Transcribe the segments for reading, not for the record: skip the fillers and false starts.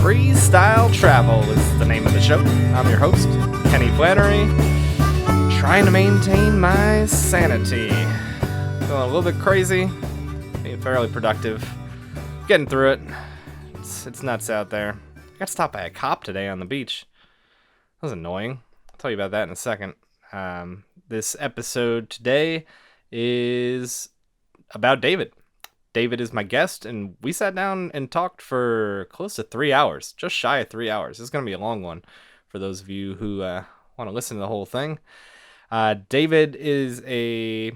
Freestyle Travel is the name of the show. I'm your host, Kenny Flannery, trying to maintain my sanity. Feeling a little bit crazy, being fairly productive, getting through it. It's nuts out there. I got stopped by a cop today on the beach. That was annoying. I'll tell you about that in a second. This episode today is about David. David is my guest, and we sat down and talked for close to 3 hours, just shy of 3 hours. This is going to be a long one for those of you who want to listen to the whole thing. David is a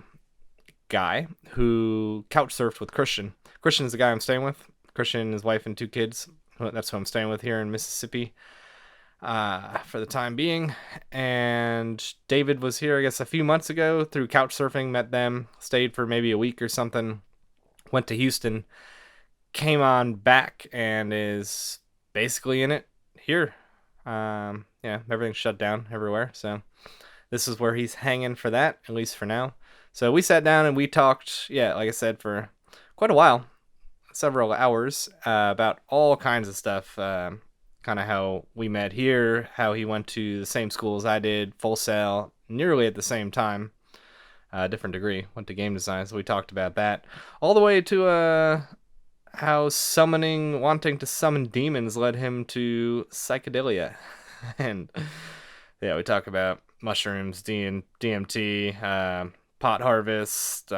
guy who couch surfed with Christian. Christian is the guy I'm staying with. Christian, his wife, and 2 kids. That's who I'm staying with here in Mississippi for the time being. And David was here, I guess, a few months ago through couch surfing, met them, stayed for maybe a week or something. Went to Houston, came on back, and is basically in it here. Everything's shut down everywhere, so this is where he's hanging for that, at least for now. So we sat down and we talked, like I said, for quite a while, several hours, about all kinds of stuff, kind of how we met here, how he went to the same school as I did, Full Sail, nearly at the same time. Different degree, went to game design, so we talked about that. All the way to how wanting to summon demons led him to psychedelia. And yeah, we talk about mushrooms, DMT, pot harvest,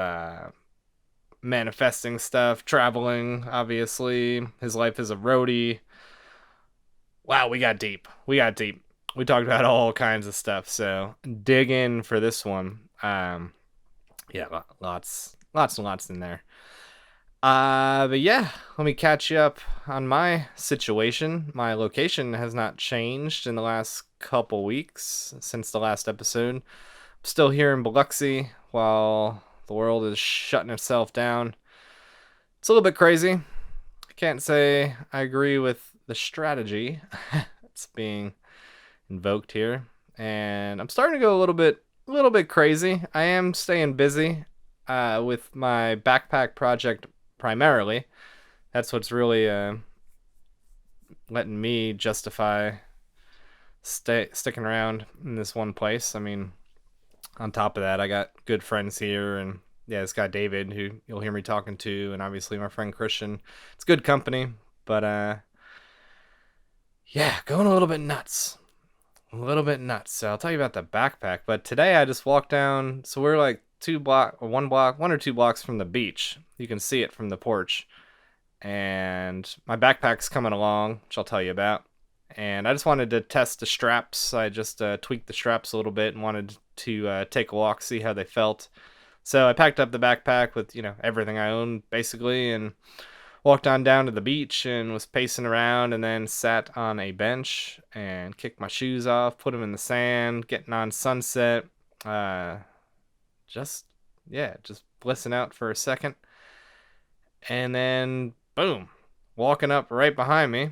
manifesting stuff, traveling, obviously. His life as a roadie. Wow, we got deep. We talked about all kinds of stuff, so dig in for this one. Lots and lots in there. But yeah, let me catch you up on my situation. My location has not changed in the last couple weeks since the last episode. I'm still here in Biloxi while the world is shutting itself down. It's a little bit crazy. I can't say I agree with the strategy that's being invoked here. And I'm starting to go a little bit crazy. I am staying busy with my backpack project primarily. That's what's really letting me justify sticking around in this one place. I mean, on top of that, I got good friends here, and this guy David, who you'll hear me talking to, and obviously my friend Christian. It's good company, but going a little bit nuts. So I'll tell you about the backpack. But today I just walked down. So we're like 1 or 2 blocks from the beach. You can see it from the porch. And my backpack's coming along, which I'll tell you about. And I just wanted to test the straps. I just tweaked the straps a little bit and wanted to take a walk, see how they felt. So I packed up the backpack with, everything I own basically, and walked on down to the beach and was pacing around, and then sat on a bench and kicked my shoes off, put them in the sand, getting on sunset. Just blissing out for a second. And then, boom, walking up right behind me,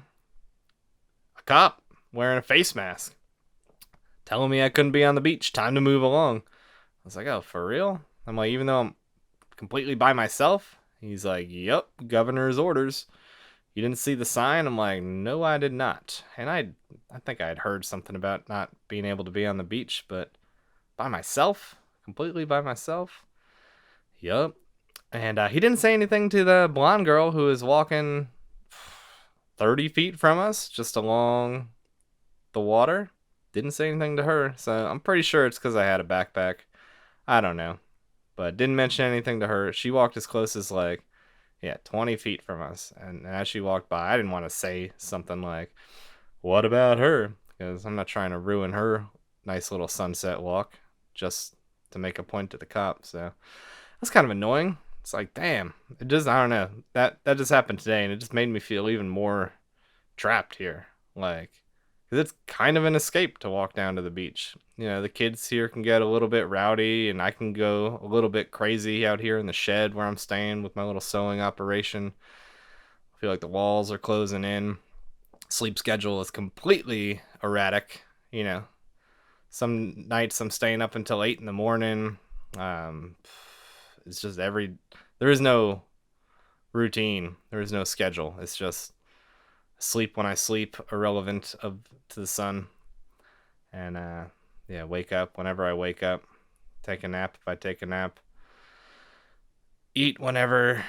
a cop wearing a face mask, telling me I couldn't be on the beach, time to move along. I was like, oh, for real? I'm like, even though I'm completely by myself? He's like, yep, governor's orders. You didn't see the sign? I'm like, no, I did not. And I think I had heard something about not being able to be on the beach, but by myself? Completely by myself? Yup. And he didn't say anything to the blonde girl who was walking 30 feet from us, just along the water. Didn't say anything to her, so I'm pretty sure it's because I had a backpack. I don't know. But didn't mention anything to her. She walked as close as 20 feet from us. And as she walked by, I didn't want to say something like, what about her? Because I'm not trying to ruin her nice little sunset walk just to make a point to the cop. So that's kind of annoying. It's like, damn, I don't know. That just happened today, and it just made me feel even more trapped here. Because it's kind of an escape to walk down to the beach. The kids here can get a little bit rowdy, and I can go a little bit crazy out here in the shed where I'm staying with my little sewing operation. I feel like the walls are closing in. Sleep schedule is completely erratic. Some nights I'm staying up until 8 in the morning. It's just there is no routine. There is no schedule. It's just sleep when I sleep, irrelevant to the sun. And yeah, wake up whenever I wake up, take a nap if I take a nap, eat whenever.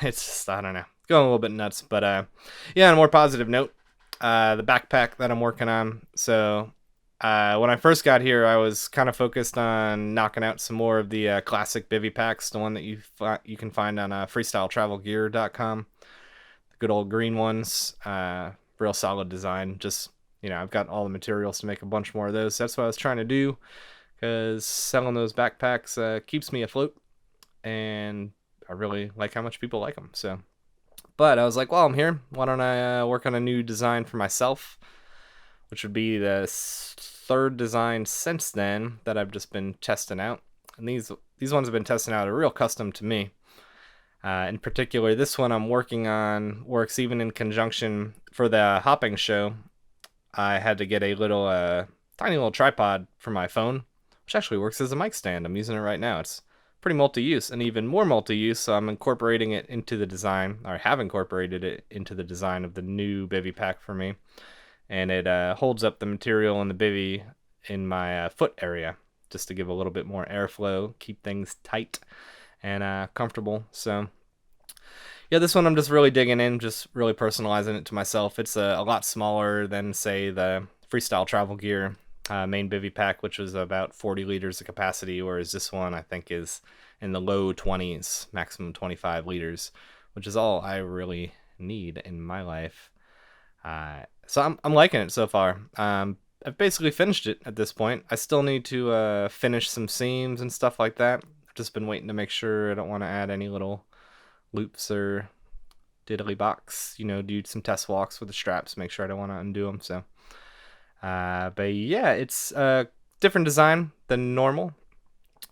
It's just, I don't know, going a little bit nuts. But yeah, on a more positive note, the backpack that I'm working on. So when I first got here, I was kind of focused on knocking out some more of the classic BivyPacks, the one that you can find on freestyletravelgear.com. The good old green ones, real solid design. Just, I've got all the materials to make a bunch more of those. So that's what I was trying to do, because selling those backpacks keeps me afloat, and I really like how much people like them. So, but I was like, well, I'm here. Why don't I work on a new design for myself, which would be the third design since then that I've just been testing out. And these ones have been testing out are real custom to me. In particular, this one I'm working on works even in conjunction for the hopping show. I had to get a little tiny little tripod for my phone, which actually works as a mic stand. I'm using it right now. It's pretty multi-use, and even more multi-use, so I'm incorporating it into the design, or I have incorporated it into the design of the new BivyPack for me. And it holds up the material in the bivy in my foot area, just to give a little bit more airflow, keep things tight and comfortable. So yeah, this one I'm just really digging in, just really personalizing it to myself. It's a lot smaller than, say, the Freestyle Travel Gear main BivyPack, which was about 40 liters of capacity, whereas this one I think is in the low 20s, maximum 25 liters, which is all I really need in my life. So I'm liking it so far. I've basically finished it at this point. I still need to finish some seams and stuff like that. I've just been waiting to make sure I don't want to add any little loops or diddly box, do some test walks with the straps, make sure I don't want to undo them. So but yeah, it's a different design than normal.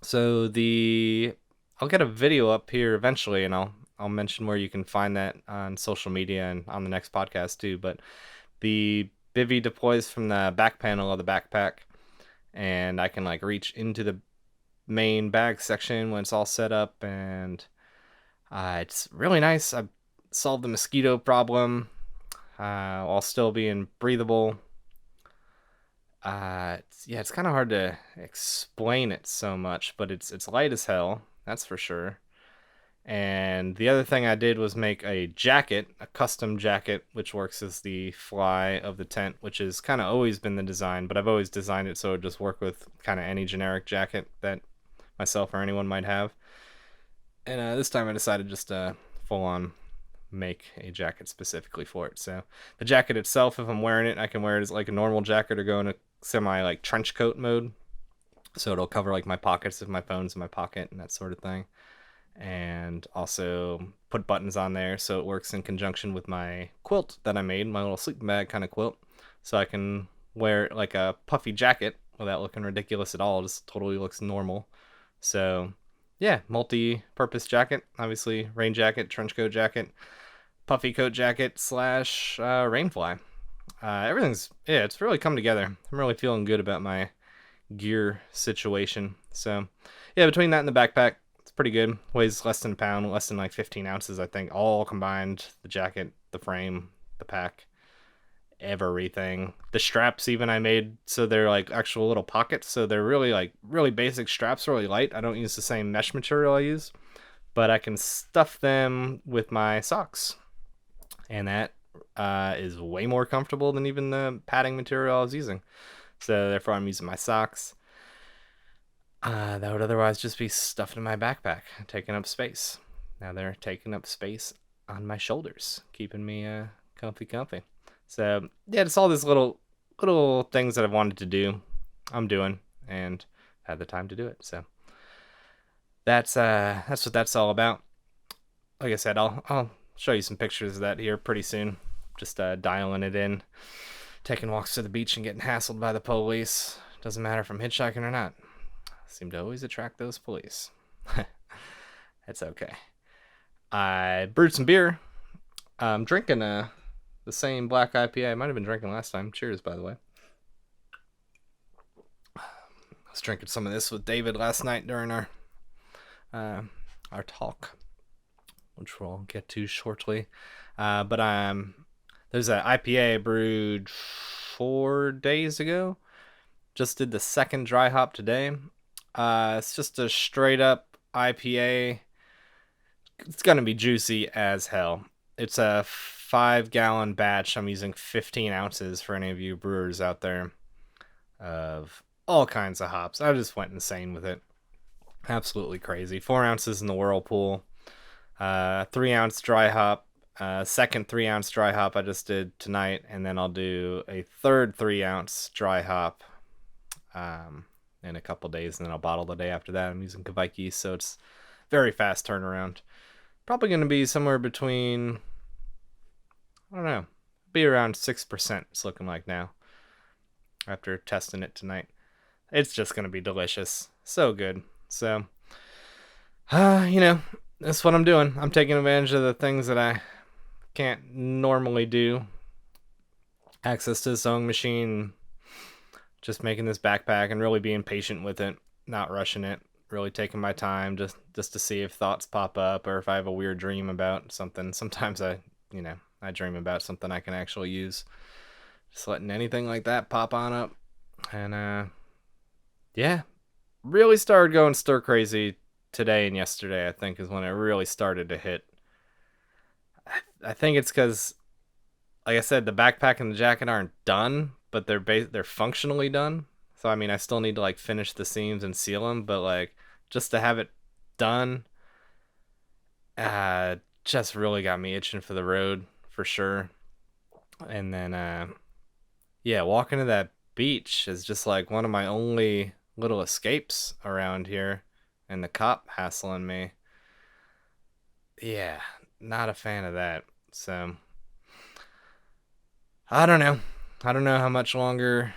So I'll get a video up here eventually, and I'll mention where you can find that on social media and on the next podcast too. But the bivy deploys from the back panel of the backpack, and I can reach into the main bag section when it's all set up, and it's really nice. I've solved the mosquito problem while still being breathable. It's kind of hard to explain it so much, but it's light as hell, that's for sure. And the other thing I did was make a jacket, a custom jacket, which works as the fly of the tent, which has kind of always been the design, but I've always designed it so it would just work with kind of any generic jacket that myself or anyone might have. And this time I decided just to full on make a jacket specifically for it. So the jacket itself, if I'm wearing it, I can wear it as like a normal jacket or go in a semi trench coat mode. So it'll cover my pockets if my phone's in my pocket and that sort of thing. And also put buttons on there so it works in conjunction with my quilt that I made, my little sleeping bag kind of quilt. So I can wear it like a puffy jacket without looking ridiculous at all. It just totally looks normal. So yeah, multi-purpose jacket, obviously rain jacket, trench coat jacket, puffy coat jacket / rainfly. It's really come together. I'm really feeling good about my gear situation. So yeah, between that and the backpack, it's pretty good. Weighs less than a pound, less than 15 ounces, I think, all combined. The jacket, the frame, the pack, everything. The straps even I made so they're actual little pockets, so they're really really basic straps, really light. I don't use the same mesh material I use, but I can stuff them with my socks, and that is way more comfortable than even the padding material I was using. So therefore I'm using my socks that would otherwise just be stuffed in my backpack, taking up space. Now they're taking up space on my shoulders, keeping me comfy. So yeah, it's all these little things that I've wanted to do, I'm doing, and had the time to do it. So that's what that's all about. Like I said, I'll show you some pictures of that here pretty soon. Just dialing it in, taking walks to the beach and getting hassled by the police. Doesn't matter if I'm hitchhiking or not. Seem to always attract those police. It's okay. I brewed some beer. I'm drinking the same black IPA I might have been drinking last time. Cheers, by the way. I was drinking some of this with David last night during our talk, which we'll get to shortly. But I'm There's an IPA I brewed 4 days ago. Just did the second dry hop today. It's just a straight up IPA. It's going to be juicy as hell. It's a 5-gallon batch. I'm using 15 ounces for any of you brewers out there of all kinds of hops. I just went insane with it. Absolutely crazy. 4 ounces in the whirlpool. 3-ounce dry hop. Second 3-ounce dry hop I just did tonight. And then I'll do a third 3-ounce dry hop in a couple days. And then I'll bottle the day after that. I'm using Kavaiki, so it's very fast turnaround. Probably going to be somewhere between, I don't know, be around 6%, it's looking like now, after testing it tonight. It's just going to be delicious. So good. So, that's what I'm doing. I'm taking advantage of the things that I can't normally do. Access to the sewing machine, just making this backpack and really being patient with it, not rushing it. Really taking my time just to see if thoughts pop up or if I have a weird dream about something. Sometimes I dream about something I can actually use. Just letting anything like that pop on up. And really started going stir crazy today and yesterday, I think, is when it really started to hit. I think it's because, like I said, the backpack and the jacket aren't done, but they're functionally done. So, I mean, I still need to, like, finish the seams and seal them, but, like, just to have it done, just really got me itching for the road, for sure. And then, walking to that beach is just, like, one of my only little escapes around here, and the cop hassling me. Yeah, not a fan of that. So, I don't know. I don't know how much longer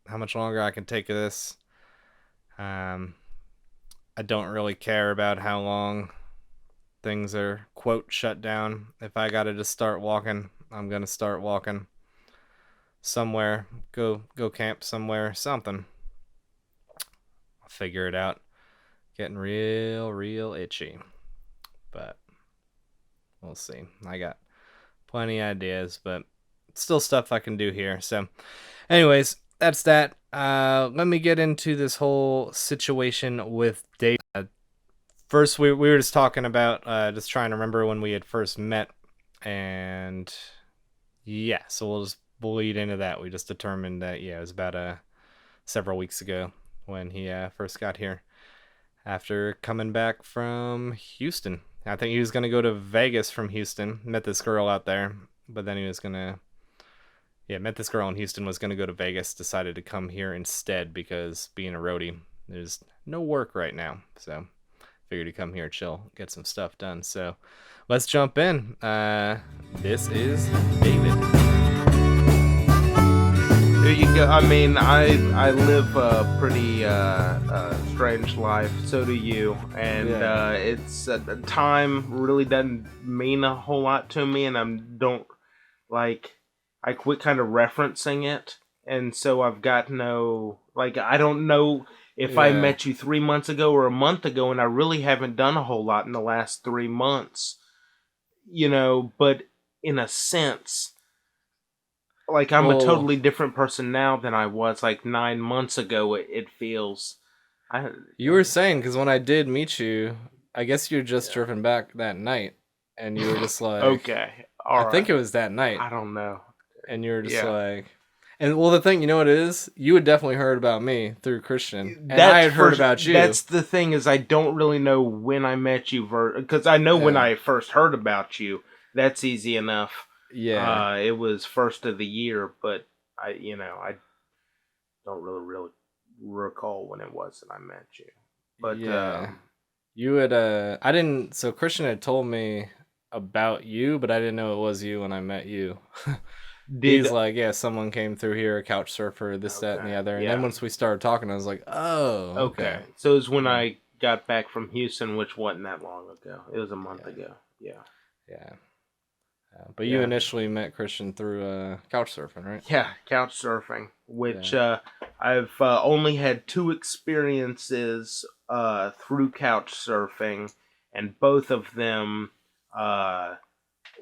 I can take of this. I don't really care about how long things are, quote, shut down. If I gotta just start walking, I'm gonna start walking somewhere. Go camp somewhere, something. I'll figure it out. Getting real itchy. But we'll see. I got plenty of ideas, but still stuff I can do here. So anyways, that's that. Let me get into this whole situation with Dave. First, we were just talking about just trying to remember when we had first met, and yeah, so we'll just bleed into that. We just determined that it was about several weeks ago when he first got here after coming back from Houston. I think he was gonna go to Vegas from Houston. Met this girl out there, but then he was gonna. Met this girl in Houston, was going to go to Vegas, decided to come here instead because being a roadie, there's no work right now. So figured he'd come here, chill, get some stuff done. So let's jump in. This is David. There you go. I mean, I live a pretty strange life. So do you. And it's time really doesn't mean a whole lot to me, and I quit kind of referencing it, and so I've got I don't know if I met you 3 months ago or a month ago, and I really haven't done a whole lot in the last 3 months, but in a sense, like I'm a totally different person now than I was like 9 months ago, it feels. You were saying, because when I did meet you, I guess you were just driving back that night, and you were just like... Okay, all right. I think it was that night. I don't know. And you're just like, and the thing, you know what it is? You had definitely heard about me through Christian, and I had heard about you. That's the thing, is I don't really know when I met you, because I know when I first heard about you. That's easy enough. Yeah. It was first of the year, but I don't really recall when it was that I met you. But you had I didn't. So Christian had told me about you, but I didn't know it was you when I met you. He's like, someone came through here, a couch surfer, this, that, and the other. And then once we started talking, I was like, oh, okay. So it was when I got back from Houston, which wasn't that long ago. It was a month ago. Yeah. But you initially met Christian through couch surfing, right? Yeah, couch surfing, which I've only had 2 experiences through couch surfing, and both of them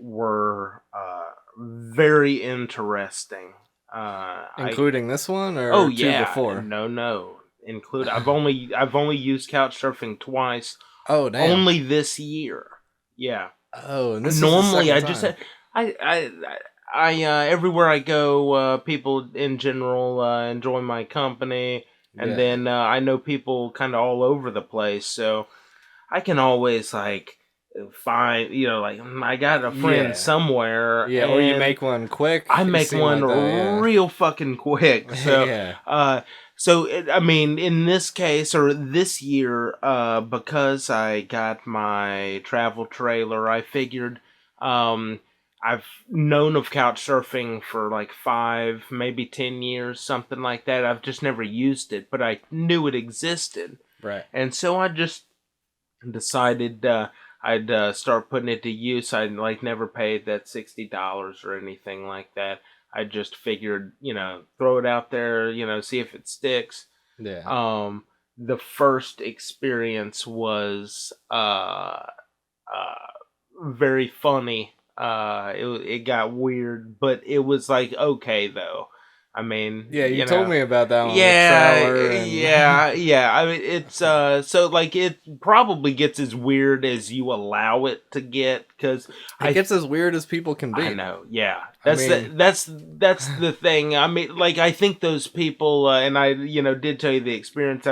were very interesting. Including this one or oh two yeah, before? no. Include I've only used couch surfing twice. Oh damn! Only this year. Yeah. Oh, and this normally is the I second just time. I everywhere I go, people in general enjoy my company, and then I know people kind of all over the place, so I can always like find, like I got a friend somewhere, Yeah, and or you make one quick. I make one like that, real fucking quick. So, yeah. I mean, in this case or this year, because I got my travel trailer, I figured, I've known of couch surfing for like 5, maybe 10 years, something like that. I've just never used it, but I knew it existed. Right. And so I just decided I'd start putting it to use. I'd like never paid that $60 or anything like that. I just figured, throw it out there, see if it sticks. Yeah. The first experience was very funny. It got weird, but it was like okay though. I mean, yeah, you told me about that one. Yeah. I mean, it's so like it probably gets as weird as you allow it to get, because it gets as weird as people can be. I know, yeah. That's the thing. I mean, like I think those people, and I did tell you the experience.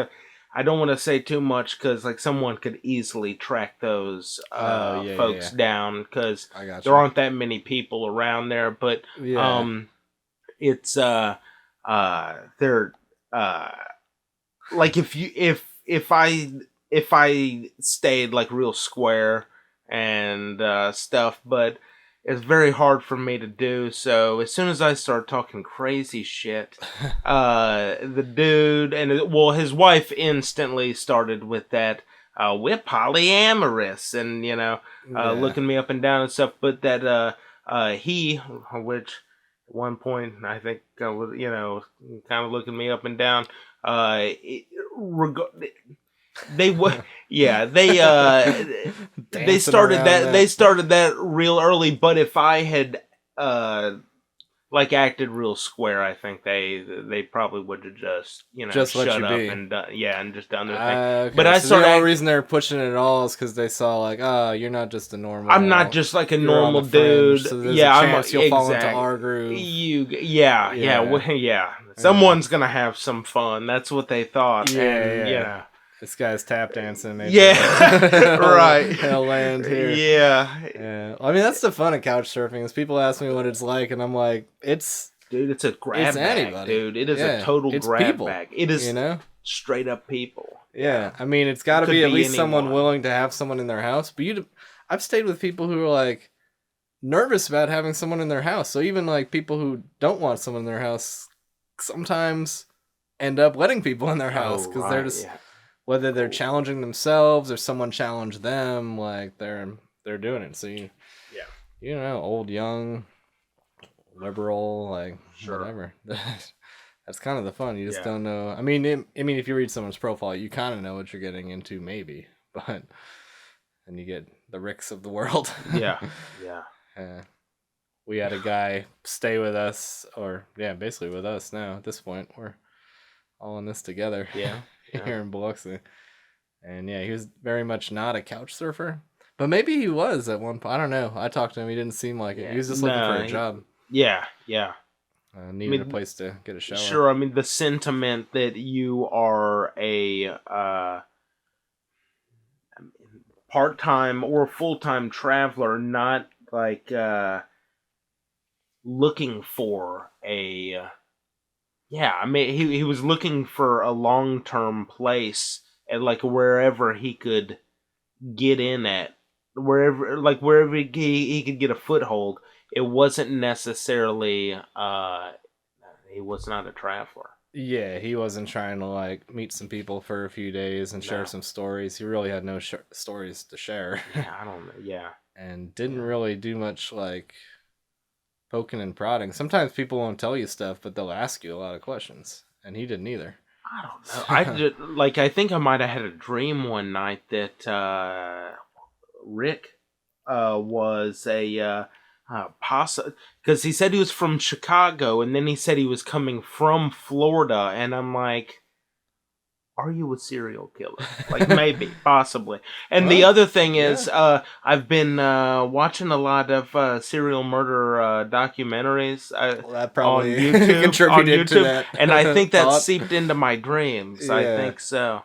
I don't want to say too much because like someone could easily track those folks down, because there aren't that many people around there. But it's they're like if I stayed like real square and stuff, but it's very hard for me to do. So as soon as I start talking crazy shit, the dude and his wife instantly started with that. We're polyamorous, and looking me up and down and stuff. But that he, which at one point I think was kind of looking me up and down. They started that real early, but if I had like acted real square, I think they probably would have just just shut up and just done their thing. Okay. But I started. The only reason they're pushing it all is because they saw like, you're not just a normal. I'm not just like a normal dude. So there's a chance you'll fall into our groove. Someone's gonna have some fun. That's what they thought. Yeah. This guy's tap dancing. Maybe. Yeah, right. He'll land here. Yeah. I mean, that's the fun of couch surfing. Is people ask me what it's like, and I'm like, it's a grab bag, anybody. Dude. It is a total grab bag. It is straight up people. Yeah. I mean, it's got to be at least someone willing to have someone in their house. But I've stayed with people who are like nervous about having someone in their house. So even like people who don't want someone in their house sometimes end up letting people in their house because they're just. Yeah. Whether they're challenging themselves or someone challenged them, like they're doing it. So old, young, liberal, like whatever. That's kind of the fun. You just don't know. I mean, if you read someone's profile, you kind of know what you're getting into, maybe, but then you get the Ricks of the world. Yeah. We had a guy stay with us, basically with us now. At this point, we're all in this together. Yeah. Here in Biloxi. And he was very much not a couch surfer. But maybe he was at one point. I don't know. I talked to him. He didn't seem like it. He was just looking for a job. Yeah. Needed a place to get a shower. Sure, I mean, the sentiment that you are a part-time or full-time traveler, not like looking for a... I mean, he was looking for a long-term place at like wherever he could get in at, wherever he could get a foothold. It wasn't necessarily he was not a traveler. Yeah, he wasn't trying to like meet some people for a few days and share some stories. He really had no stories to share. Yeah, I don't know. Yeah, and didn't really do much like poking and prodding. Sometimes people won't tell you stuff, but they'll ask you a lot of questions, and he didn't either. I don't know. I think I might have had a dream one night that Rick was a because he said he was from Chicago, and then he said he was coming from Florida, and I'm like, are you a serial killer? Like, maybe, possibly. And the other thing is, I've been watching a lot of serial murder documentaries that probably on YouTube, contributed to that. And I think that seeped into my dreams. I think so.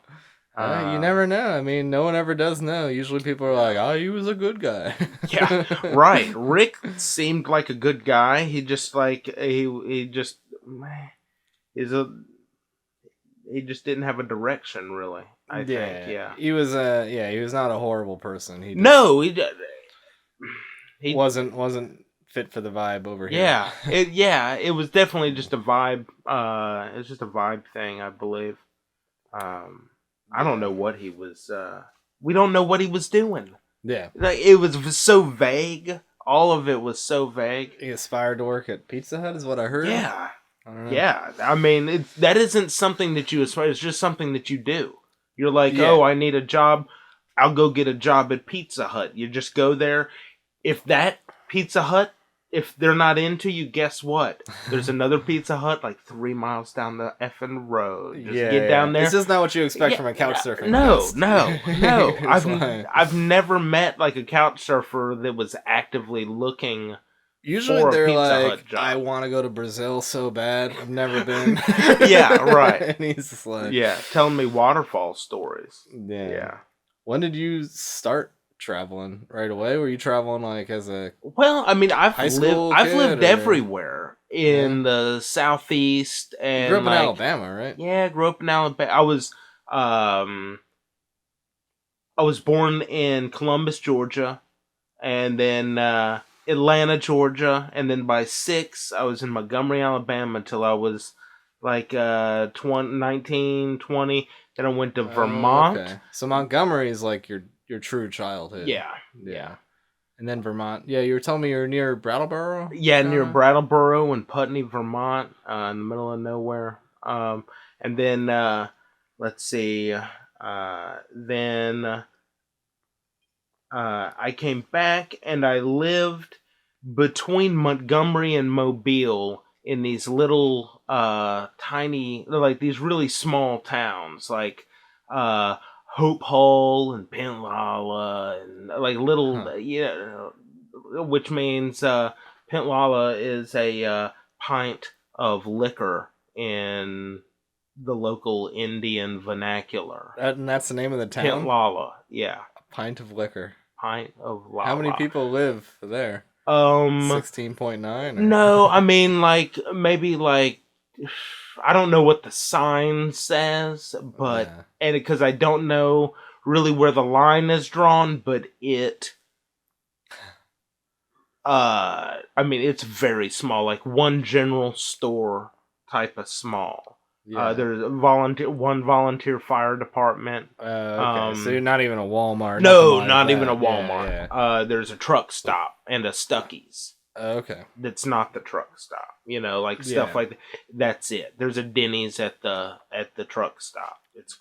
You never know. I mean, no one ever does know. Usually people are like, oh, he was a good guy. Yeah, right. Rick seemed like a good guy. He just he just didn't have a direction, really. I think, yeah. He was he was not a horrible person. He wasn't fit for the vibe over here. It was definitely just a vibe. It was just a vibe thing, I believe. I don't know what he was. We don't know what he was doing. Yeah, like, it was so vague. All of it was so vague. He aspired to work at Pizza Hut, is what I heard. Yeah. Yeah, I mean, that isn't something that you aspire. It's just something that you do. You're like, oh, I need a job. I'll go get a job at Pizza Hut. You just go there. If that Pizza Hut, if they're not into you, guess what? There's another Pizza Hut like 3 miles down the effing road. Just get down there. This is not what you expect from a couch surfing. No. I've never met like a couch surfer that was actively looking. Usually they're like, I want to go to Brazil so bad. I've never been. Yeah, right. And he's just like... Yeah, telling me waterfall stories. Yeah. When did you start traveling? Right away? Were you traveling like as a... Well, I mean, I've lived everywhere in the Southeast. And you grew up in Alabama, right? Yeah, I grew up in Alabama. I was born in Columbus, Georgia. And then... Atlanta, Georgia, and then by 6, I was in Montgomery, Alabama until I was like 19, 20. Then I went to Vermont. Okay. So Montgomery is like your true childhood. Yeah. And then Vermont. Yeah, you were telling me you're near Brattleboro? Yeah, near Brattleboro and Putney, Vermont, in the middle of nowhere. And then, let's see, I came back and I lived between Montgomery and Mobile in these little tiny, like these really small towns, like Hope Hall and Penlala, and like little, which means Penlala is a pint of liquor in the local Indian vernacular. And that's the name of the town? Penlala, yeah. Pint of liquor. Pint of lala. How many people live there? 16.9? No, I mean, like, maybe, like, I don't know what the sign says, but, and because I don't know really where the line is drawn, but I mean, it's very small, like one general store type of small. Yeah. There's one volunteer fire department. Okay. So you're not even a Walmart. No, not even a Walmart. Yeah. There's a truck stop and a Stuckey's. Okay. That's not the truck stop. You know, like stuff like that. That's it. There's a Denny's at the truck stop. It's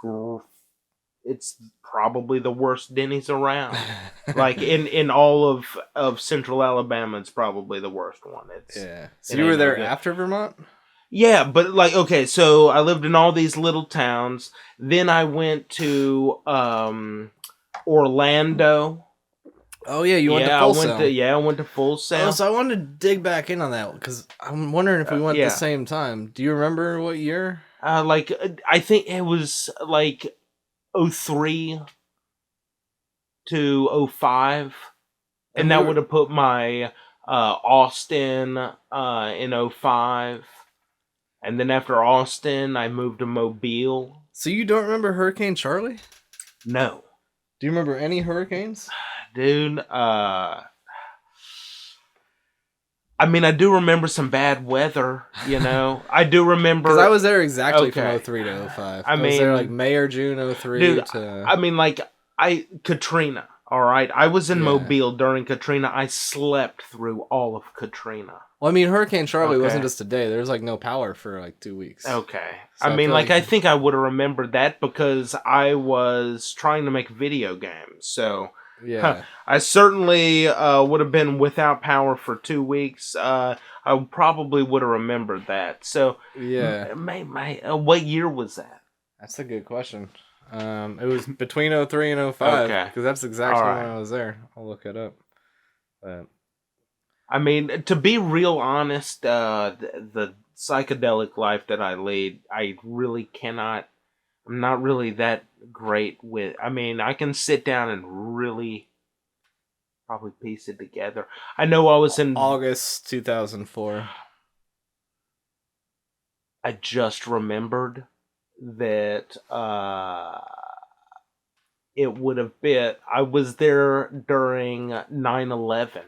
probably the worst Denny's around. Like in all of Central Alabama, it's probably the worst one. So you were there after Vermont? Yeah, but like, okay, so I lived in all these little towns. Then I went to Orlando. Oh yeah, you went to Full Sail. I went to Full Sail. Oh, so I wanted to dig back in on that because I'm wondering if we went at the same time. Do you remember what year? Like I think it was like 03 to 05, and that would have put my Austin in 05. And then after Austin, I moved to Mobile. So you don't remember Hurricane Charlie? No. Do you remember any hurricanes? Dude, I mean, I do remember some bad weather, you know. I do remember... Because I was there exactly from 03 to 05. I was there like May or June 03 dude, to... I mean, like, Katrina, all right? I was in Mobile during Katrina. I slept through all of Katrina. Well, I mean, Hurricane Charlie wasn't just a day. There was, like, no power for, like, 2 weeks. Okay. So I mean, like, I think I would have remembered that because I was trying to make video games. So Yeah. I certainly would have been without power for 2 weeks. I probably would have remembered that. So, Yeah. what year was that? That's a good question. It was between 03 and 05, Okay. because that's exactly All when right. I was there. I'll look it up. But I mean, to be real honest, the psychedelic life that I lead, I really cannot. I'm not really that great with. I mean, I can sit down and really probably piece it together. I know I was in August 2004. I just remembered that it would have been I was there during 9/11.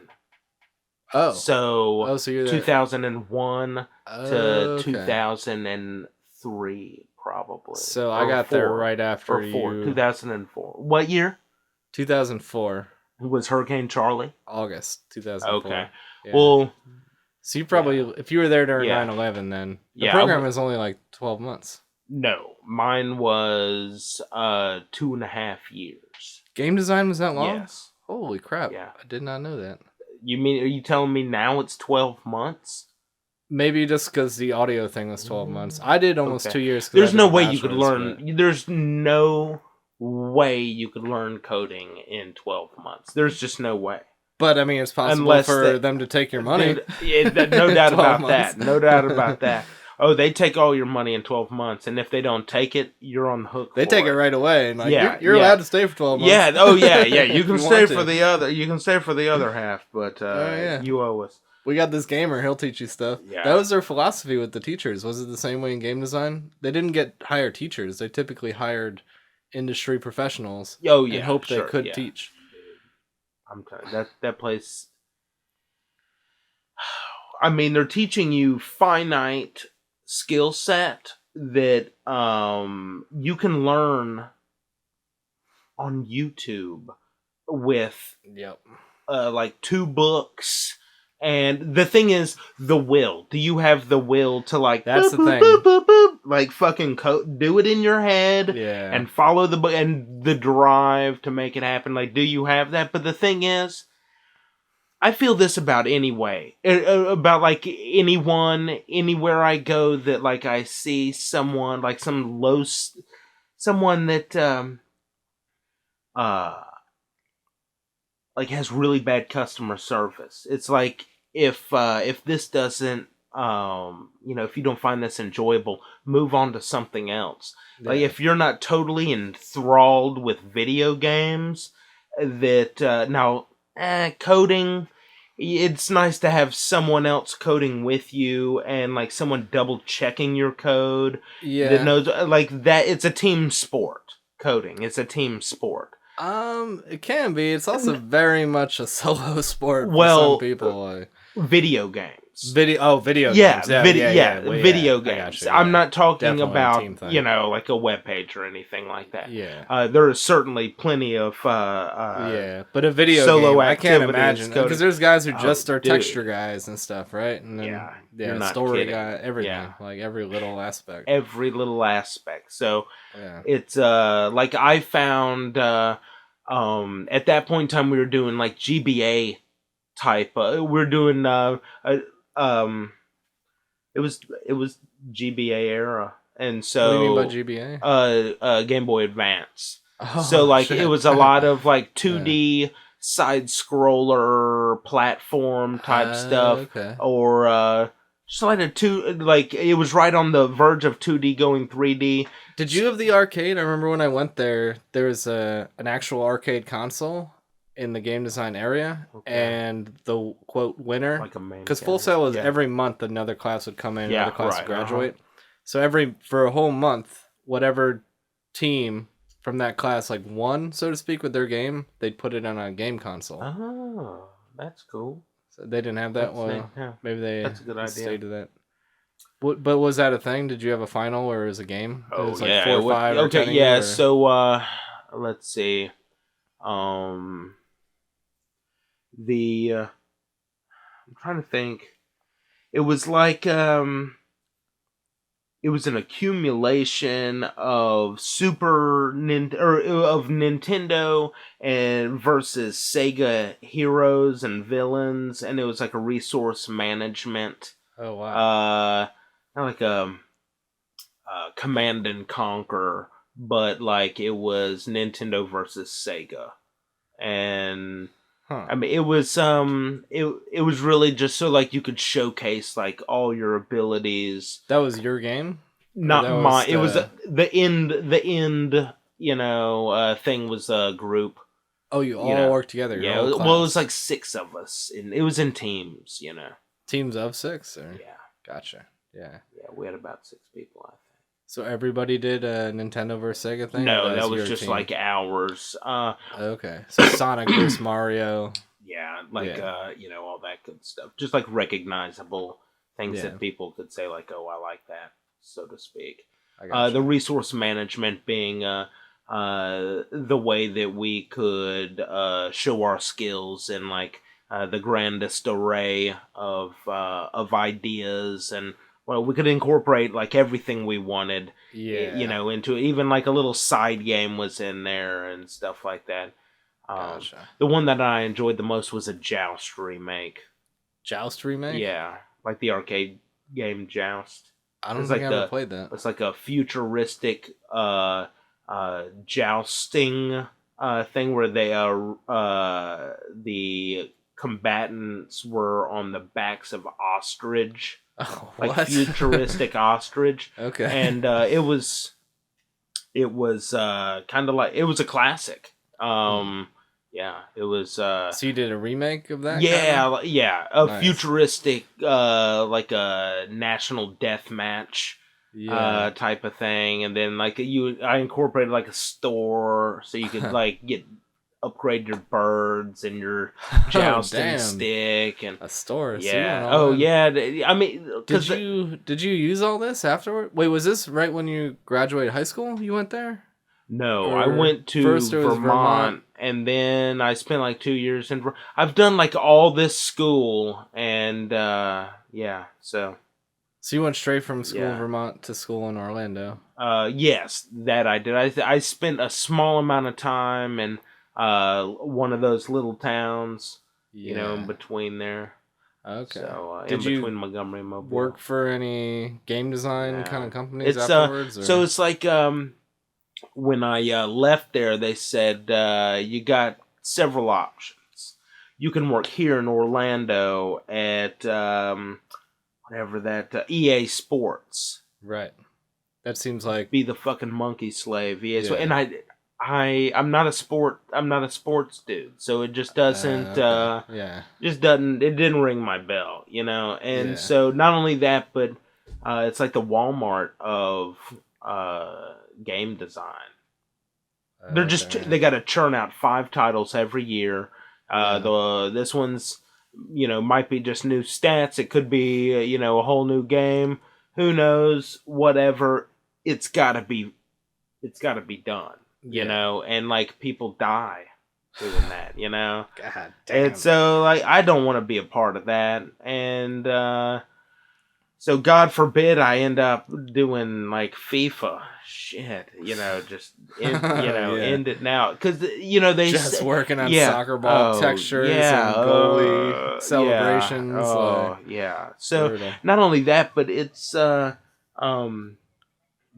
Oh. So So you're there. 2001 to Okay. 2003 probably. So I got there right after you. 2004. What year? 2004. Was Hurricane Charlie? August 2004. Okay. Yeah. Well, so you probably, if you were there during Yeah. 9/11, then the Yeah, program was only like 12 months. no, mine was 2.5 years. Game design was that long? Yes. Holy crap. Yeah. I did not know that. You mean, are you telling me now it's 12 months? Maybe just because the audio thing was 12 months. I did almost Okay. 2 years. 'Cause There's I did no a way you could bachelor's, learn. There's no way you could learn coding in 12 months. There's just no way. But I mean, it's possible Unless for them to take your money. No doubt 12 about months. that. No doubt about that. Oh, they take all your money in 12 months, and if they don't take it, you're on the hook. They take it right away, and like, Yeah, you're allowed to stay for 12 months. Yeah. Oh, yeah. Yeah. You can If you stay want for to. the other. You can stay for the other half, but yeah. you owe us. We got this gamer, he'll teach you stuff. Yeah. That was their philosophy with the teachers. Was it the same way in game design? They didn't hire teachers. They typically hired industry professionals. Oh, yeah. And hoped sure, they could yeah. teach. I'm telling you, that place. I mean, they're teaching you finite skill set that you can learn on YouTube with Yep. like 2 books. And the thing is, the will. Do you have the will to like? That's boop, the boop, thing. boop, boop, boop, like fucking do it in your head. Yeah. And follow the book and the drive to make it happen. Like, do you have that? But the thing is, I feel this about about like anyone, anywhere I go that like I see someone like someone that like has really bad customer service. It's like if this doesn't if you don't find this enjoyable, move on to something else. Yeah. Like if you're not totally enthralled with video games, that now coding, it's nice to have someone else coding with you and like someone double checking your code. Yeah. That knows like that. It's a team sport. Coding. It's a team sport. It can be. It's also very much a solo sport for Well, some people. Video games. Video games. Video games. I'm not talking Definitely a team about, thing. like a web page or anything like that. Yeah. There is certainly plenty of but a video solo game, I can't activities imagine. coding. Because there's guys who just Oh, are dude. texture guys and stuff, right? And then, you're not story kidding. guy, everything. Yeah. Like every little aspect. Every little aspect. So Yeah. it's like I found at that point in time we were doing like GBA type. We're doing it was GBA era, and so What do you mean by GBA? Game Boy Advance. Oh, So like shit. it was a lot of like 2D side scroller platform type stuff, Okay. or just like it was right on the verge of 2D going 3D. Did you have the arcade? I remember when I went there, there was an actual arcade console in the game design area, and the quote winner, Like a main because Full game. Sail was Yeah. every month another class would come in, Yeah, another class would right, graduate. So for a whole month, whatever team from that class like won, so to speak, with their game, they'd put it on a game console. Oh, that's cool. So they didn't have that That's one. neat, yeah. Maybe they That's a good idea. stayed to that. But was that a thing? Did you have a final where it was a game? It was like 4 it or would- 5 or Okay, 10 yeah. or... So let's see. I'm trying to think. It was like it was an accumulation of of Nintendo and versus Sega heroes and villains, and it was like a resource management. Oh wow! Not like a Command and Conquer, but like it was Nintendo versus Sega, and I mean it was really just so like you could showcase like all your abilities. That was your game? Not mine. It was the end. Thing was a group. Oh, you all worked together. Yeah. Well, it was like 6 of us, and it was in teams. Teams of 6. Or? Yeah. Gotcha. Yeah. Yeah, we had about 6 people, I think. So everybody did a Nintendo vs. Sega thing? No, that was just team? Like ours. Okay. So Sonic vs. Mario. Yeah, like all that good stuff. Just like recognizable things that people could say, like, "Oh, I like that," so to speak. The resource management being the way that we could show our skills in like the grandest array of ideas, and we could incorporate like everything we wanted, into it. Even like a little side game was in there and stuff like that. Gotcha. The one that I enjoyed the most was a Joust remake. Joust remake? Yeah, like the arcade game Joust. I don't think I ever played that. It's like a futuristic jousting thing where they the combatants were on the backs of ostrich. Oh, like what? Futuristic ostrich. Okay. And it was kind of like, it was a classic. Yeah, it was. So you did a remake of that? Yeah, kind of? Yeah, nice. Futuristic, like a national death match, type of thing, and then like I incorporated like a store so you could like upgrade your birds and your jousting stick and a store. Yeah. Oh yeah. I mean, did you use all this afterward? Wait, was this right when you graduated high school? You went there? No, I went to Vermont, and then I spent like 2 years in. I've done like all this school, and so. So you went straight from school in Vermont to school in Orlando? Yes, that I did. I spent a small amount of time in one of those little towns, in between there. Okay. So did in you between Montgomery and Mobile. Work for any game design kind of companies afterwards? So it's like when I left there, they said you got several options. You can work here in Orlando at whatever that EA Sports. Right. That seems like be the fucking monkey slave. EA Sports. And I'm not a sports dude, so it just doesn't it didn't ring my bell, and so not only that, but it's like the Walmart of game design. They're they got to churn out 5 titles every year. This one's might be just new stats. It could be a whole new game. Who knows? Whatever. It's got to be done. And like people die doing that. God damn. And so like I don't want to be a part of that. And so God forbid I end up doing like FIFA shit, just end it now, because they just working on soccer ball textures and goalie celebrations. So brutal. Not only that, but it's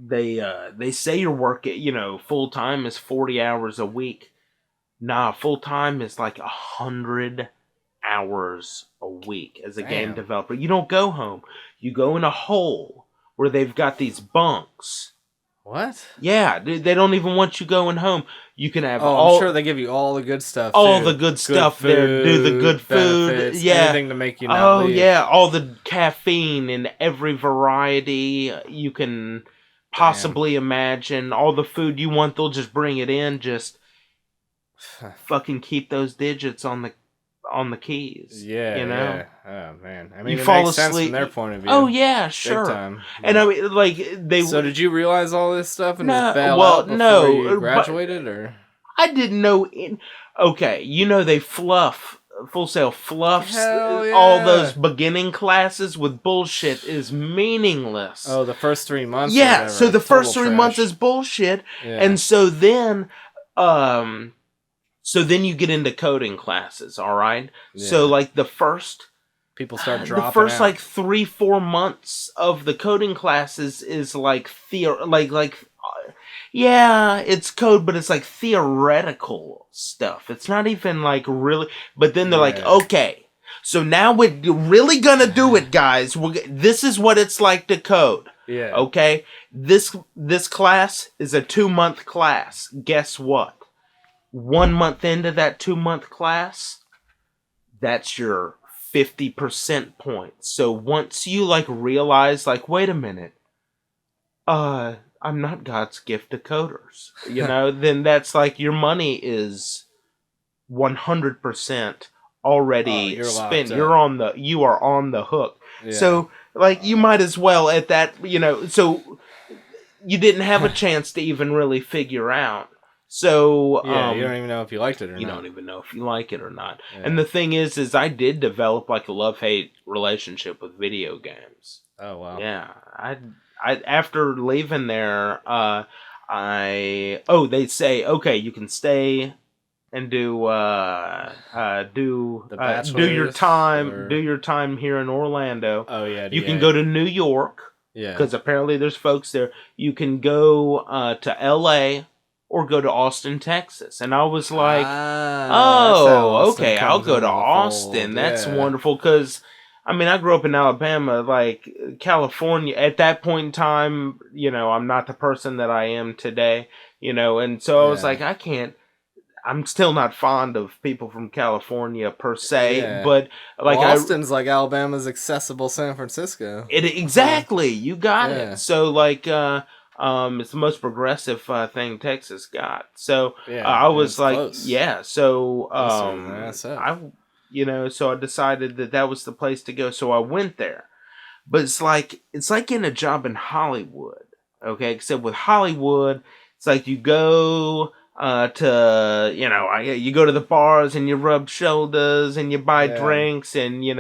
they say your work full time is 40 hours a week. Nah, full time is like 100 hours a week as a game developer. You don't go home. You go in a hole where they've got these bunks. What? Yeah, they don't even want you going home. You can have I'm sure they give you all the good stuff. All the good stuff food, there. Do the good food. Anything to make you not leave. Yeah, all the caffeine in every variety you can possibly imagine. All the food you want, they'll just bring it in. Just fucking keep those digits on the keys. Yeah. Oh man. I mean, you it fall makes asleep sense from their point of view. Oh yeah, sure. Big time. And I mean, like they. So did you realize all this stuff and just bail out before you graduated, or? I didn't know. Okay, they fluff Full Sail fluffs Hell yeah. all those beginning classes with bullshit is meaningless. Oh, the first 3 months. Yeah, or whatever, so the first 3 total months trash. is bullshit, Yeah. and so then you get into coding classes. All right, Yeah. so like the first. People start dropping The first out. like 3-4 months of the coding classes is like yeah, it's code, but it's like theoretical stuff. It's not even like really. But then they're like, okay, so now we're really gonna do it, guys. This is what it's like to code. Yeah. Okay. This class is a 2-month class. Guess what? 1 month into that 2-month class, that's your 50% points. So once you like realize like, wait a minute, I'm not God's gift to coders, you know, then that's like your money is 100% already spent. You are on the hook. Yeah. So like you might as well at that, you know, so you didn't have a chance to even really figure out. So yeah, you don't even know if you liked it or not. You don't even know if you like it or not. Yeah. And the thing is I did develop like a love-hate relationship with video games. Oh wow. Yeah, I after leaving there, they say okay, you can stay and do your time here in Orlando. Oh yeah, you can go to New York. Yeah, because apparently there's folks there. You can go to L.A. or go to Austin, Texas. And I was like, okay, I'll go to Austin. That's wonderful. Because, I mean, I grew up in Alabama, like California. At that point in time, you know, I'm not the person that I am today, you know. And so I was like, I'm still not fond of people from California per se. But, like, Austin's like Alabama's accessible San Francisco. Exactly. You got it. So, like, it's the most progressive thing Texas got. So I was like, close. Yeah. So so I decided that was the place to go. So I went there. But it's like in a job in Hollywood. Okay, except with Hollywood, it's like you go to you go to the bars and you rub shoulders and you buy drinks and you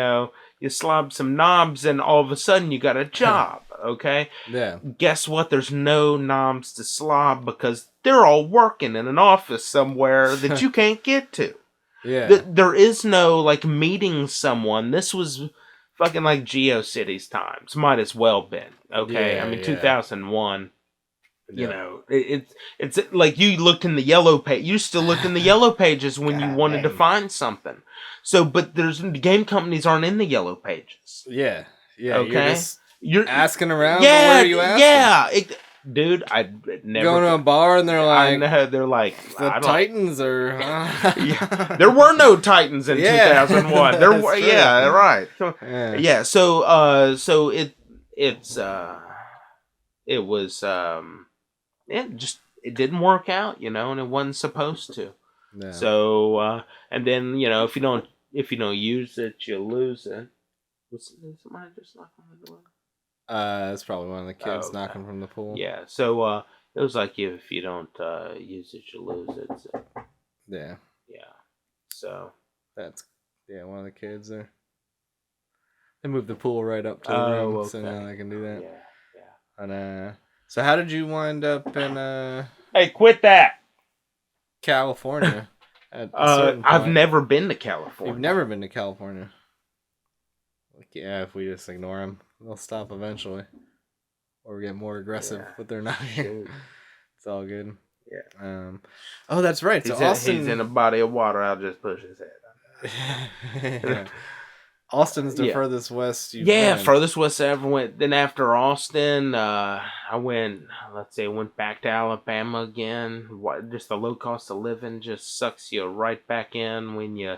slob some knobs and all of a sudden you got a job. Okay? Yeah. Guess what? There's no knobs to slob because they're all working in an office somewhere that you can't get to. Yeah. There is no, like, meeting someone. This was fucking like GeoCities times. Might as well been. Okay? Yeah, I mean, 2001. You know, it's like you looked in the yellow page. You still looked in the yellow pages when you wanted to find something. So, but game companies aren't in the yellow pages. Yeah. Yeah. Okay? You're asking around? Yeah, where are you asking? Yeah. Dude, I never... Going to a bar and they're like... I know, they're like... The Titans are... Yeah. There were no Titans in 2001. There were... Yeah, right. So, yeah, so it was... It didn't work out, and it wasn't supposed to. No. So, and then, if you don't use it, you lose it. Was somebody just knocking on the door? It's probably one of the kids knocking from the pool. Yeah, so it was like if you don't use it, you lose it. So. Yeah. Yeah. So that's one of the kids there. They moved the pool right up to the room, so now they can do that. Yeah. And so how did you wind up in Hey, quit that. California? I've never been to California. You've never been to California? Yeah, if we just ignore them, they'll stop eventually, or get more aggressive. But they're not here. It's all good. Yeah. Oh, that's right. So he's in a body of water. I'll just push his head. Austin's the furthest west you've been. Furthest west I ever went. Then after Austin, I went back to Alabama again. Just the low cost of living just sucks you right back in when you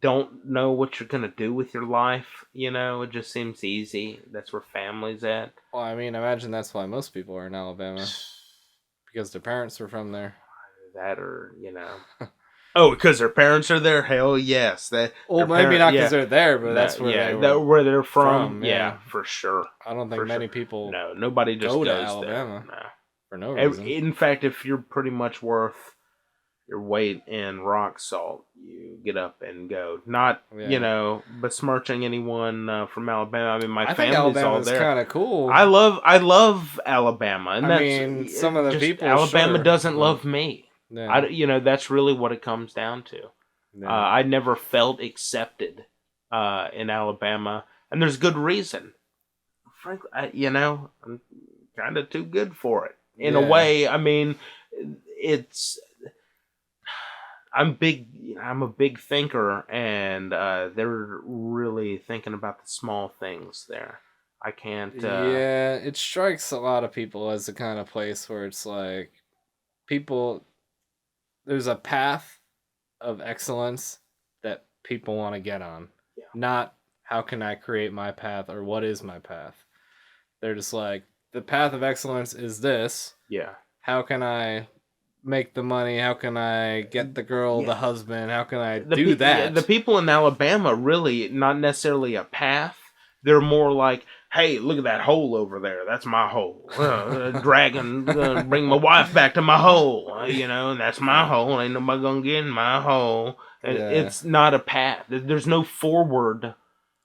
don't know what you're going to do with your life. It just seems easy. That's where family's at. Well, I mean, imagine that's why most people are in Alabama. Because their parents are from there. That or, Oh, because their parents are there? Hell yes. Maybe not because they're there, but that's where where they're from. Yeah, for sure. I don't think many people nobody just go goes to Alabama there. No. For no reason. In fact, if you're pretty much worth, your weight in rock salt, you get up and go. Not, besmirching anyone from Alabama. I mean, my I think family's all Alabama's there. kind of cool. I love Alabama, and I mean, some of the people. Alabama doesn't but, love me. That's really what it comes down to. Yeah. I never felt accepted in Alabama, and there's good reason. Frankly, I'm kind of too good for it in a way. I mean, I'm a big thinker, and they're really thinking about the small things there. I can't. It strikes a lot of people as the kind of place where it's like people. There's a path of excellence that people want to get on. Yeah. Not how can I create my path or what is my path. They're just like, the path of excellence is this. Yeah. How can I make the money? How can I get the girl, the husband? How can I do that? The people in Alabama really not necessarily a path. They're more like, hey, look at that hole over there. That's my hole. Dragon, bring my wife back to my hole. And that's my hole. Ain't nobody gonna get in my hole. And it's not a path. There's no forward.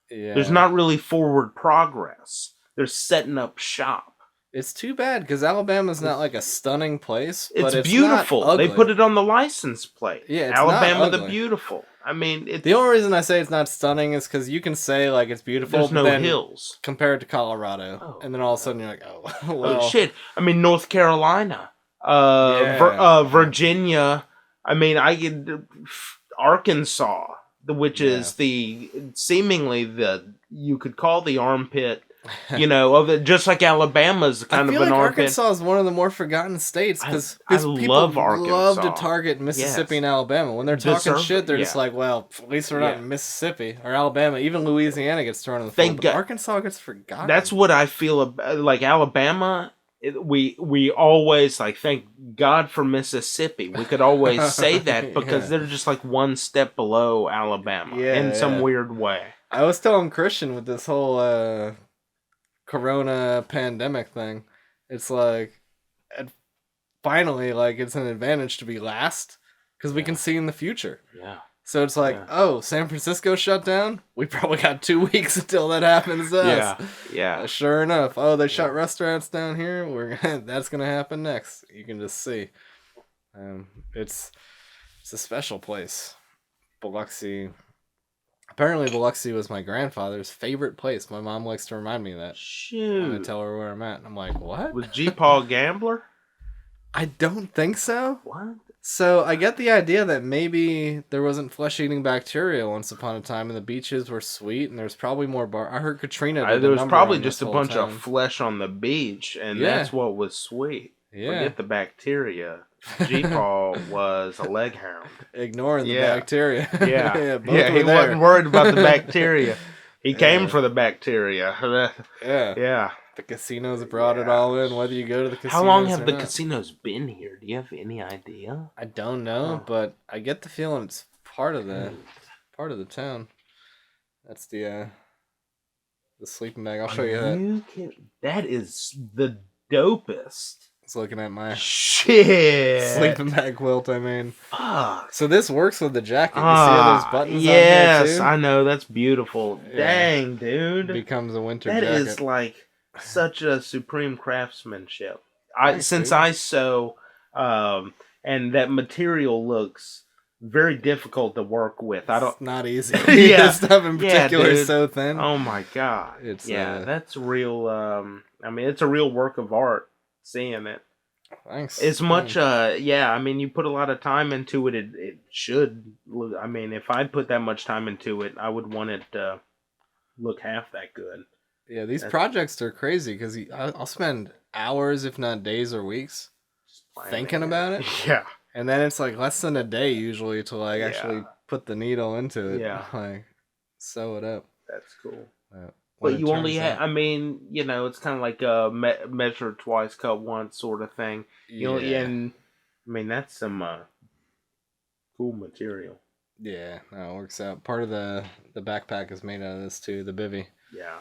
Yeah. There's not really forward progress. They're setting up shop. It's too bad because Alabama's not like a stunning place. But it's beautiful. They put it on the license plate. Yeah, it's Alabama the Beautiful. I mean, the only reason I say it's not stunning is because you can say like it's beautiful. There's no hills compared to Colorado, and then all of a sudden you're like, oh shit! I mean, North Carolina, Virginia. I mean, Arkansas, which is seemingly you could call the armpit. Of it, just like Alabama's kind of an armpit. Arkansas is one of the more forgotten states because people love Arkansas. Love to target Mississippi and Alabama when they're talking shit. They're just like, well, at least we're not in Mississippi or Alabama. Even Louisiana gets thrown in the fold, but Arkansas gets forgotten. That's what I feel about. Like Alabama, we always like thank God for Mississippi. We could always say that because they're just like one step below Alabama in some weird way. I was telling Christian with this whole. Corona pandemic thing, it's like finally like it's an advantage to be last because we can see in the future. So it's like, San Francisco shut down, we probably got 2 weeks until that happens to us. Sure enough, they shut restaurants down here, that's gonna happen next. You can just see. It's a special place. Biloxi. Apparently, Biloxi was my grandfather's favorite place. My mom likes to remind me of that. Shoot. When I tell her where I'm at. And I'm like, what? Was G-Paw a gambler? I don't think so. What? So, I get the idea that maybe there wasn't flesh-eating bacteria once upon a time, and the beaches were sweet, and there's probably more I heard Katrina there was probably just a bunch of flesh on the beach, and that's what was sweet. Forget the bacteria. G-Paw was a leg hound. Ignoring the bacteria. He wasn't worried about the bacteria. He came for the bacteria. The casinos brought it all in, whether you go to the casinos. How long have the casinos been here? Do you have any idea? I don't know, but I get the feeling it's part of the town. That's the sleeping bag. I'll show you that. That is the dopest. I was looking at my sleeping bag quilt. I mean, fuck. So this works with the jacket. You see how there's buttons on here too? Yes, I know. That's beautiful. Dang, dude. It becomes a winter jacket. That is like such a supreme craftsmanship. Since I sew, and that material looks very difficult to work with. It's not easy. This stuff in particular is so thin. Oh my god. That's real. I mean, it's a real work of art. Seeing it. Thanks. As much, I mean, you put a lot of time into it. It should look, I mean, if I'd put that much time into it, I would want it to look half that good. Yeah, these projects are crazy because I'll spend hours, if not days or weeks, thinking about it. Yeah. And then it's like less than a day usually to like actually put the needle into it. Yeah. Like, sew it up. That's cool. But you only have, I mean, it's kind of like a measure twice, cut once sort of thing. And I mean, that's some cool material. Yeah, no, it works out. Part of the backpack is made out of this too, the bivy. Yeah.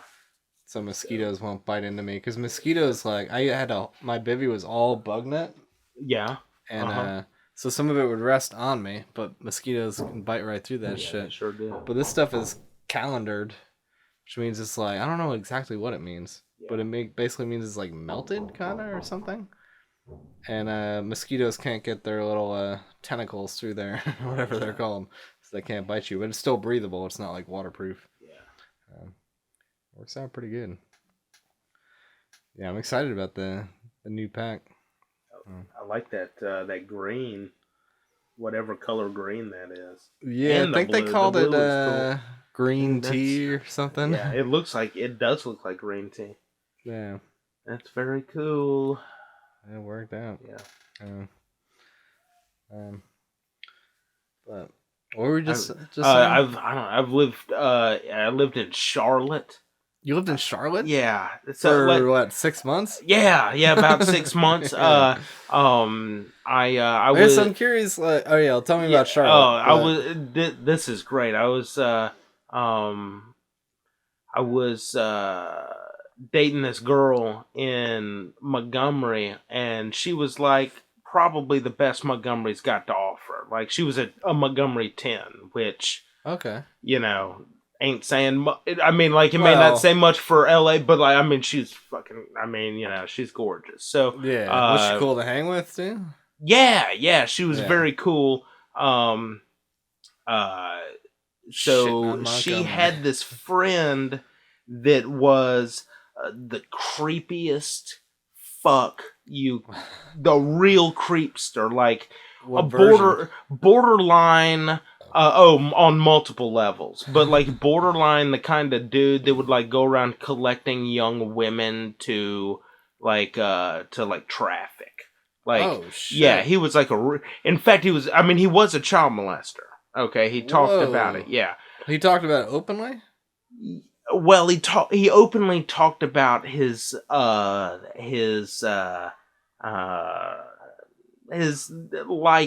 So mosquitoes won't bite into me. Because mosquitoes, like, my bivy was all bug net. Yeah. And So some of it would rest on me, but mosquitoes can bite right through that shit. Sure do. But this stuff is calendared, which means it's like, I don't know exactly what it means, but it basically means it's like melted kind of or something. And mosquitoes can't get their little tentacles through there, whatever they're called, so they can't bite you. But it's still breathable. It's not like waterproof. Yeah. Works out pretty good. Yeah, I'm excited about the new pack. I like that green, whatever color green that is. Yeah, I think they called it cool. Green tea or something. Yeah, it does look like green tea. Yeah. That's very cool. It worked out. Yeah. But what were we just saying? I lived in Charlotte. You lived in Charlotte? Yeah. So, for what, 6 months? Yeah, about 6 months. I guess I'm curious. Tell me about Charlotte. This is great. I was dating this girl in Montgomery, and she was like probably the best Montgomery's got to offer. Like, she was a Montgomery 10, which ain't saying I mean, like, it may not say much for LA, but like, I mean, she's fucking, I mean, she's gorgeous. So yeah, was she cool to hang with too? Yeah, she was very cool. So she had this friend that was the creepiest the real creepster, like what borderline. On multiple levels, but like borderline the kind of dude that would like go around collecting young women to traffic. Like, oh, shit. Yeah, he was like in fact, he was a child molester. Okay, he talked about it. Yeah, he talked about it openly. Well, he openly talked about his like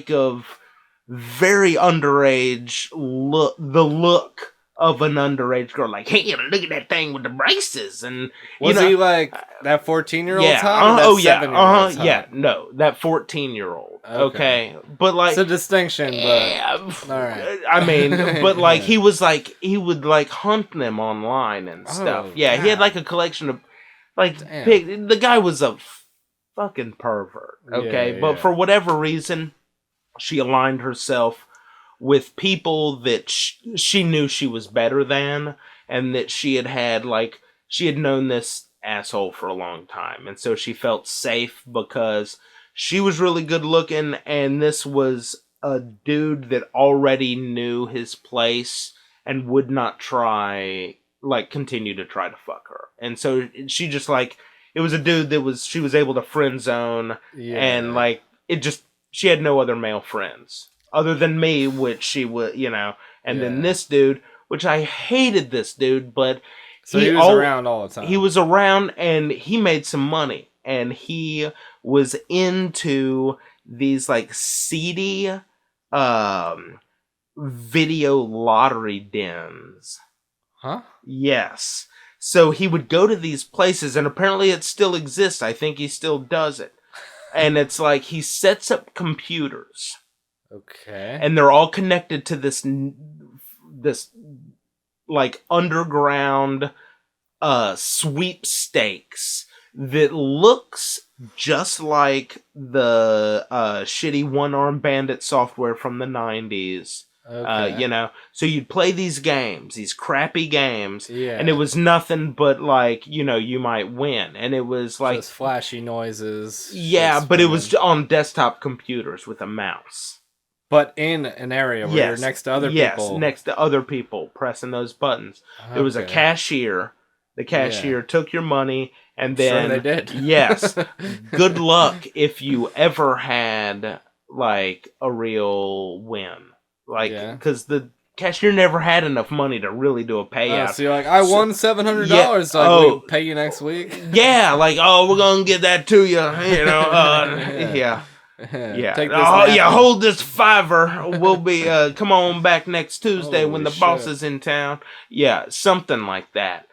of very underage the look of an underage girl, like, hey, look at that thing with the braces. And was he like that 14-year-old? No, that 14-year-old. Okay, but like, it's a distinction, but all right. I mean, but like, he would like hunt them online and stuff. Yeah, God. He had like a collection of like the guy was a fucking pervert. Okay, but for whatever reason, she aligned herself with people that she knew she was better than, and that she had known this asshole for a long time. And so she felt safe because she was really good looking, and this was a dude that already knew his place and would not continue to try to fuck her. And so she just it was a dude that she was able to friend zone, and she had no other male friends other than me, which she would, and then this dude, which I hated this dude, but so he was around all the time. He was around, and he made some money, and he was into these like seedy video lottery dens. Huh? Yes. So he would go to these places, and apparently it still exists. I think he still does it. And it's like he sets up computers. Okay. And they're all connected to this like underground sweepstakes that looks just like the shitty one-armed bandit software from the 90s. Okay. So you'd play these games, these crappy games, and it was nothing but you might win, and it was like just flashy noises. Yeah, but it was on desktop computers with a mouse. But in an area where you're next to other people. Yes, next to other people pressing those buttons. Okay. There was a cashier. The cashier took your money, and then they did. Yes. Good luck if you ever had like a real win. Because the cashier never had enough money to really do a payout. So you're like, I won $700, so we'll pay you next week? Yeah, we're going to get that to you, yeah. Take this hold this $5. We'll be, come on back next Tuesday when the boss is in town. Yeah, something like that.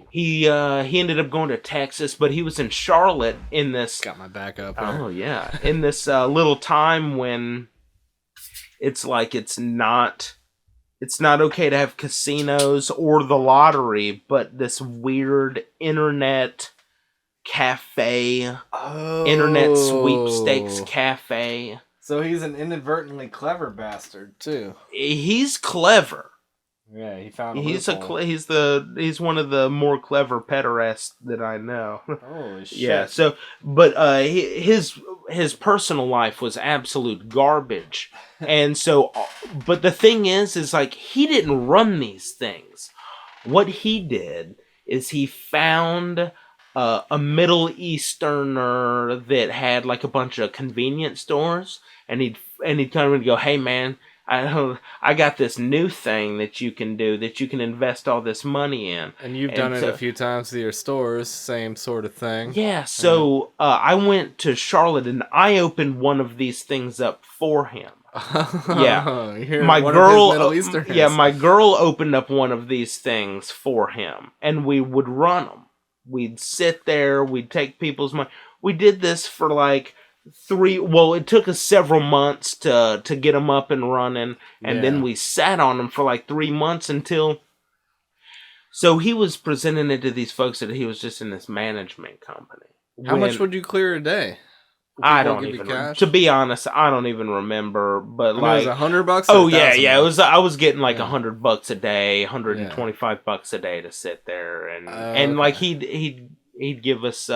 he ended up going to Texas, but he was in Charlotte in this. Got my back up. Oh yeah, in this little time when it's like it's not okay to have casinos or the lottery, but this weird internet cafe, internet sweepstakes cafe. So he's an inadvertently clever bastard too. He's clever. Yeah, he found. He's one of the more clever pederasts that I know. Holy shit! Yeah. So, but his personal life was absolute garbage, and so, but the thing is like he didn't run these things. What he did is he found a Middle Easterner that had like a bunch of convenience stores, and he'd come and go, "Hey man, I got this new thing that you can do, that you can invest all this money in." And you've done it a few times with your stores, same sort of thing. Yeah, so I went to Charlotte and I opened one of these things up for him. Yeah, my girl opened up one of these things for him, and we would run them. We'd sit there, we'd take people's money. We did this for like it took us several months to get them up and running, and then we sat on them for like 3 months so he was presenting it to these folks that he was just in this management company. How much would you clear a day? I don't even, to be honest, I don't even remember, but it was $100. Oh yeah, it was. I was getting like $100 a day, $125 a day to sit there, and like he'd give us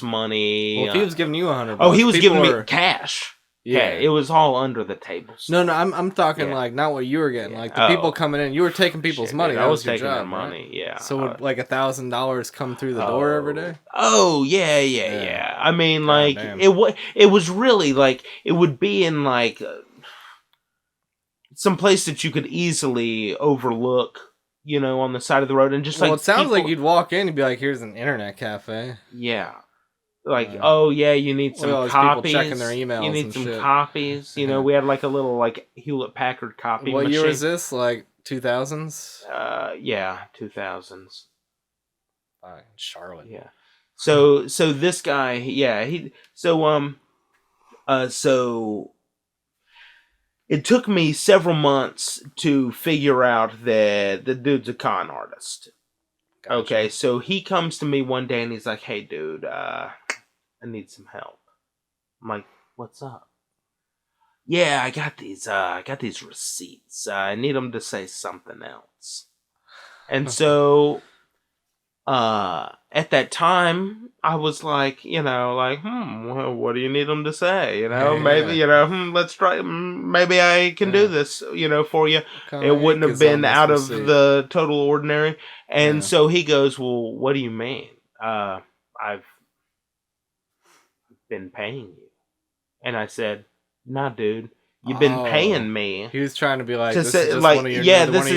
money. Well, if he was giving you $100, oh, he was giving me cash. Yeah, it was all under the table. No, I'm talking like not what you were getting. Like the people coming in, you were taking people's money. Dude, that I was was your taking job, their money. right? Yeah. So would like $1,000 come through the door every day? Oh yeah. I mean, like it was really like it would be in like some place that you could easily overlook, you know, on the side of the road, and just it sounds like you'd walk in and be like, "Here's an internet cafe." Yeah. Like, oh yeah, you need some copies. Checking their emails. You need some shit. Copies. You know, we had like a little like Hewlett Packard copy machine. What year was this? Like 2000s? Yeah, 2000s. Charlotte. Yeah. So this guy, so it took me several months to figure out that the dude's a con artist. Gotcha. Okay, so he comes to me one day and he's like, "Hey, dude, I need some help." I'm like, "What's up?" "Yeah, I got these receipts. I need them to say something else." And so, at that time, I was like, well, what do you need them to say? Maybe, let's try. Maybe I can do this, for you. It wouldn't have been out of the total ordinary. And so he goes, "Well, what do you mean?" "I've been paying you." And I said, "Nah, dude. You've been paying me." He was trying to be like, this is like, one of your,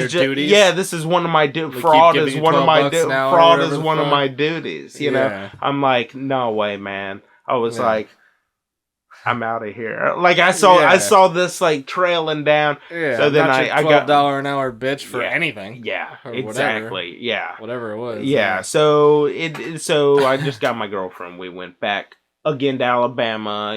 duties. Yeah, this is one of my duties. Fraud is one of my fraud is one of my duties. You know, I'm like, no way, man. I was like, I'm out of here. Like I saw this like trailing down. Yeah, so then I got $12 an hour bitch for anything. Yeah, exactly. Yeah, whatever it was. Yeah, so I just got my girlfriend. We went back again to Alabama,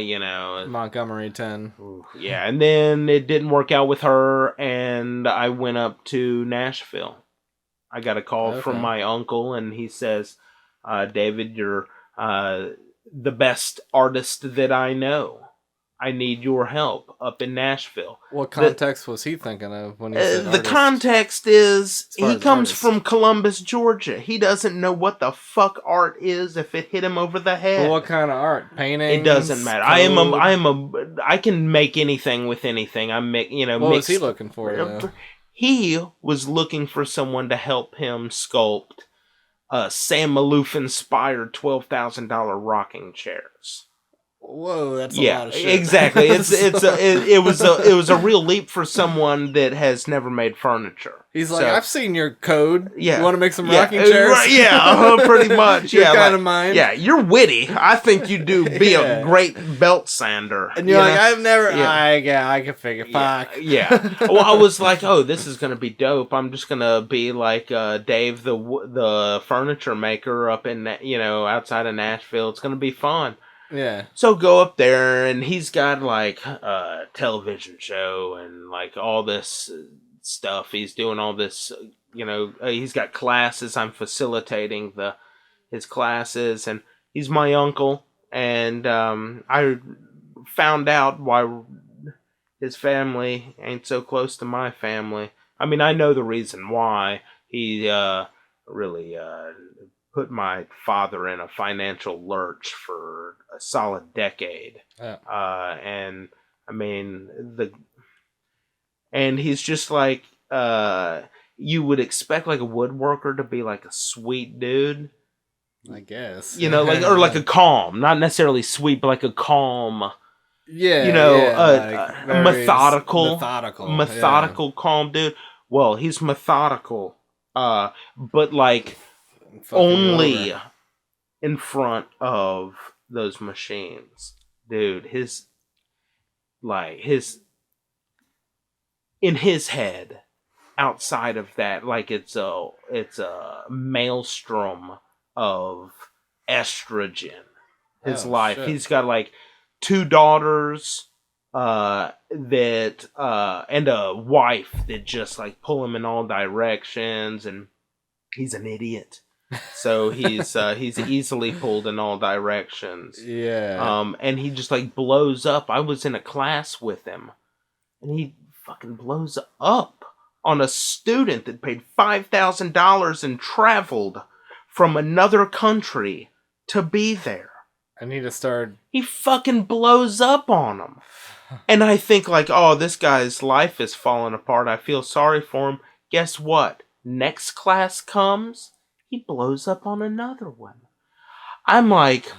Montgomery 10. Yeah, and then it didn't work out with her, and I went up to Nashville. I got a call from my uncle, and he says, "David, you're the best artist that I know. I need your help up in Nashville." What context was he thinking of when he said the context is he comes from Columbus, Georgia. He doesn't know what the fuck art is if it hit him over the head. But what kind of art? Painting? It doesn't matter. I can make anything with anything. What was he looking for? Though? He was looking for someone to help him sculpt Sam Maloof inspired $12,000 rocking chairs. Whoa, that's a lot of shit. Exactly. It was a real leap for someone that has never made furniture. He's like, I've seen your code. Yeah. You want to make some rocking chairs? Yeah, pretty much. Your kind of mind. Yeah, you're witty. I think you do be a great belt sander. And you're like, I've never. I can figure. Fuck. Yeah. Well, I was like, oh, this is gonna be dope. I'm just gonna be like Dave, the furniture maker up in outside of Nashville. It's gonna be fun. Yeah. So go up there, and he's got like a television show and like all this stuff. He's doing all this, he's got classes. I'm facilitating his classes, and he's my uncle. And I found out why his family ain't so close to my family. I mean, I know the reason why. He really put my father in a financial lurch for a solid decade. Yeah. And I mean, and he's just like, you would expect like a woodworker to be like a sweet dude. I guess. Or like a calm, not necessarily sweet, but like a calm. Yeah. Methodical, calm dude. Well, he's methodical, but like, only in front of those machines, dude. In his head, outside of that, like it's a maelstrom of estrogen. His life. Shit. He's got like 2 daughters that and a wife that just like pull him in all directions, and he's an idiot. So he's easily pulled in all directions. Yeah. And he just like blows up. I was in a class with him, and he fucking blows up on a student that paid $5,000 and traveled from another country to be there. I need to start. He fucking blows up on him. And I think like, oh, this guy's life is falling apart. I feel sorry for him. Guess what? Next class comes, he blows up on another one. I'm like,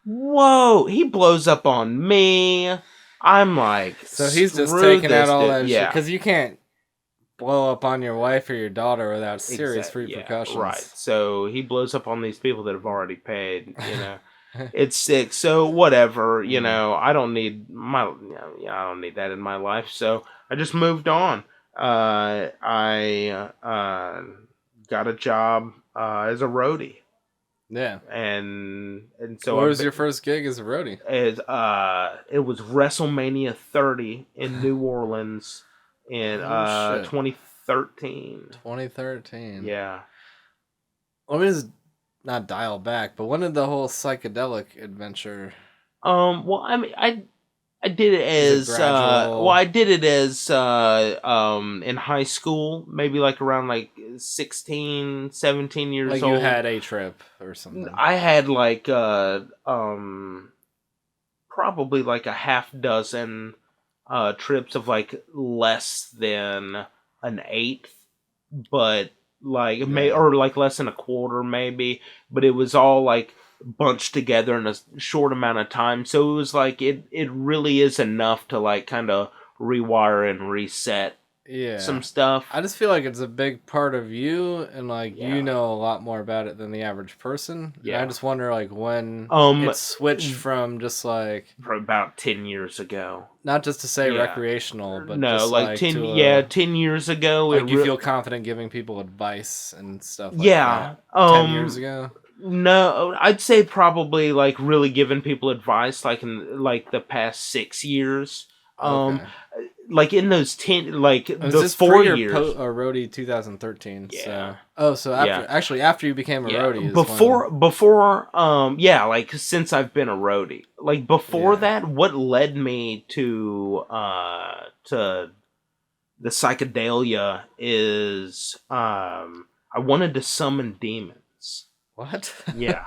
whoa, he blows up on me. I'm like, so he's just taking out all that shit. Because you can't blow up on your wife or your daughter without serious repercussions. Yeah, right. So he blows up on these people that have already paid, It's sick. So whatever, I don't need I don't need that in my life. So I just moved on. I got a job as a roadie. Yeah. And so what was your first gig as a roadie? It was WrestleMania 30 in New Orleans in 2013. 2013. Yeah. Let me just not dial back, but when did the whole psychedelic adventure? Well, I mean, I did it as in high school, maybe like around like 16, 17 years old. Like you had a trip or something. I had like probably like a half dozen trips of like less than an eighth, but like or like less than a quarter maybe, but it was all like bunched together in a short amount of time. So it was like it really is enough to like kind of rewire and reset some stuff. I just feel like it's a big part of you, and like you know a lot more about it than the average person. Yeah. And I just wonder like when it switched from just like for about 10 years ago. Not just to say recreational, but no, just like 10 years ago. Like you feel confident giving people advice and stuff like that. 10 years ago. No, I'd say probably like really giving people advice like in like the past 6 years. Okay. Like in those 10, like the 4 years. Roadie 2013. Yeah. So after you became a roadie. Is before, like since I've been a roadie, like before that, what led me to the psychedelia is I wanted to summon demons. What? Yeah.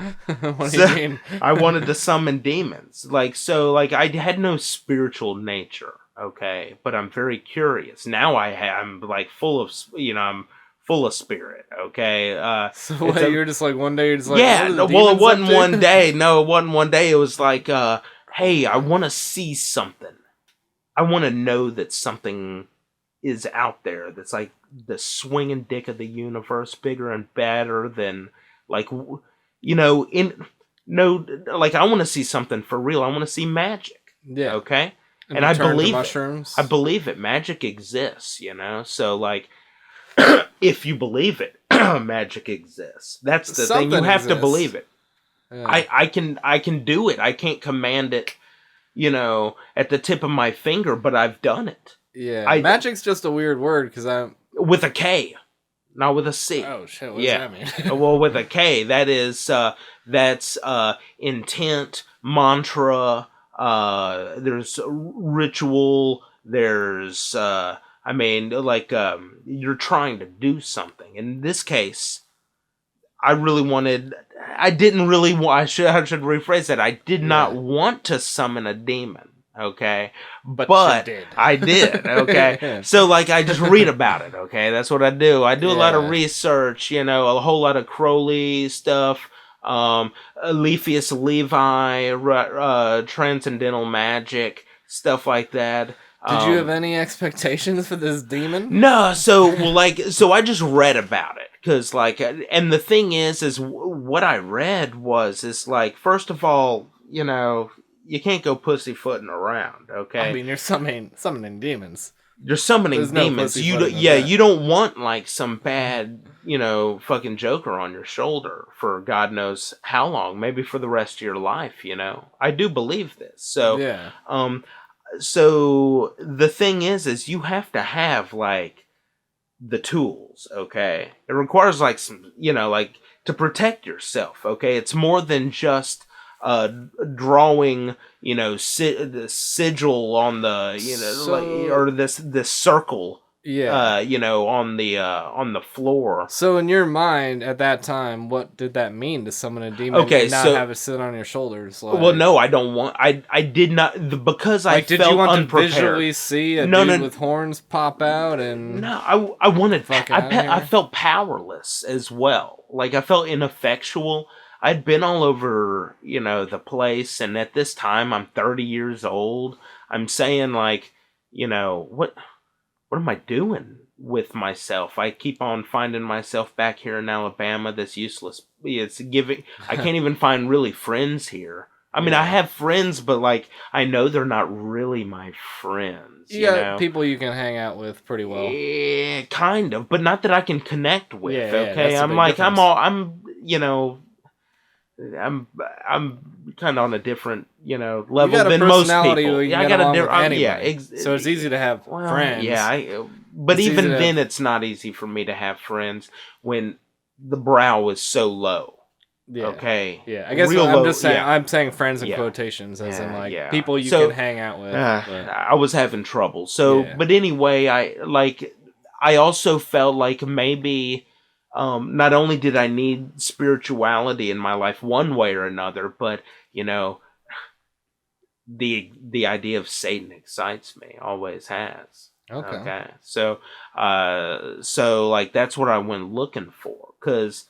What do you mean? I wanted to summon demons. Like, so, like, I had no spiritual nature, okay? But I'm very curious. Now I'm, like, full of, I'm full of spirit, okay? So what, you were just like, one day, you're just like, yeah, well, it wasn't one day. No, it wasn't one day. It was like, hey, I want to see something. I want to know that something is out there that's like the swinging dick of the universe, bigger and better than like, you know, like I want to see something for real. I want to see magic. Yeah. Okay. And I believe mushrooms. I believe it. Magic exists, you know? So, like, if you believe it, magic exists. That's the thing. You have to believe it. Yeah. I can do it. I can't command it, you know, at the tip of my finger, but I've done it. Yeah. Magic's just a weird word because I'm... With a K, not with a C. Oh, shit. What does that mean? Well, with a K, that's intent, mantra... there's ritual, there's, you're trying to do something. In this case, I should rephrase that. I did not want to summon a demon, okay? But you did. I did, okay? So, like, I just read about it, okay? That's what I do. I do a lot of research, you know, a whole lot of Crowley stuff, Lepheus Levi, transcendental magic, stuff like that. Did you have any expectations for this demon? No, so I just read about it because and the thing is what I read is like, first of all, you know, you can't go pussyfooting around, okay? I mean, you're summoning demons. You're summoning demons. You don't want like some bad, you know, fucking Joker on your shoulder for God knows how long, maybe for the rest of your life, you know. I do believe this. So so the thing is you have to have like the tools, okay? It requires like some, you know, like to protect yourself, okay? It's more than just drawing, you know, the sigil on the, you know, or this circle, you know, on the floor. So in your mind at that time, what did that mean to summon a demon and not have it sit on your shoulders? Like, well, no, I don't want. I did not because I did felt you want unprepared. to visually see a dude with horns pop out and no, I wanted. I felt powerless as well. Like I felt ineffectual. I'd been all over, you know, the place, and at this time, I'm 30 years old. I'm saying, like, you know, what am I doing with myself? I keep on finding myself back here in Alabama, this useless... I can't even find really friends here. I mean, I have friends, but, like, I know they're not really my friends, you know? People you can hang out with pretty well. Yeah, kind of, but not that I can connect with, okay? Yeah, you know... I'm kind of on a different, you know, level than most people. I got a so it's easy to have friends. Yeah, but even then, it's not easy for me to have friends when the brow is so low. Yeah. Okay. Yeah, I guess I'm just saying. I'm saying friends in quotations, as in like people you can hang out with. I was having trouble. So, but anyway, I also felt like maybe. Not only did I need spirituality in my life one way or another, but, you know, the idea of Satan excites me, always has. Okay. So like, that's what I went looking for, because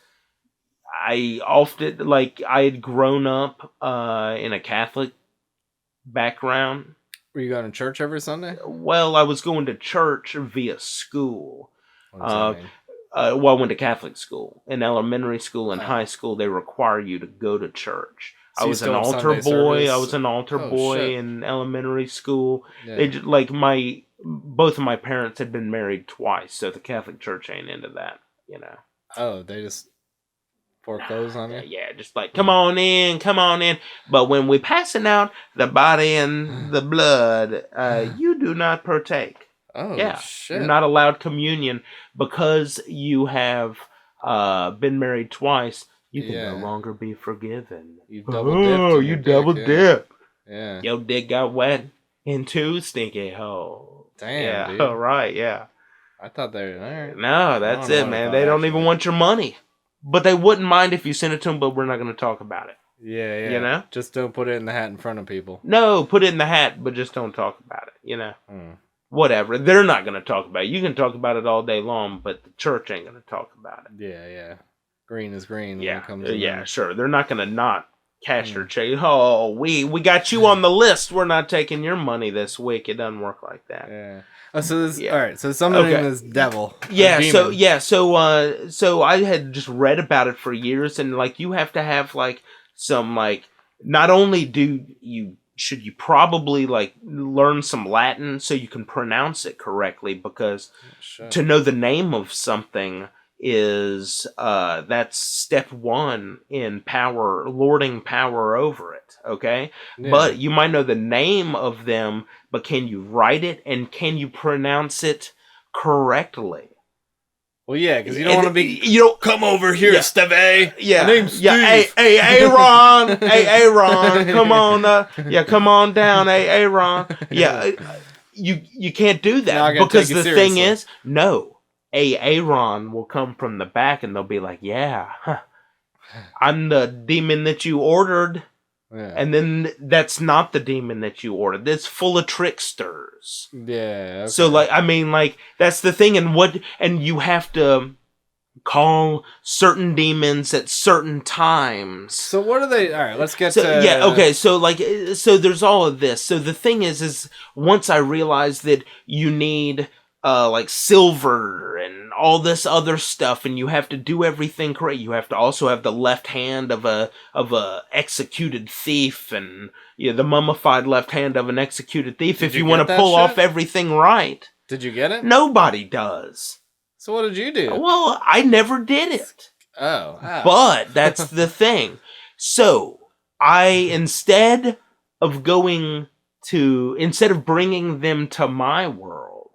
I often, like, I had grown up in a Catholic background. Were you going to church every Sunday? Well, I was going to church via school. I went to Catholic school. In elementary school and high school, they require you to go to church. So I was an altar boy. I was an altar boy in elementary school. Yeah. They just, like, both of my parents had been married twice, so the Catholic Church ain't into that, you know. Oh, they just foreclose on you? Yeah, just like, come on in. But when we passing out the body and the blood, you do not partake. Oh, shit. You're not allowed communion because you have been married twice. You can no longer be forgiven. You double dip. Yeah. Your dick got wet in two stinky holes. Damn, dude. All right, yeah. I thought they were there. No, that's it, man. They don't even want your money. But they wouldn't mind if you sent it to them, but we're not going to talk about it. Yeah. You know? Just don't put it in the hat in front of people. No, put it in the hat, but just don't talk about it, you know? Whatever. They're not going to talk about it. You can talk about it all day long, but the church ain't going to talk about it. Yeah. Green is green. Yeah, when it comes sure. They're not going to not cashier check. Oh, we got you on the list. We're not taking your money this week. It doesn't work like that. Yeah. Oh, so this all right. So summoning this devil. Yeah. So I had just read about it for years, and like you have to have like some like not only should you probably like learn some Latin so you can pronounce it correctly, because to know the name of something is that's step one in lording power over it. Okay. Yeah. But you might know the name of them, but can you write it and can you pronounce it correctly? Well, yeah, because you don't want to be. You don't come over here, Steve. Yeah, my name's Steve. Hey, Aaron. Hey, Aaron. Come on. Come on down. Hey, Aaron. Yeah, you can't do that because the thing is, no, Aaron will come from the back and they'll be like, yeah, I'm the demon that you ordered. Yeah. And then that's not the demon that you ordered. It's full of tricksters. Yeah. Okay. So like, I mean, like that's the thing, and you have to call certain demons at certain times. So what are they? All right, let's get to... Yeah, okay, so like, so there's all of this. So the thing is once I realized that you need like silver and all this other stuff, and you have to do everything correct. You have to also have the left hand of a executed thief, and the mummified left hand of an executed thief. If you want to pull off everything right. Did you get it? Nobody does. So what did you do? Well, I never did it. Oh. But that's the thing. So instead of bringing them to my world,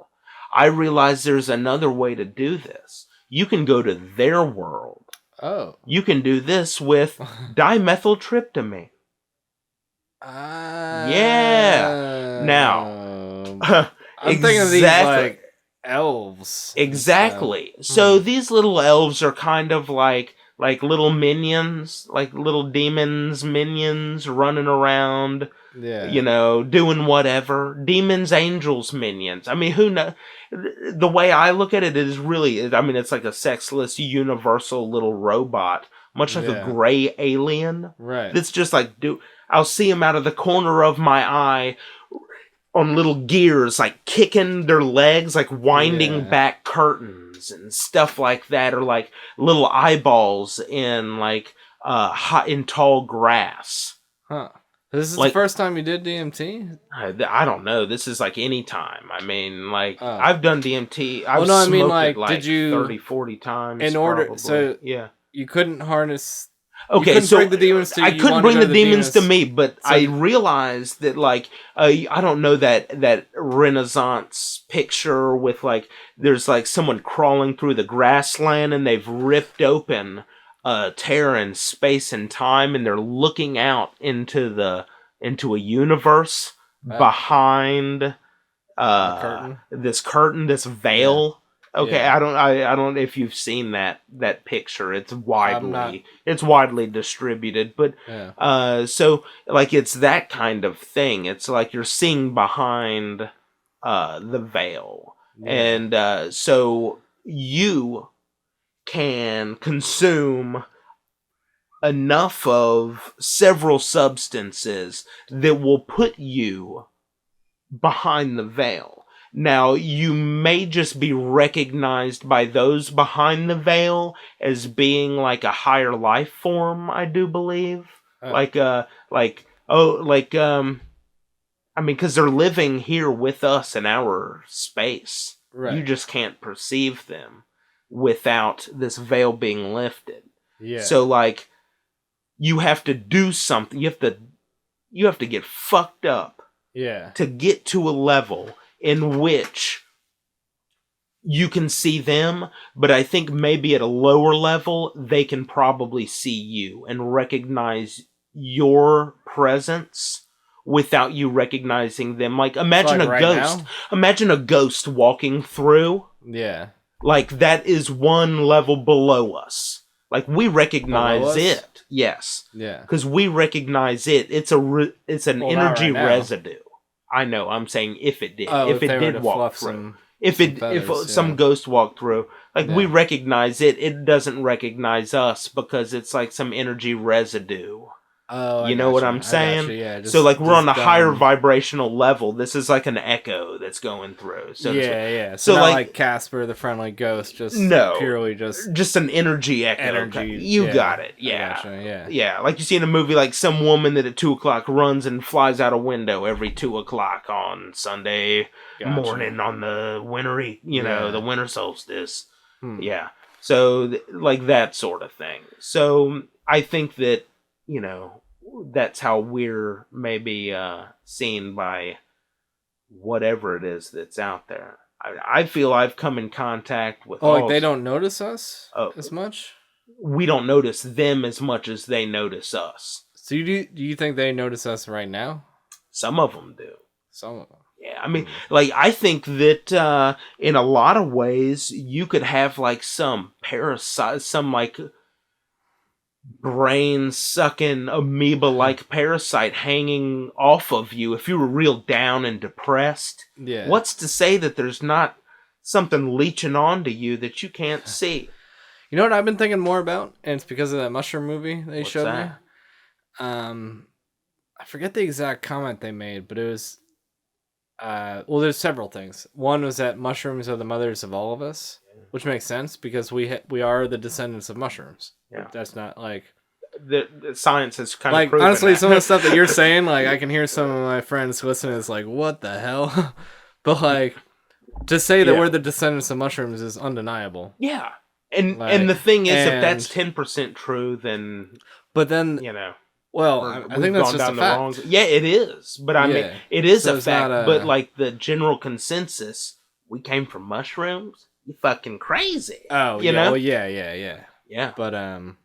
I realized there's another way to do this. You can go to their world. Oh. You can do this with dimethyltryptamine. Yeah. Now, I'm thinking of these like elves. Exactly. So these little elves are kind of like little minions, like little demons, minions running around. Yeah. Doing whatever. Demons, angels, minions. I mean, who knows? The way I look at it is really, I mean, it's like a sexless, universal little robot, much like a gray alien. Right. That's just like, I'll see him out of the corner of my eye on little gears, like kicking their legs, like winding back curtains and stuff like that, or like little eyeballs in like in tall grass. Huh. This is the first time you did DMT? I don't know. This is like any time. I mean, like, I've done DMT. I've smoked it like did you, 30, 40 times. In order, probably. So yeah, you couldn't harness... Okay, so bring the demons to you. I couldn't bring the demons to me, but so I realized that, like, I don't know that Renaissance picture with, like, there's, like, someone crawling through the grassland and they've ripped open a tear in space and time, and they're looking out into a universe behind this curtain, this veil. Yeah. Okay, yeah. I don't know if you've seen that picture. It's widely distributed, but so like it's that kind of thing. It's like you're seeing behind the veil, and so you can consume enough of several substances that will put you behind the veil. Now, you may just be recognized by those behind the veil as being like a higher life form, I do believe. I mean, because they're living here with us in our space. Right. You just can't perceive them without this veil being lifted. Yeah. So, like, you have to do something. You have to get fucked up. Yeah. To get to a level in which you can see them, but I think maybe at a lower level, they can probably see you and recognize your presence without you recognizing them. Like, imagine a ghost. Now? Imagine a ghost walking through. Yeah. Like, that is one level below us. Like, we recognize it. Yes. Yeah. Because we recognize it. It's an energy residue. I know. I'm saying if it did. If it did walk through. If some ghost walked through. Like, we recognize it. It doesn't recognize us because it's like some energy residue Oh, I You know what gotcha. I'm saying? Yeah, So like we're on a higher dumb. vibrational level. This is like an echo that's going through. So Yeah. So not like, like Casper the Friendly Ghost, just no, purely just an energy echo. You got it. Yeah. Gotcha, Yeah. Like you see in a movie, like some woman that at 2:00 runs and flies out a window every 2:00 on Sunday morning on the wintry, the winter solstice. Yeah. So like that sort of thing. So I think that, that's how we're maybe seen by whatever it is that's out there. I feel I've come in contact with. Oh, like they don't notice us as much. We don't notice them as much as they notice us. So do you think they notice us right now? Some of them do. Some of them. Yeah, I mean, like I think that in a lot of ways you could have like some parasite, some like brain sucking amoeba like parasite hanging off of you if you were real down and depressed. Yeah. What's to say that there's not something leeching onto you that you can't see? You know what I've been thinking more about, and it's because of that mushroom movie they showed me. I forget the exact comment they made, but it was well, there's several things. One was that mushrooms are the mothers of all of us, which makes sense because we are the descendants of mushrooms. Yeah. That's not like the science has kind of proven honestly that. Some of the stuff that you're saying, like I can hear some of my friends listening. It's like, what the hell? But like to say that we're the descendants of mushrooms is undeniable. Yeah, and the thing is, if that's 10% true, then well, I think that's just a fact. Yeah, it is. But I mean, it is a fact. But like the general consensus, we came from mushrooms. You fucking crazy. Oh, you know? Well, yeah. But I'm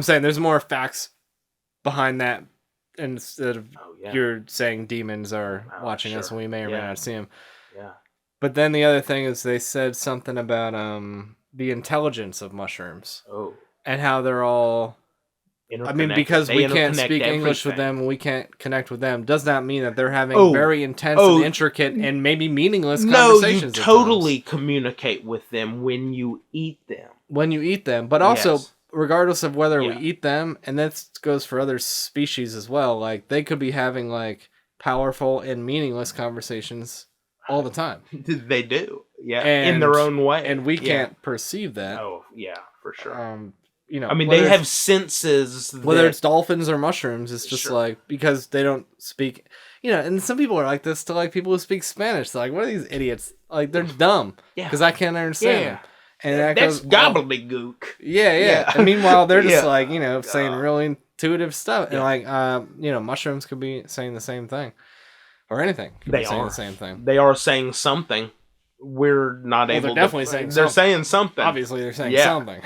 saying there's more facts behind that instead of you're saying demons are watching us and we may or may not see them. Yeah. But then the other thing is they said something about the intelligence of mushrooms. Oh. And how they're all. I mean, because we can't speak English with them and we can't connect with them, does not mean that they're having very intense and intricate and maybe meaningless conversations. No, you totally communicate with them when you eat them. When you eat them. But also, regardless of whether we eat them, and that goes for other species as well, like they could be having like powerful and meaningless conversations all the time. They do. Yeah. In their own way. And we can't perceive that. Oh, yeah, for sure. I mean, they have senses. Whether it's dolphins or mushrooms, it's just like because they don't speak. And some people are like this to like people who speak Spanish. They're like, what are these idiots? Like they're dumb because I can't understand them. And that's gobbledygook. Yeah. And meanwhile, they're just like saying really intuitive stuff. And like mushrooms could be saying the same thing, or anything. They are saying the same thing. They are saying something. We're not able. They're definitely saying. They're saying something. Obviously, they're saying something.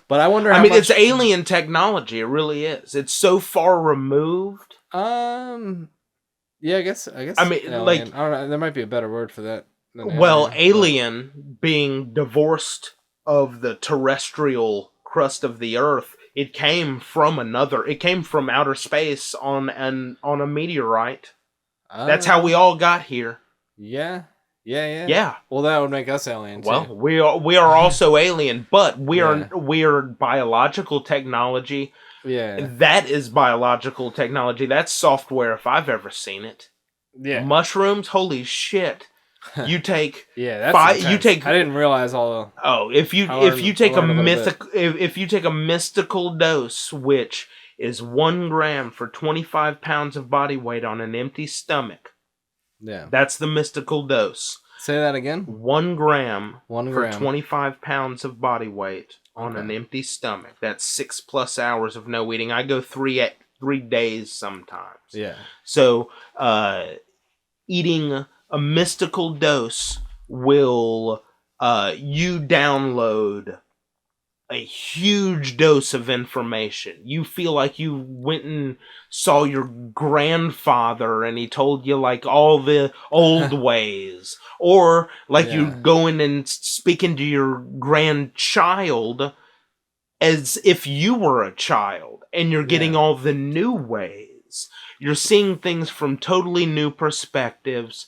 But I wonder. I mean, it's alien technology. It really is. It's so far removed. Yeah, I guess. I mean, alien. Like I don't know. There might be a better word for that. Well, alien being divorced of the terrestrial crust of the Earth. It came from It came from outer space on a meteorite. That's how we all got here. Yeah. Well, that would make us alien too. Well, we are also alien, but we are biological technology. Yeah. That is biological technology. That's software if I've ever seen it. Yeah. Mushrooms, holy shit. You take that's intense. I didn't realize all the if you take a mystical dose, which is 1 gram for 25 pounds of body weight on an empty stomach. Yeah. That's the mystical dose. Say that again? 1 gram for 25 pounds of body weight on an empty stomach. That's 6+ hours of no eating. I go 3 days sometimes. Yeah. So, eating a mystical dose will, you download a huge dose of information. You feel like you went and saw your grandfather and he told you like all the old ways. Or like you going and speaking to your grandchild as if you were a child and you're getting all the new ways. You're seeing things from totally new perspectives.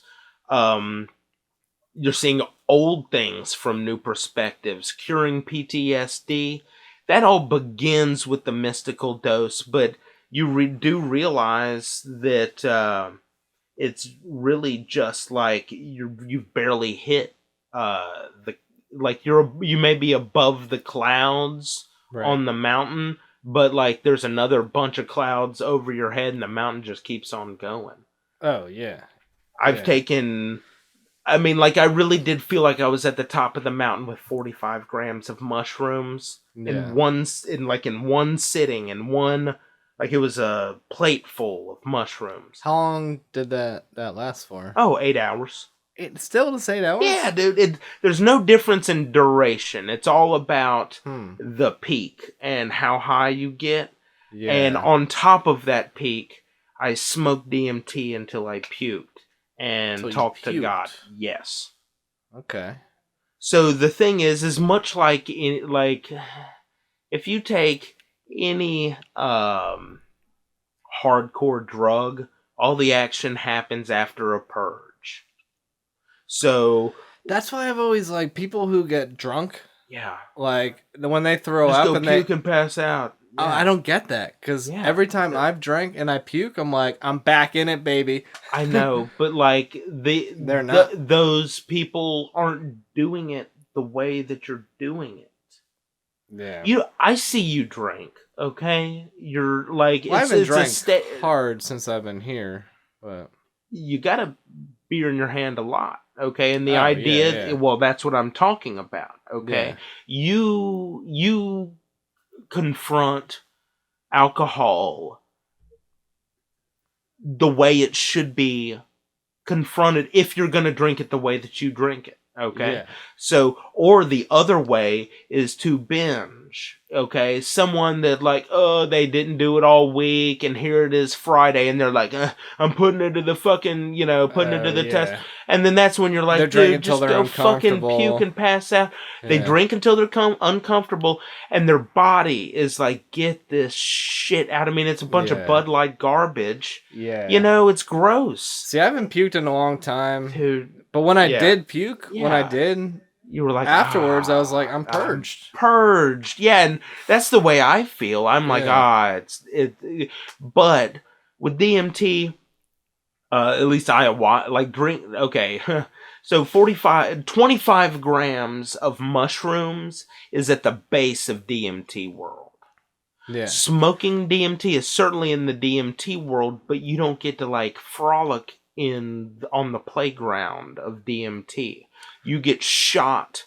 You're seeing old things from new perspectives, curing PTSD. That all begins with the mystical dose, but you do realize that it's really just like you've barely hit the like you may be above the clouds on the mountain, but like there's another bunch of clouds over your head and the mountain just keeps on going. Oh yeah. I've taken, I mean, like I really did feel like I was at the top of the mountain with 45 grams of mushrooms in one sitting, in one, like it was a plate full of mushrooms. How long did that last for? Oh, 8 hours. It still just 8 hours? Yeah, dude. There's no difference in duration. It's all about the peak and how high you get. Yeah. And on top of that peak, I smoked DMT until I puked and talked to God. Yes. Okay. So the thing is much like if you take any hardcore drug, all the action happens after a purge. So that's why I've always like people who get drunk. Yeah. Like when they throw up and puke and pass out. Yeah. I don't get that because every time I've drank and I puke, I'm like, I'm back in it, baby. I know, but like they're not. Those people aren't doing it the way that you're doing it. Yeah. I see you drink. Okay, you're like I haven't drank hard since I've been here, but you got a beer in your hand a lot. Okay, and the idea, well, that's what I'm talking about. Okay, you confront alcohol the way it should be confronted if you're going to drink it the way that you drink it. Okay, so, or the other way is to binge. Okay, someone that like, oh, they didn't do it all week and here it is Friday and they're like, I'm putting it to the fucking, putting it to the test. And then that's when you're like, dude, just go fucking puke and pass out. They drink until they're uncomfortable and their body is like, get this shit out. I mean, it's a bunch of Bud Light garbage. Yeah. It's gross. See, I haven't puked in a long time. Dude. But when I did puke, you were like, afterwards, I was like, I'm purged. Purged. Yeah, and that's the way I feel. I'm like, but with DMT, at least drink, okay. So 25 grams of mushrooms is at the base of DMT world. Yeah. Smoking DMT is certainly in the DMT world, but you don't get to like frolic on the playground of DMT. You get shot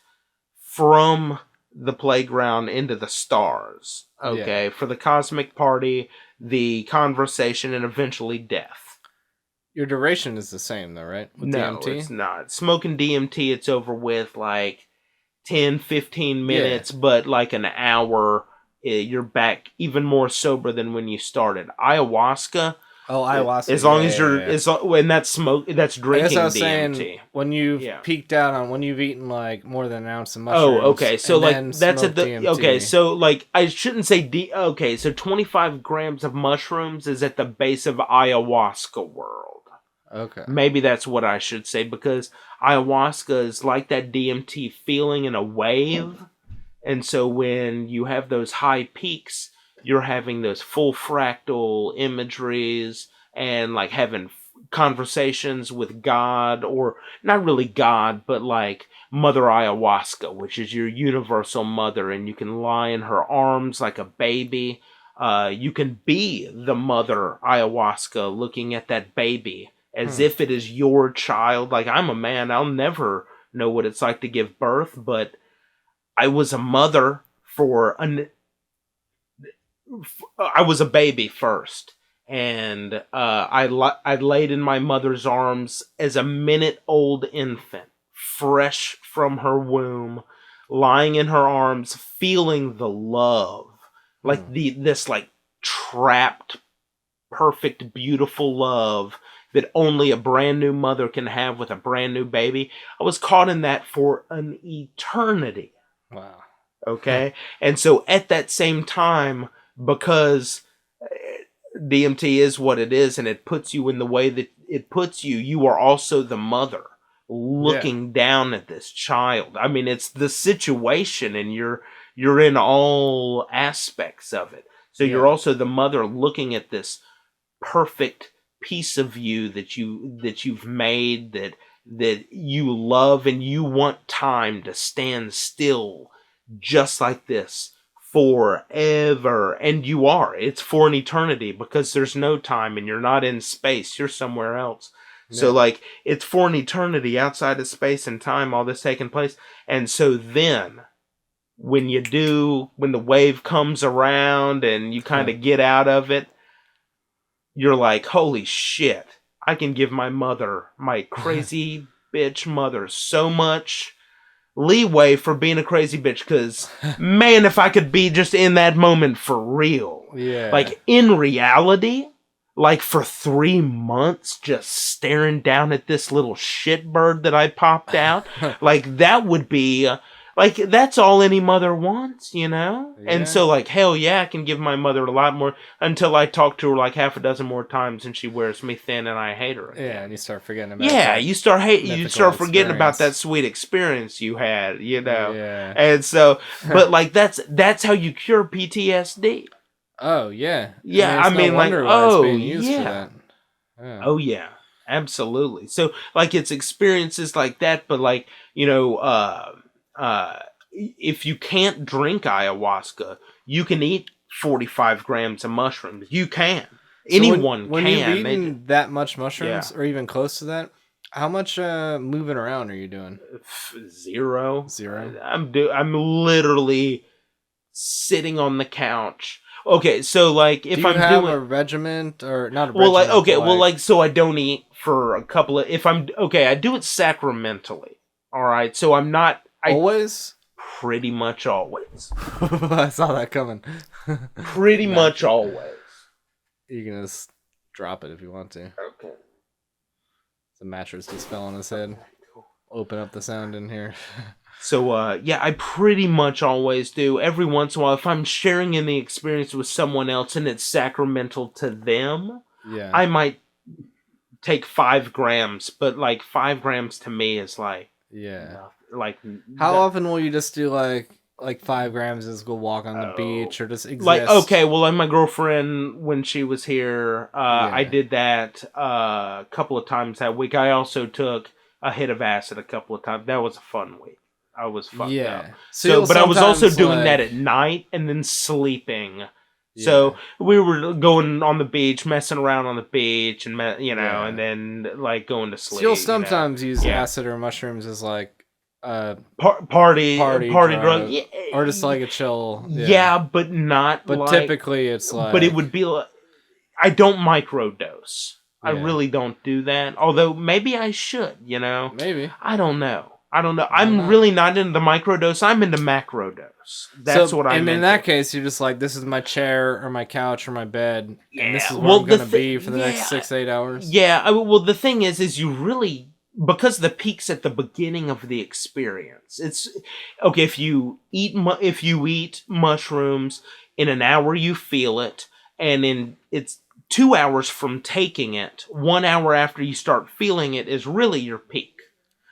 from the playground into the stars, okay, for the cosmic party, the conversation, and eventually death. Your duration is the same, though, right? With DMT? It's not. Smoking DMT, it's over with like 10, 15 minutes, but like an hour, you're back even more sober than when you started. Ayahuasca... Oh, ayahuasca. As long as you're, when that's that's drinking DMT. Saying, when you've peaked out on, when you've eaten like more than an ounce of mushrooms. Oh, okay. So like that's at the DMT. Okay. So like I shouldn't say okay. So 25 grams of mushrooms is at the base of ayahuasca world. Okay. Maybe that's what I should say because ayahuasca is like that DMT feeling in a wave, and so when you have those high peaks, you're having those full fractal imageries and like having conversations with God, or not really God, but like Mother Ayahuasca, which is your universal mother, and you can lie in her arms like a baby. You can be the Mother Ayahuasca looking at that baby as if it is your child. Like, I'm a man, I'll never know what it's like to give birth, but I was a mother I was a baby first, and I laid in my mother's arms as a minute-old infant, fresh from her womb, lying in her arms, feeling the love, like this like trapped, perfect, beautiful love that only a brand new mother can have with a brand new baby. I was caught in that for an eternity. Wow. Okay, and so at that same time, because DMT is what it is and it puts you in the way that it puts you, you are also the mother looking down at this child. I mean, it's the situation and you're you're in all aspects of it. So you're also the mother looking at this perfect piece of you that you've made, that you love, and you want time to stand still just like this forever. And it's for an eternity, because there's no time and you're not in space, you're somewhere else. So like it's for an eternity outside of space and time, all this taking place. And so then when the wave comes around and you kind of get out of it, you're like, holy shit, I can give my crazy bitch mother, so much leeway for being a crazy bitch. Because, man, if I could be just in that moment for real. Yeah. Like, in reality, like, for 3 months, just staring down at this little shitbird that I popped out, like, that would be... like, that's all any mother wants, you know? Yeah. And so, like, hell yeah, I can give my mother a lot more, until I talk to her like half a dozen more times and she wears me thin and I hate her again. Yeah, and you start forgetting about you start forgetting about that sweet experience you had, you know? Yeah. And so, but, like, that's how you cure PTSD. Oh, yeah. Yeah, I mean, like, oh, yeah. Oh, yeah, absolutely. So, like, it's experiences like that, but, like, you know, if you can't drink ayahuasca, you can eat 45 grams of mushrooms. You can. So anyone when can. When you've eaten that much mushrooms, or even close to that, how much moving around are you doing? Zero. I'm literally sitting on the couch. Okay, so like if I'm doing a regiment or not a regiment? Well, like okay, well, like so I don't eat for a couple of. If I'm okay, I do it sacramentally. All right, so I'm not. Always? Pretty much always. I saw that coming. Pretty much always. You can just drop it if you want to. Okay. The mattress just fell on his head. Cool. Open up the sound in here. So, yeah, I pretty much always do. Every once in a while, if I'm sharing in the experience with someone else and it's sacramental to them, I might take 5 grams. But, like, 5 grams to me is like... Yeah. Like, how often will you just do like 5 grams, just go walk on the beach or just exist? Like, okay, well, like my girlfriend, when she was here, I did that a couple of times that week. I also took a hit of acid a couple of times. That was a fun week. I was fucked up. So, but I was also doing that at night and then sleeping. Yeah. So we were going on the beach, messing around on the beach, and and then like going to sleep. So you'll sometimes use acid or mushrooms as like party drug, or just like a chill. Yeah, but not. But typically, it's like. But it would be like I don't microdose. I really don't do that. Although maybe I should. You know, maybe I don't know. I'm really not into the microdose. I'm into macrodose. That's what I'm into. And in that case, you're just like, this is my chair or my couch or my bed, and this is where I'm going to be for the next 6 to 8 hours. Yeah. Well, the thing is you really, because the peak's at the beginning of the experience. It's okay if you eat mushrooms in an hour, you feel it, and it's 2 hours from taking it. 1 hour after you start feeling it is really your peak.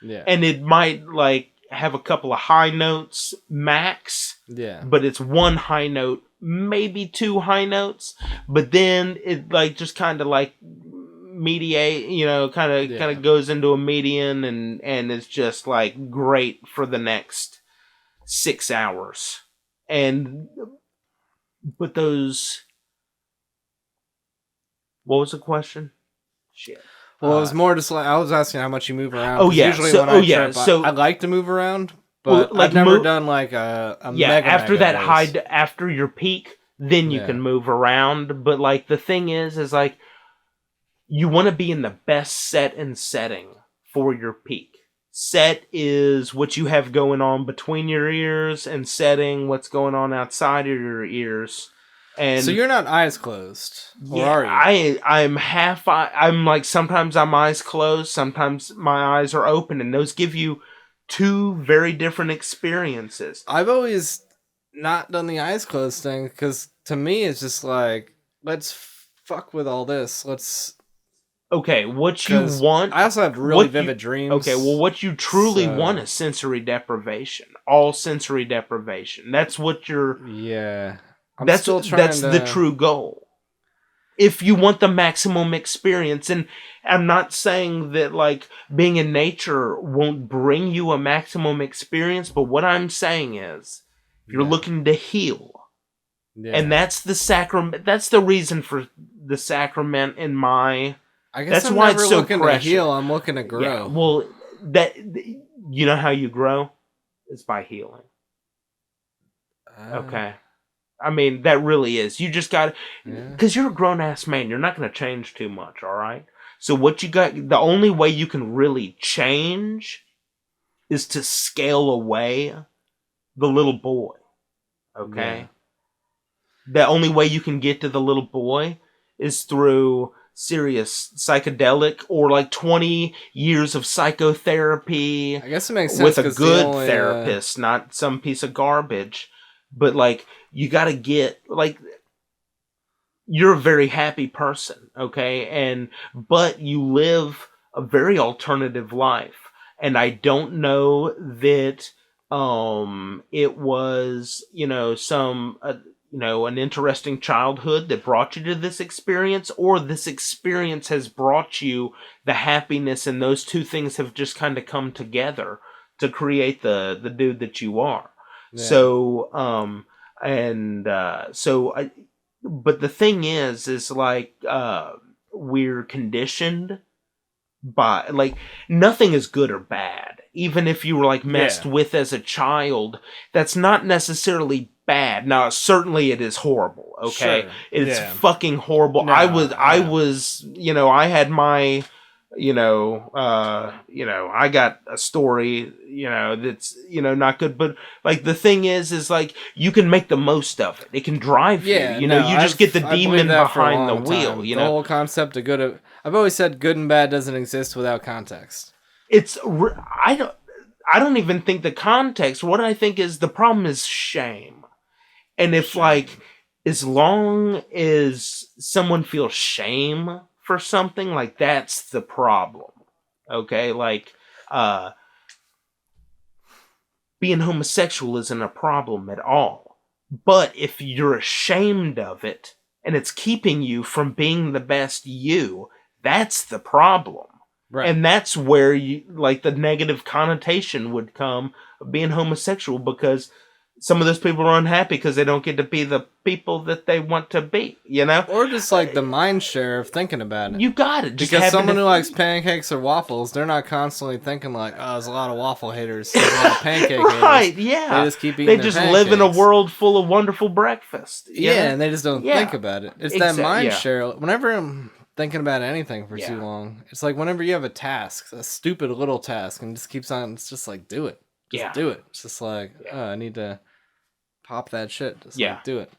Yeah. And it might like have a couple of high notes max. Yeah. But it's 1 high note, maybe 2 high notes, but then it like just kind of like mediate, kind of goes into a median and it's just like great for the next 6 hours. But those, what was the question? Shit. Well, it was more just like I was asking how much you move around. Oh yeah, usually when I trip, I like to move around, but I've never done like a mega after that dose. high, after your peak, then you can move around. But like the thing is like you want to be in the best set and setting for your peak. Set is what you have going on between your ears, and setting what's going on outside of your ears. And so you're not eyes closed, or are you? I'm half. I'm like sometimes I'm eyes closed, sometimes my eyes are open, and those give you 2 very different experiences. I've always not done the eyes closed thing because to me it's just like let's fuck with all this. Let's Okay, what you 'Cause want... I also have really vivid dreams. Okay, well, what you truly so- want is sensory deprivation. All sensory deprivation. That's what you're... Yeah. That's the true goal. If you want the maximum experience, and I'm not saying that like being in nature won't bring you a maximum experience, but what I'm saying is if you're looking to heal, and that's the sacrament, that's the reason for the sacrament in my... I guess that's I'm why never it's so looking precious. to heal. I'm looking to grow. Yeah, well, you know how you grow? It's by healing. Okay. I mean, that really is. You just got to... Because you're a grown-ass man. You're not going to change too much, all right? So what you got... The only way you can really change is to scale away the little boy. Okay? Yeah. The only way you can get to the little boy is through serious psychedelic or like 20 years of psychotherapy. I guess it makes sense with a good therapist, not some piece of garbage. But like, you got to get like, you're a very happy person, okay? But you live a very alternative life, and I don't know that it was an interesting childhood that brought you to this experience, or this experience has brought you the happiness, and those two things have just kind of come together to create the dude that you are. Yeah. So, but the thing is like, we're conditioned by, like, nothing is good or bad. Even if you were, like, messed with as a child, that's not necessarily bad. Now, certainly it is horrible, okay? Sure. It's fucking horrible. No, I was, I had my... I got a story, that's, not good, but like the thing is like you can make the most of it. It can drive you, you just get the demon behind the wheel, The whole concept of I've always said good and bad doesn't exist without context. I don't even think the context. What I think is the problem is shame. And if as long as someone feels shame for something, like, that's the problem. Okay, like being homosexual isn't a problem at all, but if you're ashamed of it and it's keeping you from being the best you, that's the problem. Right. And that's where you, like, the negative connotation would come of being homosexual, because some of those people are unhappy because they don't get to be the people that they want to be, Or just like the mind share of thinking about it. You got it. Because someone who likes pancakes or waffles, they're not constantly thinking like, oh, there's a lot of waffle haters, there's a lot of pancake haters. Right, yeah. They just keep eating They just live in a world full of wonderful breakfast. Yeah, and they just don't think about it. It's that mind share. Whenever I'm thinking about anything for too long, it's like whenever you have a task, a stupid little task, and it just keeps on, it's just like, do it. Just do it. It's just like, oh, I need to... pop that shit. Just like, do it.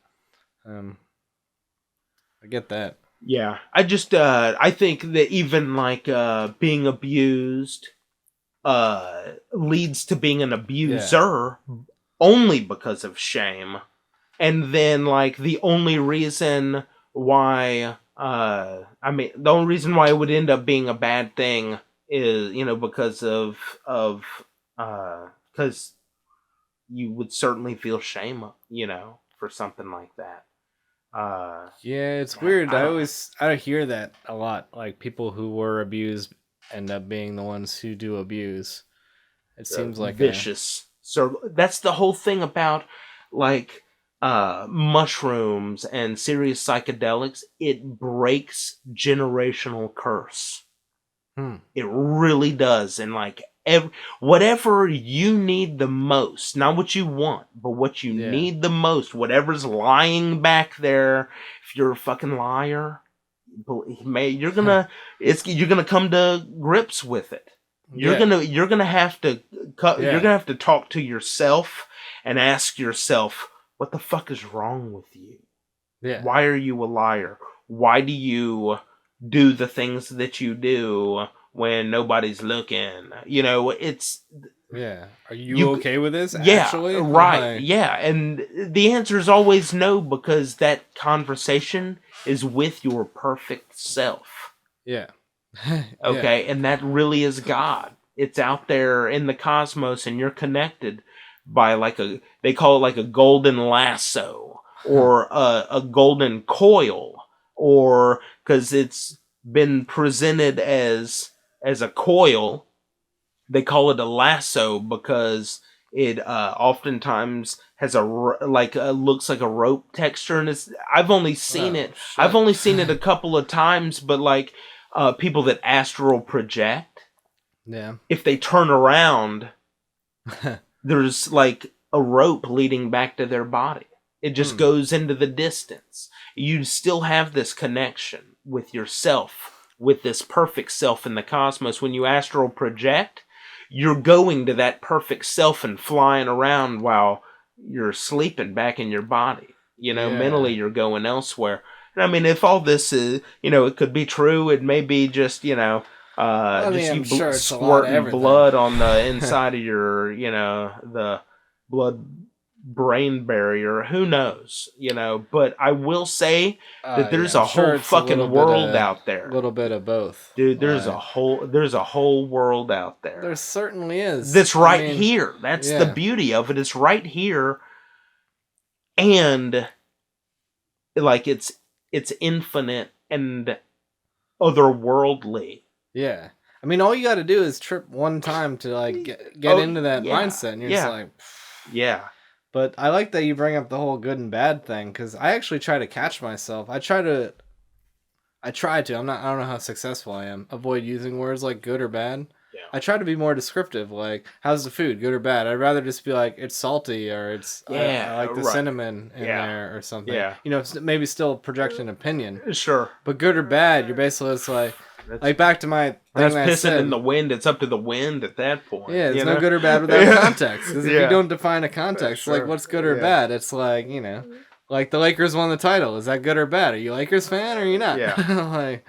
I get that. Yeah. I just I think that even like being abused leads to being an abuser only because of shame. And then like the only reason why the only reason why it would end up being a bad thing is, because of because you would certainly feel shame, for something like that. It's weird. I hear that a lot. Like, people who were abused end up being the ones who do abuse. It seems like vicious. So that's the whole thing about like mushrooms and serious psychedelics. It breaks generational curse. It really does, and like. Whatever you need the most, not what you want, but what you need the most, whatever's lying back there. If you're a fucking liar, you're gonna come to grips with it. You're gonna have to talk to yourself and ask yourself, what the fuck is wrong with you? Yeah. Why are you a liar? Why do you do the things that you do when nobody's looking? It's... Yeah. Are you okay with this, yeah, actually? Right, yeah. And the answer is always no, because that conversation is with your perfect self. Yeah. Okay, and that really is God. It's out there in the cosmos, and you're connected by they call it like a golden lasso or a golden coil, or because it's been presented as a coil, they call it a lasso because it oftentimes has looks like a rope texture, and I've only seen it. Shit. I've only seen it a couple of times, but people that astral project, Yeah. if they turn around, there's like a rope leading back to their body. It just goes into the distance. You still have this connection with yourself, with this perfect self in the cosmos. When you astral project, you're going to that perfect self and flying around while you're sleeping back in your body. Mentally you're going elsewhere. And I mean, if all this is, it could be true. It may be just, squirting blood on the inside of your, the blood-brain barrier. Who knows, But I will say that there's a whole fucking world out there. A little bit of both. Dude, there's a whole world out there. There certainly is. That's here. That's the beauty of it. It's right here. And it's infinite and otherworldly. Yeah. I mean, all you got to do is trip one time to get into that mindset, and you're just like, yeah. But I like that you bring up the whole good and bad thing, because I actually try to catch myself. I try to. I don't know how successful I am. Avoid using words like good or bad. Yeah. I try to be more descriptive, like, how's the food, good or bad? I'd rather just be like, it's salty, or it's, I like the cinnamon in there, or something. Yeah. Maybe still project an opinion. Sure. But good or bad, you're basically just like back to my thing that's that pissing I said, in the wind. It's up to the wind at that point. Yeah, it's no good or bad without context. Because if you don't define a context, sure. like what's good or bad, it's like, like the Lakers won the title. Is that good or bad? Are you a Lakers fan or are you not? Yeah.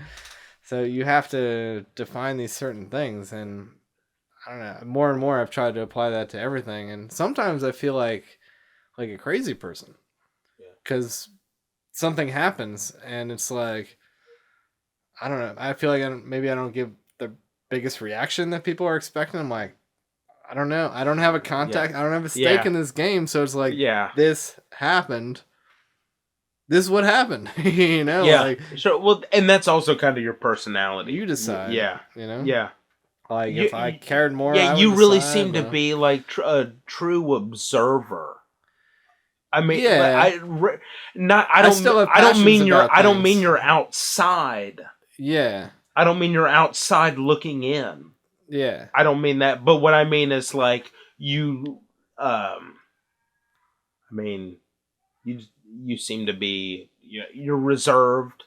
So you have to define these certain things, and I don't know. More and more, I've tried to apply that to everything, and sometimes I feel like a crazy person, because something happens, and it's like, I don't know. I feel like maybe I don't give the biggest reaction that people are expecting. I'm like, I don't know. I don't have a contact. I don't have a stake in this game, so it's like, this happened. This is what happened, Yeah. Sure. Well, and that's also kind of your personality. You decide. Yeah. Yeah. Like, if I cared more, yeah, I would you really decide, seem to be like a true observer. I mean, yeah. I don't mean you're outside. Yeah. I don't mean you're outside looking in. Yeah. I don't mean that, but what I mean is like you. You seem to be, you're reserved,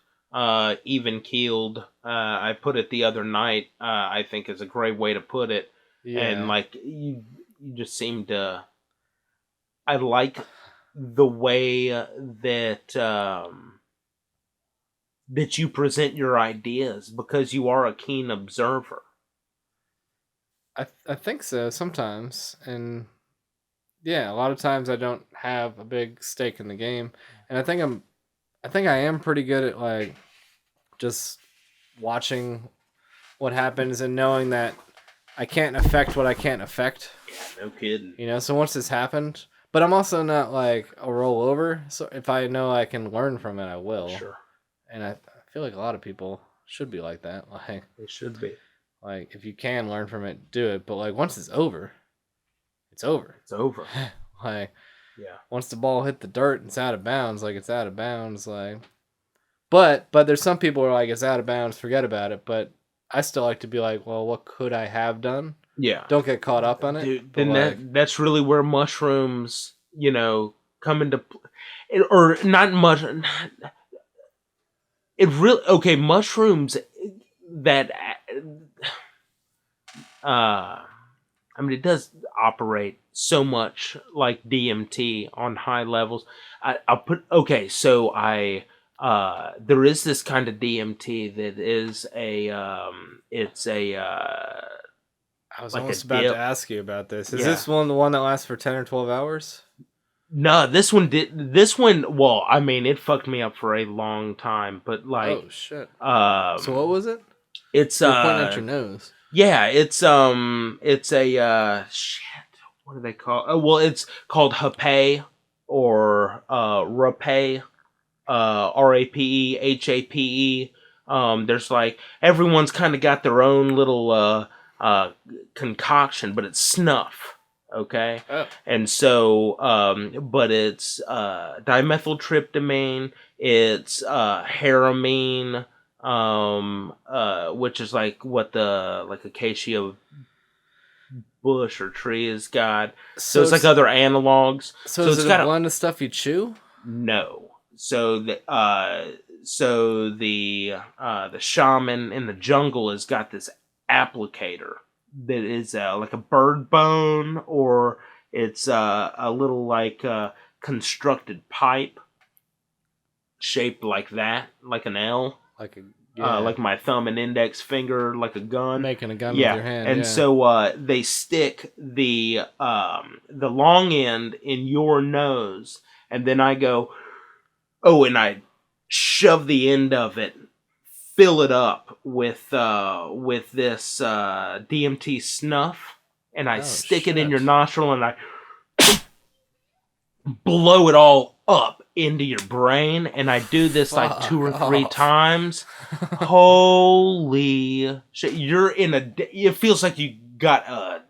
even keeled. I put it the other night. I think is a great way to put it. Yeah. And you just seem to. I like the way that that you present your ideas, because you are a keen observer. I think so sometimes, and yeah, a lot of times I don't have a big stake in the game, and I think I am pretty good at just watching what happens and knowing that I can't affect what I can't affect. Yeah, no kidding. So once this happened, but I'm also not like a rollover. So if I know I can learn from it, I will. Sure. And I feel like a lot of people should be like that. They should be. If you can learn from it, do it. But once it's over, it's over. It's over. Once the ball hit the dirt and it's out of bounds, it's out of bounds. But there's some people who are like, it's out of bounds, forget about it. But I still like to be like, well, what could I have done? Yeah. Don't get caught up on it. Dude, then that's really where mushrooms, come into play. Or not much. It really, mushrooms that, it does operate so much like DMT on high levels. There is this kind of DMT that is I was almost about to ask you about this. Is this the one that lasts for 10 or 12 hours? No, this one, well, it fucked me up for a long time, but oh shit. So what was it? It's You're pointing at your nose. Yeah, it's a shit. What do they call? Oh, well, it's called Hape or Rape, Rapehape. There's like everyone's kind of got their own little concoction, but it's snuff. Okay, and so but it's dimethyltryptamine. It's harramine. Which is like what the acacia bush or tree has got. So it's like other analogs. So is it a blend of stuff you chew? No. So the shaman in the jungle has got this applicator that is like a bird bone, or it's a little constructed pipe shaped like that, like an L. Like my thumb and index finger, like a gun. Making a gun with your hand. And so they stick the long end in your nose, and then I go, and I shove the end of it, fill it up with this DMT snuff, and I stick it in your nostril, and I blow it all up into your brain, and I do this like 2 or 3 times. Holy shit! It feels like you got a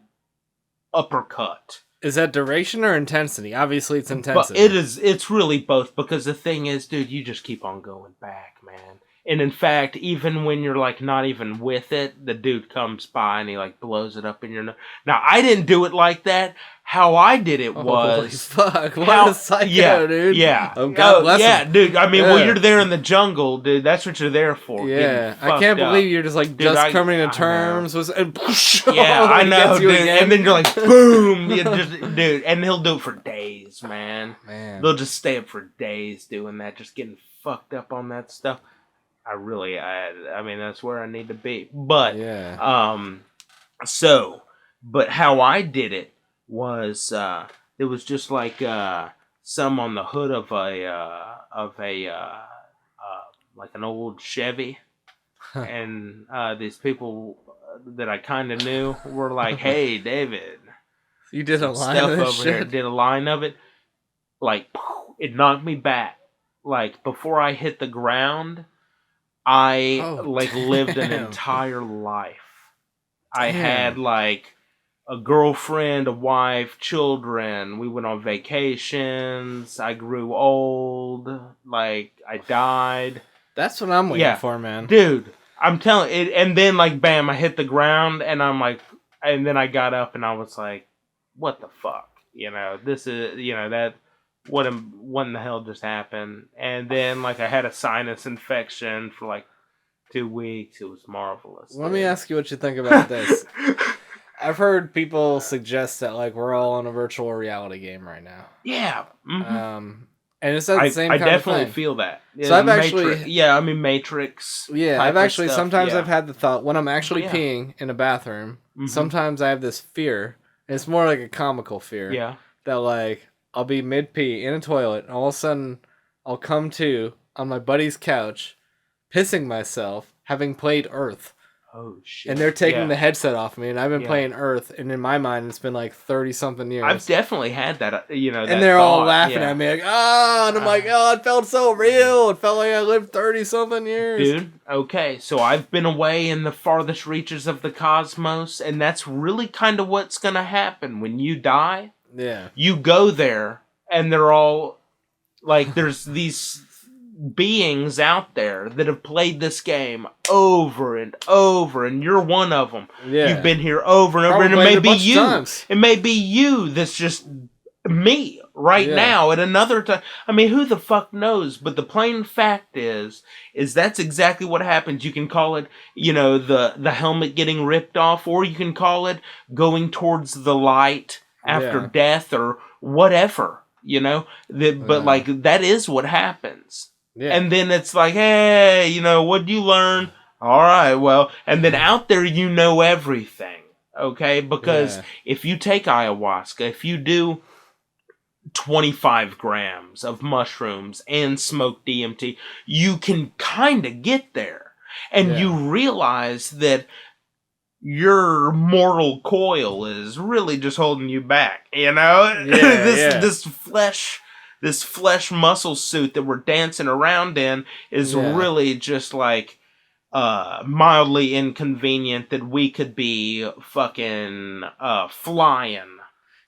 uppercut. Is that duration or intensity? Obviously, it's intensity. But it's really both, because the thing is, dude, you just keep on going back, man. And in fact, even when you're like not even with it, the dude comes by and he like blows it up in your nose. Now, I didn't do it like that. How I did it was... Holy fuck, what a psycho, dude. Yeah. Oh, God bless him. Dude. I mean, well, you're there in the jungle, dude. That's what you're there for. Yeah. I can't believe you're just like, dude, coming to terms with... I know, dude. And then you're like, boom. Dude, and he'll do it for days, man. They'll just stay up for days doing that, just getting fucked up on that stuff. I mean, that's where I need to be. But, but how I did it was, it was just like, some on the hood of like an old Chevy. And, these people that I kind of knew were like, hey, David. You did a line of this shit? Here. Did a line of it. Like, it knocked me back. Like, before I hit the ground... I lived an entire life. I had like a girlfriend, a wife, children. We went on vacations. I grew old. Like, I died. That's what I'm waiting for, man. Dude, I'm telling it. And then like, bam, I hit the ground, and I'm like, and then I got up and I was like, what the fuck? This is, that. What in the hell just happened? And then, like, I had a sinus infection for, like, 2 weeks. It was marvelous. Let me ask you what you think about this. I've heard people suggest that, like, we're all in a virtual reality game right now. Yeah. Mm-hmm. And it's the same kind of thing. I definitely feel that. So I've actually... Yeah, I mean, Matrix. Yeah, I've actually... Sometimes I've had the thought, when I'm actually peeing in a bathroom, sometimes I have this fear, and it's more like a comical fear. Yeah. That, like... I'll be mid-pee in a toilet, and all of a sudden, I'll come to on my buddy's couch, pissing myself, having played Earth. Oh, shit. And they're taking the headset off me, and I've been playing Earth, and in my mind, it's been like 30-something years. I've definitely had that, And they're all laughing at me, like, and I'm like, it felt so real. It felt like I lived 30-something years. Dude, okay, so I've been away in the farthest reaches of the cosmos, and that's really kind of what's going to happen when you die. Yeah. You go there, and they're all, like, there's these beings out there that have played this game over and over, and you're one of them. Yeah. You've been here over and over, and it may be you. It may be you that's just me right now at another time. I mean, who the fuck knows? But the plain fact is that's exactly what happens. You can call it, the helmet getting ripped off, or you can call it going towards the light after death, or whatever, but like, that is what happens. Yeah. And then it's like, hey, what'd you learn? All right, well, and then out there, everything, okay? Because if you take ayahuasca, if you do 25 grams of mushrooms and smoke DMT, you can kind of get there. And you realize that your mortal coil is really just holding you back, you know? This flesh muscle suit that we're dancing around in is really just like mildly inconvenient that we could be fucking flying.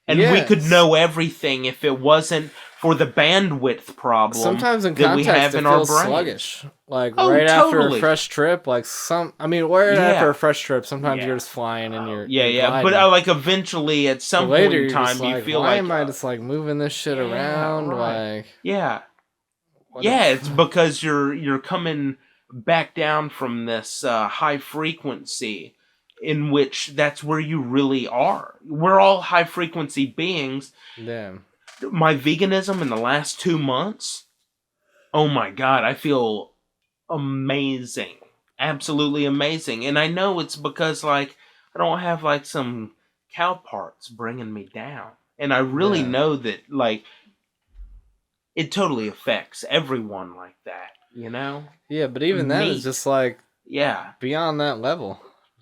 And we could know everything if it wasn't for the bandwidth problem. Sometimes in that we context, have in it our feels brain. Sluggish. Like after a fresh trip, like after a fresh trip, sometimes you're just flying and you're gliding. But like eventually at some point in time, you feel why like, am I just like moving this shit around? Right. Like it's because you're coming back down from this high frequency. In which that's where you really are. We're all high frequency beings. Damn. My veganism in the last 2 months, oh my God, I feel amazing. Absolutely amazing. And I know it's because like I don't have like some cow parts bringing me down. And I really know that like it totally affects everyone like that, you know? Yeah, but even that is just like beyond that level.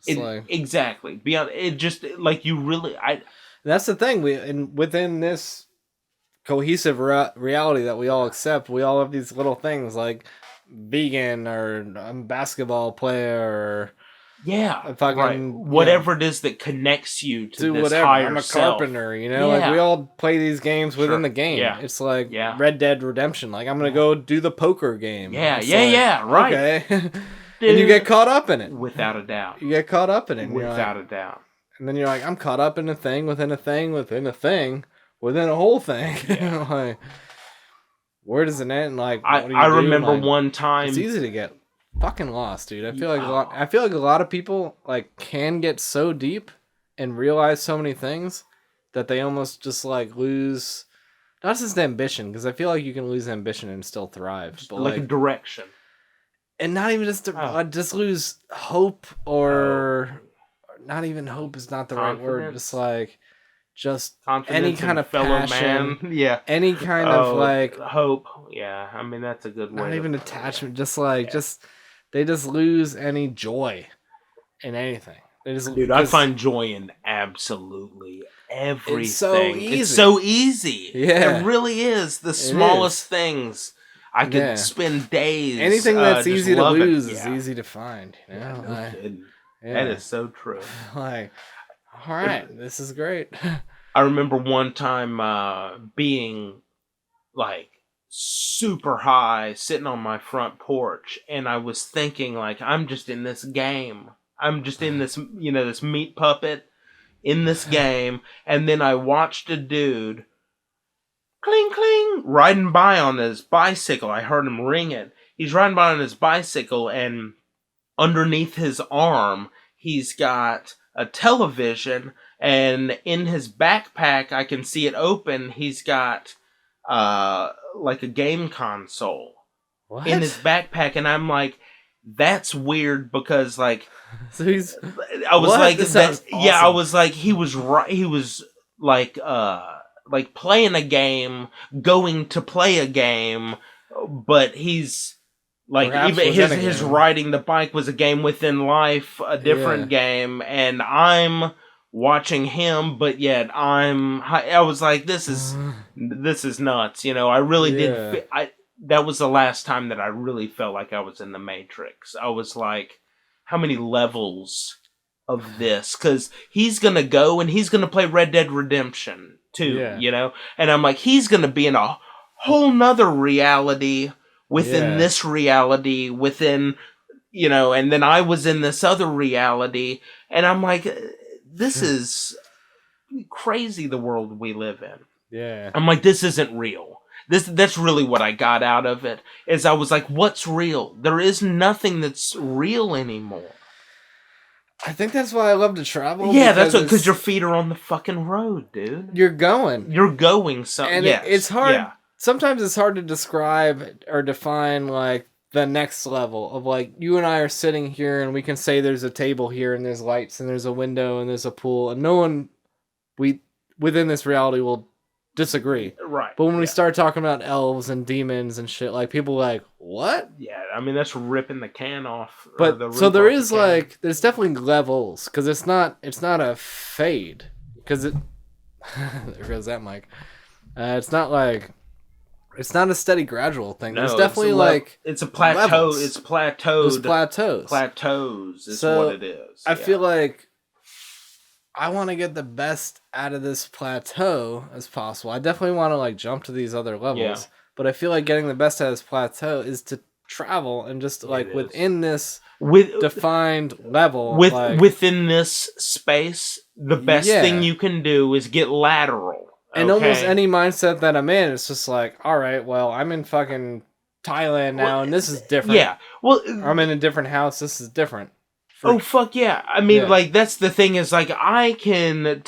Exactly. Beyond it, just like you really. That's the thing. Within this cohesive reality that we all accept, we all have these little things like vegan or I'm a basketball player or whatever it is that connects you to this higher I'm a self. carpenter, you know. Like we all play these games within the game. Yeah. It's like Red Dead Redemption. Like I'm gonna go do the poker game. Right. Okay. Dude, and you get caught up in it. Without a doubt. You get caught up in it. Without a doubt. And then you're like, I'm caught up in a thing within a thing within a thing within a whole thing. Yeah. Like, where does it end? Like, I remember one time. It's easy to get fucking lost, dude. I feel like a lot of people like can get so deep and realize so many things that they almost just like lose not just ambition, because I feel like you can lose ambition and still thrive. But like a direction. And not even just lose hope or not even hope is not the right word. Just like any kind of fellow passion, man. Yeah. Any kind of like hope. Yeah. I mean, that's a good word. Not even attachment. Just like they just lose any joy in anything. Dude, I find joy in absolutely everything. It's so easy. It's so easy. Yeah. It really is. The smallest things. I could spend days. Anything that's easy to lose is easy to find. You know? No kidding. That is so true. Like, all right, this is great. I remember one time being like super high, sitting on my front porch, and I was thinking like, I'm just in this game. I'm just in this, this meat puppet in this game. And then I watched a dude cling, cling, riding by on his bicycle. I heard him ring it. He's riding by on his bicycle, and underneath his arm, he's got a television, and in his backpack, I can see it open. He's got like a game console in his backpack, and I'm like, that's weird because like, so he's. I was like, awesome. Yeah, I was like, he was right. He was like playing a game, going to play a game, but he's like, perhaps even his riding the bike was a game within life, a different game, and I'm watching him, but yet I was like, this is nuts, I really did. That was the last time that I really felt like I was in the Matrix. I was like, how many levels of this? Because he's gonna go and he's gonna play Red Dead Redemption too, and I'm like, he's gonna be in a whole nother reality within this reality within, and then I was in this other reality, and I'm like, this is crazy, the world we live in. Yeah. I'm like, this isn't real. That's really what I got out of it, is I was like, what's real? There is nothing that's real anymore. I think that's why I love to travel. Yeah, that's because your feet are on the fucking road, dude. You're going somewhere. And it's hard. Yeah. Sometimes it's hard to describe or define like the next level of like, you and I are sitting here and we can say there's a table here and there's lights and there's a window and there's a pool, and no one within this reality will disagree. Right. But when we start talking about elves and demons and shit, like, people are like, what? Yeah, I mean, that's ripping the can off. But so there is like, there's definitely levels, because it's not a fade, because it there goes that mic. It's not like, it's not a steady gradual thing. No, there's definitely like, it's a plateau. levels. It's plateaued. There's Plateaus is So, what it is. I feel like I want to get the best out of this plateau as possible. I definitely want to like jump to these other levels, but I feel like getting the best out of this plateau is to travel and just like within this defined level, within this space, the best thing you can do is get lateral. And almost any mindset that I'm in, it's just like, all right, well, I'm in fucking Thailand now, and this is different. Yeah, well, I'm in a different house. This is different. Oh fuck yeah! I mean, like, that's the thing is, like, I can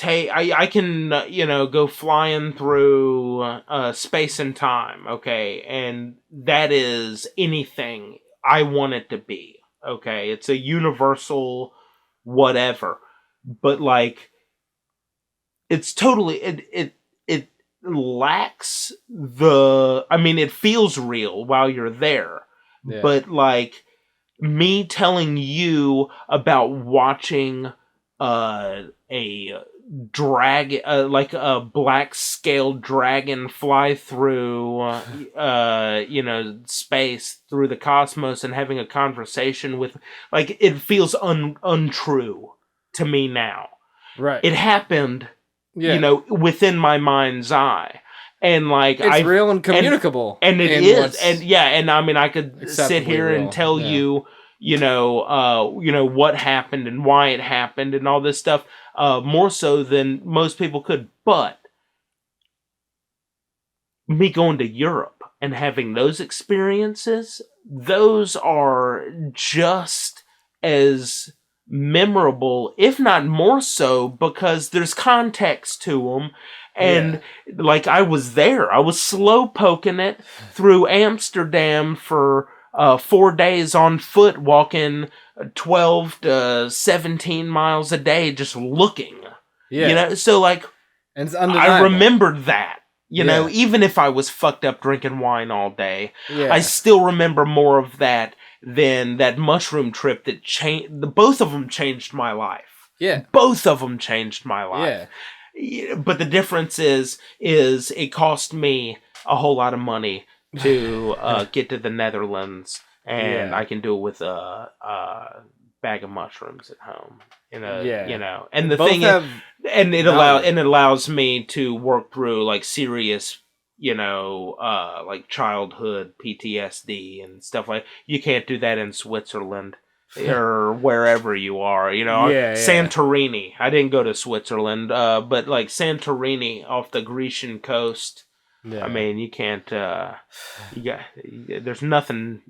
go flying through space and time, okay, and that is anything I want it to be, okay. It's a universal whatever, but like, it's totally it lacks the. I mean, it feels real while you're there, but like, me telling you about watching a dragon, like a black scaled dragon fly through, space, through the cosmos, and having a conversation with, like, it feels untrue to me now. Right. It happened, within my mind's eye. And like, it's real and communicable, and it is, and I mean, I could sit here and tell you, what happened and why it happened and all this stuff, more so than most people could. But me going to Europe and having those experiences, those are just as memorable, if not more so, because there's context to them. And like, I was there. I was slow poking it through Amsterdam for 4 days on foot, walking 12 to 17 miles a day, just looking. Yeah. So like, and it's I remembered that. Even if I was fucked up drinking wine all day, I still remember more of that than that mushroom trip that changed. Both of them changed my life. Yeah. Both of them changed my life. Yeah. But the difference is it cost me a whole lot of money to get to the Netherlands, and I can do it with a bag of mushrooms at home. And the thing is, it allows me to work through like serious, like childhood PTSD and stuff like. You can't do that in Switzerland. Or wherever you are, Santorini. I didn't go to Switzerland, but like Santorini off the Grecian coast. Yeah. I mean, you can't. There's nothing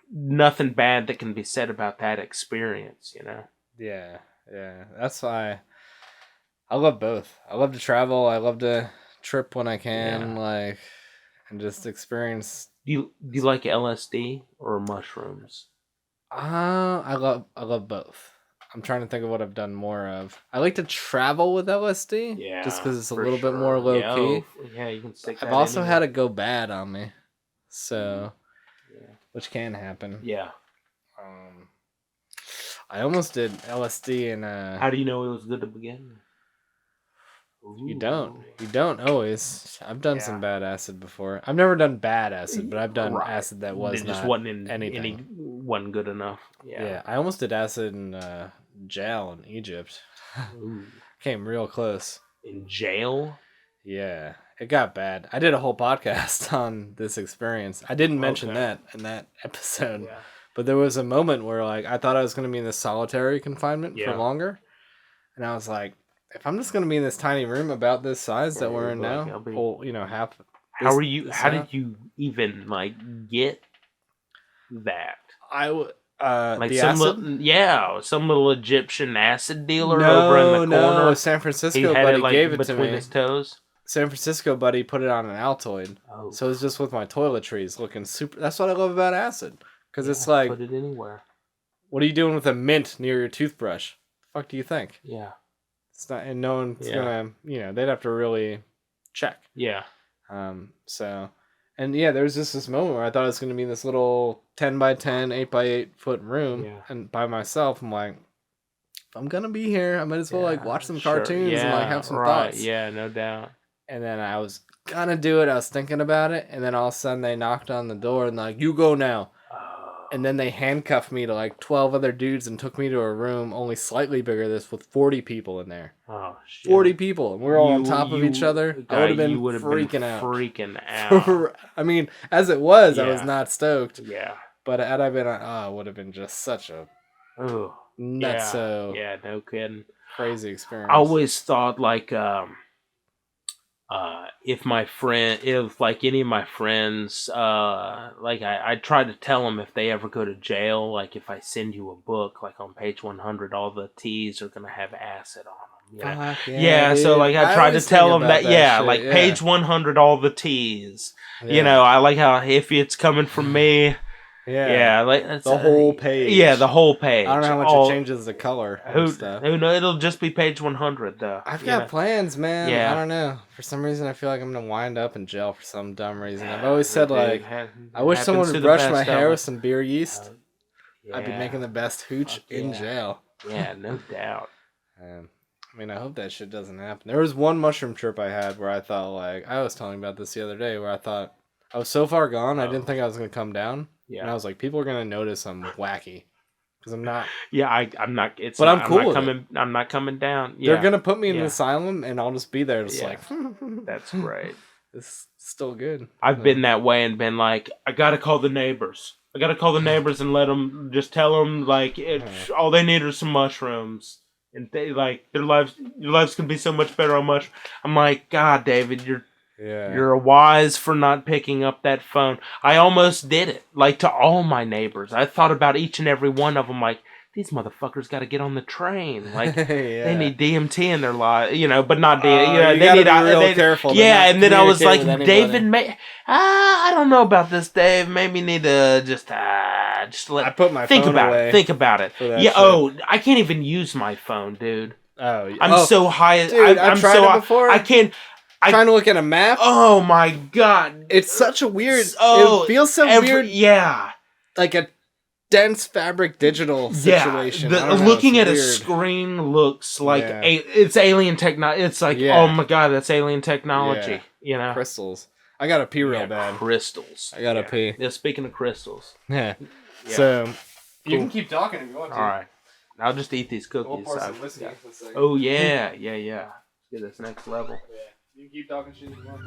bad that can be said about that experience. Yeah. That's why I love both. I love to travel. I love to trip when I can, like, and just experience. Do you like LSD or mushrooms? I love both. I'm trying to think of what I've done more of. I like to travel with LSD, just because it's a little bit more low key. Yeah, you can stick. I've also had it go bad on me, so which can happen. Yeah. I almost did LSD in. How do you know it was good to begin? You don't always. I've done some bad acid before. I've never done bad acid, but I've done acid that was not wasn't anything. Wasn't good enough. Yeah, I almost did acid in jail in Egypt. Came real close. In jail? Yeah, it got bad. I did a whole podcast on this experience. I didn't mention that in that episode, but there was a moment where like I thought I was going to be in the solitary confinement for longer, and I was like, if I'm just going to be in this tiny room about this size that we're in now, half. How did you even like get that? Like some little Egyptian acid dealer over in the corner. No, San Francisco buddy gave it to me. Between his toes. San Francisco buddy put it on an Altoid. Oh. So it's just with my toiletries looking super. That's what I love about acid, because it's like, put it anywhere. What are you doing with a mint near your toothbrush? The fuck do you think? Yeah. It's not, and no one's gonna, they'd have to really check. Yeah. So, and yeah, there was just this moment where I thought it was going to be this little 10 by 10, 8 by 8 foot room, and by myself, I'm like, if I'm gonna be here, I might as well like watch some cartoons and like have some thoughts. Yeah, no doubt. And then I was gonna do it. I was thinking about it, and then all of a sudden they knocked on the door and like, "You go now." And then they handcuffed me to like 12 other dudes and took me to a room only slightly bigger than this with 40 people in there. Oh shit! 40 people, and we're all on top of each other. I would have been freaking out. Freaking out. I mean, as it was, Yeah. I was not stoked. Yeah. But had I been, it would have been just such a nutso. Yeah, no kidding. Crazy experience. I always thought like if like any of my friends, like I try to tell them if they ever go to jail, like if I send you a book, like on page 100, all the T's are gonna have acid on them. Yeah, so like I tried to tell them that shit, page 100, all the T's. Yeah. You know, I like how if it's coming from me. Yeah, like that's the whole page. Yeah, the whole page. I don't know how much it changes the color. Who knows? It'll just be page 100 though. I've got plans, man. Yeah. I don't know. For some reason, I feel like I'm gonna wind up in jail for some dumb reason. I've always said like, I wish someone would brush my hair with some beer yeast. I'd be making the best hooch in jail. Yeah, no doubt. I mean, I hope that shit doesn't happen. There was one mushroom trip I had where I thought like, I was telling you about this the other day, where I thought I was so far gone, I didn't think I was gonna come down. Yeah. And I was like, people are gonna notice I'm wacky because I'm not. Yeah, I'm not. I'm cool. I'm not coming down. Yeah. They're gonna put me in an asylum, and I'll just be there, just like. That's great. It's still good. I've been that way and been like, I gotta call the neighbors. I gotta call the neighbors and let them just tell them like all they need are some mushrooms, and they like your lives can be so much better on mushrooms. I'm like, God, David, you're wise for not picking up that phone. I almost did it, like to all my neighbors. I thought about each and every one of them, like, these motherfuckers got to get on the train. Like, they need DMT in their life, you know, but not DMT. You know, they need to be real careful. Yeah, and then I was like, David, I don't know about this, Dave. Maybe need to just let. I put my phone away. Think about it. Yeah. Shit. Oh, I can't even use my phone, dude. Oh, I'm so high. Dude, I've tried it before. I can't. Trying to look at a map. Oh my god! It's such a weird. It feels so weird. Yeah, like a dense fabric digital situation. Looking at a screen looks like it's alien technology. It's like, oh my god, that's alien technology. Yeah. You know, crystals. I gotta pee real bad. Crystals. I gotta pee. Yeah. Speaking of crystals. Yeah. So you can keep talking if you want to. All right. I'll just eat these cookies. We'll pour some whiskey. Oh yeah. Let's get this next level. Yeah. You can keep talking shit if you want.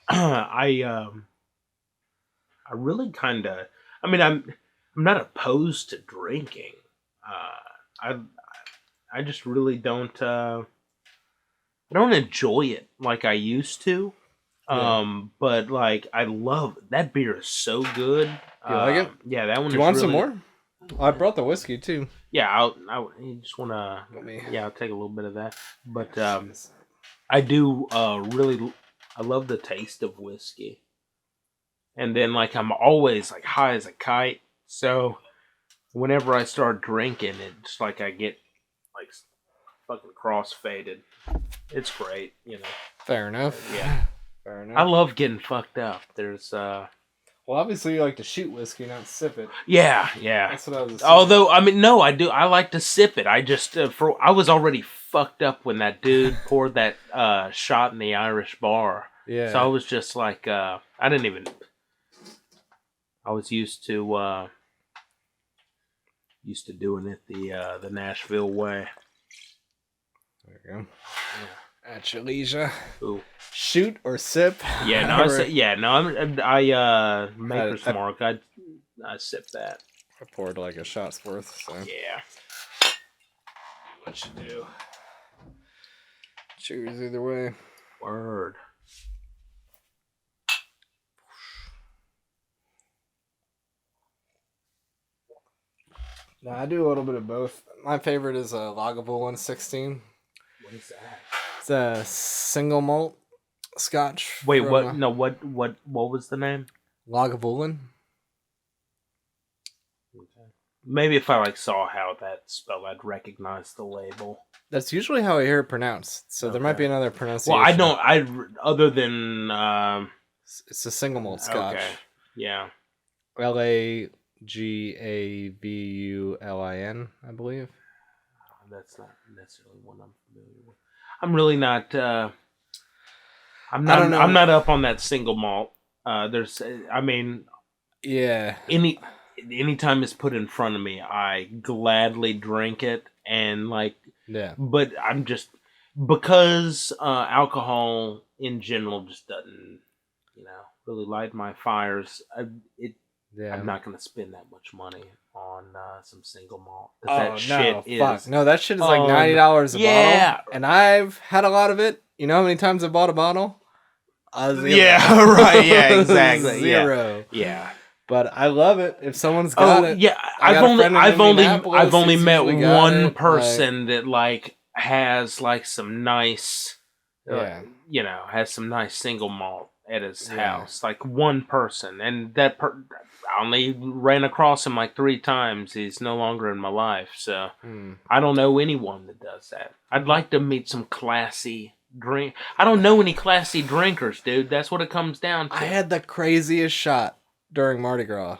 I really kind of. I mean, I'm not opposed to drinking. I just really don't. I don't enjoy it like I used to. But like I love that beer is so good. You like it? Yeah, that one. Do you want some more? I brought the whiskey too. Yeah, you just wanna. Yeah, I'll take a little bit of that. But I do really. I love the taste of whiskey. And then like I'm always like high as a kite. So whenever I start drinking, it's like I get like fucking cross-faded. It's great, you know. Fair enough. Yeah. Fair enough. I love getting fucked up. There's well, obviously you like to shoot whiskey, not sip it. Yeah. That's what I was assuming. Although, I mean, no, I do. I like to sip it. I just, I was already fucked up when that dude poured that shot in the Irish bar. Yeah. So I was just like, I was used to doing it the Nashville way. There you go. Yeah. At your leisure. Ooh. Shoot or sip. Yeah, no, I Maker's Mark. I sip that. I poured like a shot's worth. So. Yeah. What you do? Cheers either way. Word. No, I do a little bit of both. My favorite is Lagavulin 16. What is that? It's a single malt Scotch. Wait, what? No, what was the name? Lagavulin. Okay. maybe if I like saw how that's spelled, I'd recognize the label. That's usually how I hear it pronounced. So there might be another pronunciation. Well, I don't. Other than it's a single malt Scotch. Okay. Yeah. LAGAVULIN, I believe. That's not necessarily one I'm familiar with. I'm really not. I'm I don't know. I'm not up on that single malt. Yeah. Anytime it's put in front of me, I gladly drink it, and like. Yeah. But I'm just because alcohol in general just doesn't, really light my fires. I'm not going to spend that much money on some single malt. That shit is like $90 a bottle. And I've had a lot of it. You know how many times I bought a bottle? Yeah, right. Yeah, exactly. Zero. Yeah. But I love it. If someone's got it, yeah. I've only met one person that like has like some nice, has some nice single malt at his house. Like one person, and I only ran across him like 3 times. He's no longer in my life, so I don't know anyone that does that. I'd like to meet some classy drink. I don't know any classy drinkers, dude. That's what it comes down to. I had the craziest shot during Mardi Gras.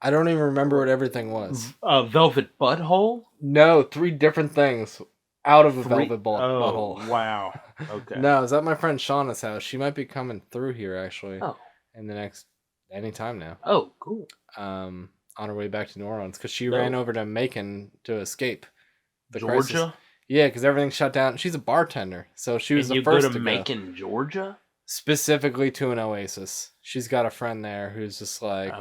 I don't even remember what everything was. Velvet butthole? No, 3 different things out of a velvet butthole. Wow. Okay. No, it was at my friend Shauna's house. She might be coming through here actually. Oh. In the next anytime now. Oh, cool. On her way back to New Orleans because she ran over to Macon to escape the crisis. Georgia? Yeah, because everything shut down. She's a bartender, so she was the first to go. Macon, Georgia? Specifically to an Oasis. She's got a friend there who's just like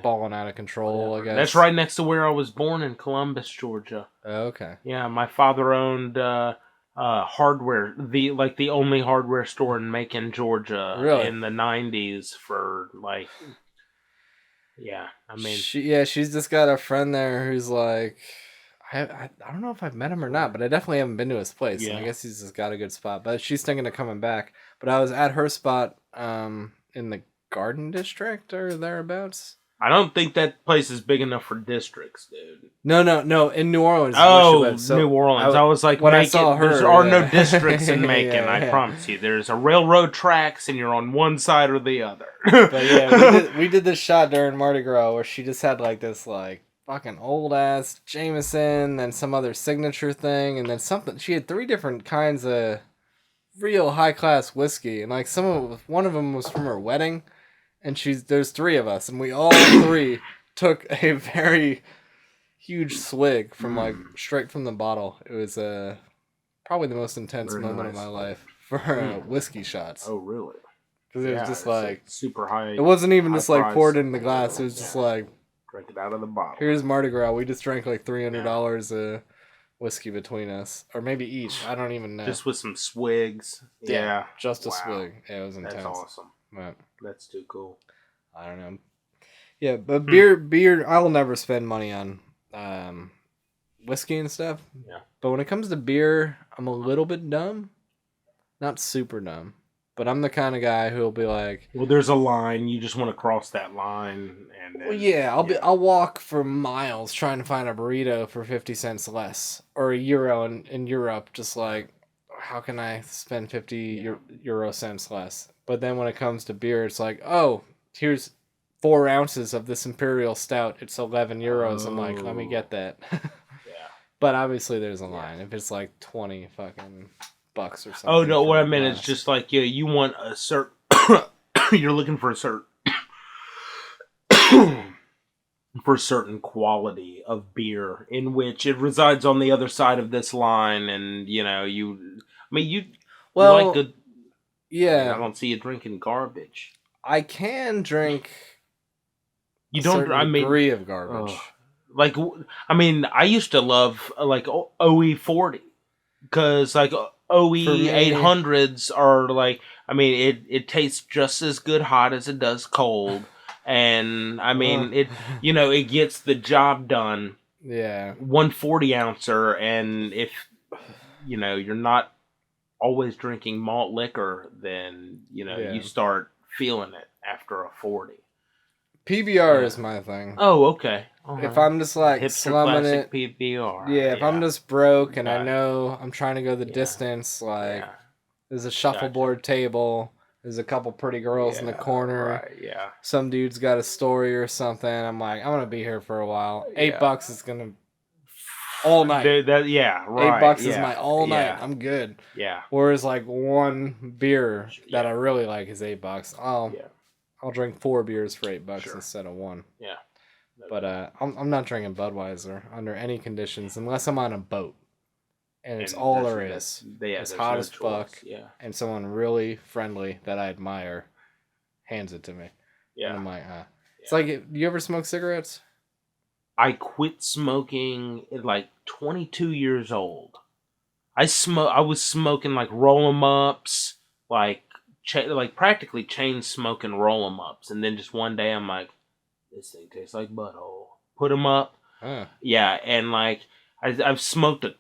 balling out of control, I guess. That's right next to where I was born in Columbus, Georgia. Oh, okay. Yeah, my father owned hardware, the only hardware store in Macon, Georgia in the 90s for like she's just got a friend there who's like I don't know if I've met him or not, but I definitely haven't been to his place. Yeah. And I guess he's just got a good spot. But she's thinking of coming back. But I was at her spot in the Garden District or thereabouts. I don't think that place is big enough for districts, dude. No, in New Orleans. New Orleans. I was like, when I saw her, there are no districts in Macon, I promise you. There's a railroad tracks and you're on one side or the other. But yeah, we did this shot during Mardi Gras where she just had like this like fucking old ass Jameson, then some other signature thing, and then something. She had 3 different kinds of real high class whiskey, and like one of them was from her wedding, and there's 3 of us, and we all 3 took a very huge swig from like straight from the bottle. It was probably the most intense moment of my life for whiskey shots. Oh really? Because it was just like super high. It wasn't even just like poured in the glass. It was just like. Drink it out of the bottle. Here's Mardi Gras. We just drank like $300 of whiskey between us. Or maybe each. I don't even know. Just with some swigs. Yeah. Just a swig. Yeah, it was intense. That's awesome. But, that's too cool. I don't know. Yeah, but beer, I'll never spend money on whiskey and stuff. Yeah. But when it comes to beer, I'm a little bit dumb. Not super dumb. But I'm the kind of guy who'll be like, well, there's a line. You just want to cross that line, and then, I'll walk for miles trying to find a burrito for 50 cents less, or a euro in Europe. Just like, how can I spend 50 euro cents less? But then when it comes to beer, it's like, oh, here's 4 ounces of this imperial stout. It's 11 euros. I'm like, let me get that. But obviously, there's a line. If it's like 20 fucking bucks or something. Oh no, what I meant is just like you want a certain you're looking for a certain quality of beer in which it resides on the other side of this line, and you like good. Yeah, I don't see you drinking garbage. I can drink. You don't. Degree of garbage. I used to love like OE40 because like. OE 800s are like, it tastes just as good hot as it does cold. And, it gets the job done. Yeah. 140 ouncer. And if, you're not always drinking malt liquor, then, you start feeling it after a 40. PBR is my thing. Oh, okay. If I'm just like hipster slumming classic it, PBR. yeah. If I'm just broke and I Gotcha. know I'm trying to go the distance, like there's a shuffleboard table, there's a couple pretty girls in the corner. Right, yeah. Some dude's got a story or something. I'm like, I'm gonna be here for a while. $8 is gonna all night. Right. $8 is my all night. I'm good. Yeah. Whereas like one beer that I really like is $8. I'll drink 4 beers for $8 instead of one. Yeah. But I'm not drinking Budweiser under any conditions unless I'm on a boat. And it's all there is. It's hot as fuck. Yeah. And someone really friendly that I admire hands it to me. Yeah. And I'm like, It's like, do you ever smoke cigarettes? I quit smoking at like 22 years old. I was smoking like roll 'em ups, like practically chain smoking roll 'em ups, and then just one day I'm like, this thing tastes like butthole. Put 'em up. Yeah, and like I've smoked a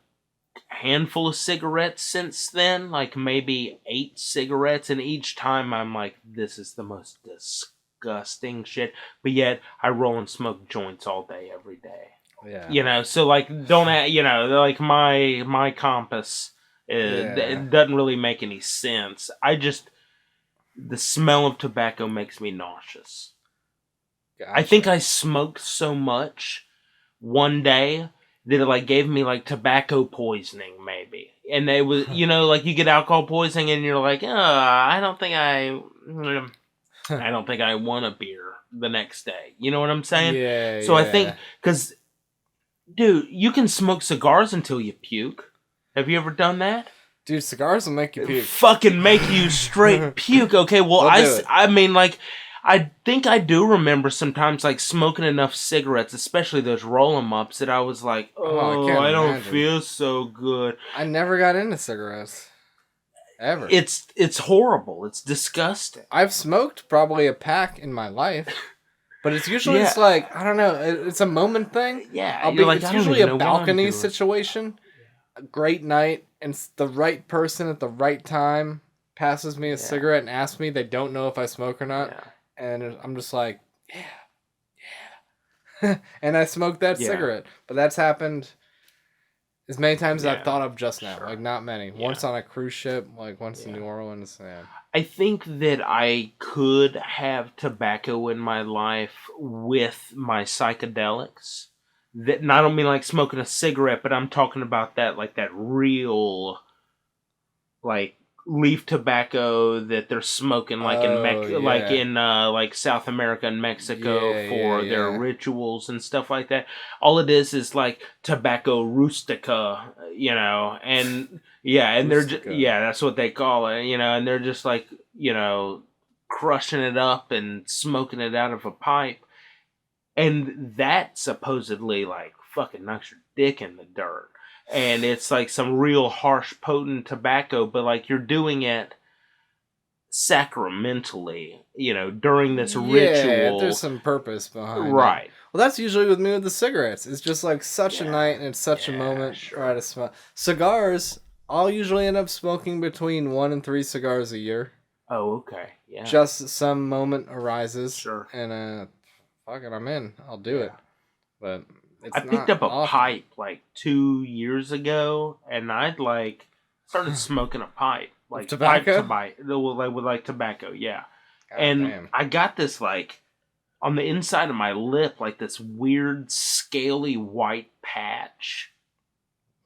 handful of cigarettes since then, like maybe 8 cigarettes, and each time I'm like, this is the most disgusting shit. But yet I roll and smoke joints all day, every day. Yeah. You know, so like like my compass it doesn't really make any sense. The smell of tobacco makes me nauseous. Gotcha. I think I smoked so much one day that it like gave me like tobacco poisoning, maybe. And it was, like you get alcohol poisoning and you're like, I don't think I want a beer the next day. You know what I'm saying? Yeah. So I think, because, dude, you can smoke cigars until you puke. Have you ever done that? Dude, cigars will make you puke. Fucking make you straight puke. Okay, well, I mean, like, I think I do remember sometimes, like, smoking enough cigarettes, especially those roll-em-ups, that I was like, I don't feel so good. I never got into cigarettes. Ever. It's horrible. It's disgusting. I've smoked probably a pack in my life, but it's usually just like, I don't know, it's a moment thing. Yeah. It's usually a balcony situation, a great night, and the right person at the right time passes me a cigarette and asks me, they don't know if I smoke or not. Yeah. And I'm just like, yeah. And I smoked that cigarette. But that's happened as many times as I've thought of just now. Like, not many. Yeah. Once on a cruise ship, like once in New Orleans. Yeah. I think that I could have tobacco in my life with my psychedelics. That, and I don't mean like smoking a cigarette, but I'm talking about that, like that real, like, leaf tobacco that they're smoking like like South America and Mexico for their rituals and stuff like that. All it is like tobacco rustica, and and they're that's what they call it, and they're just like, crushing it up and smoking it out of a pipe, and that supposedly like fucking knocks your dick in the dirt. And it's like some real harsh, potent tobacco, but like you're doing it sacramentally, during this ritual. Yeah, there's some purpose behind it. Right. Well, that's usually with me with the cigarettes. It's just like such a night and it's such a moment where I smell. Cigars, I'll usually end up smoking between 1 and 3 cigars a year. Oh, okay. Yeah. Just some moment arises. Sure. And fuck it, I'm in. I'll do it. But I picked up a pipe like 2 years ago, and I'd like started smoking a pipe, like tobacco, with tobacco, yeah. God and damn. I got this like on the inside of my lip, like this weird scaly white patch.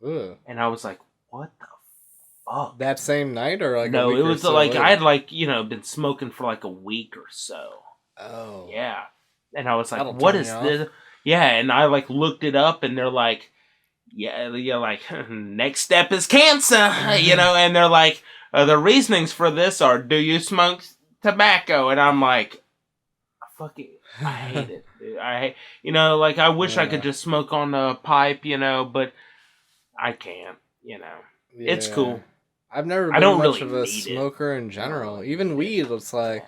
Ugh. And I was like, "What the fuck?" That same night, or like no, a week it was or so like later? I had like been smoking for like a week or so. Oh, yeah, and I was like, that'll "What turn is you this?" off. Yeah, and I like looked it up, and they're like, like next step is cancer, and they're like, the reasonings for this are, do you smoke tobacco? And I'm like, I hate it, dude. I wish I could just smoke on a pipe, but I can't, It's cool. I've never been much of a smoker in general. Even weed, it's like,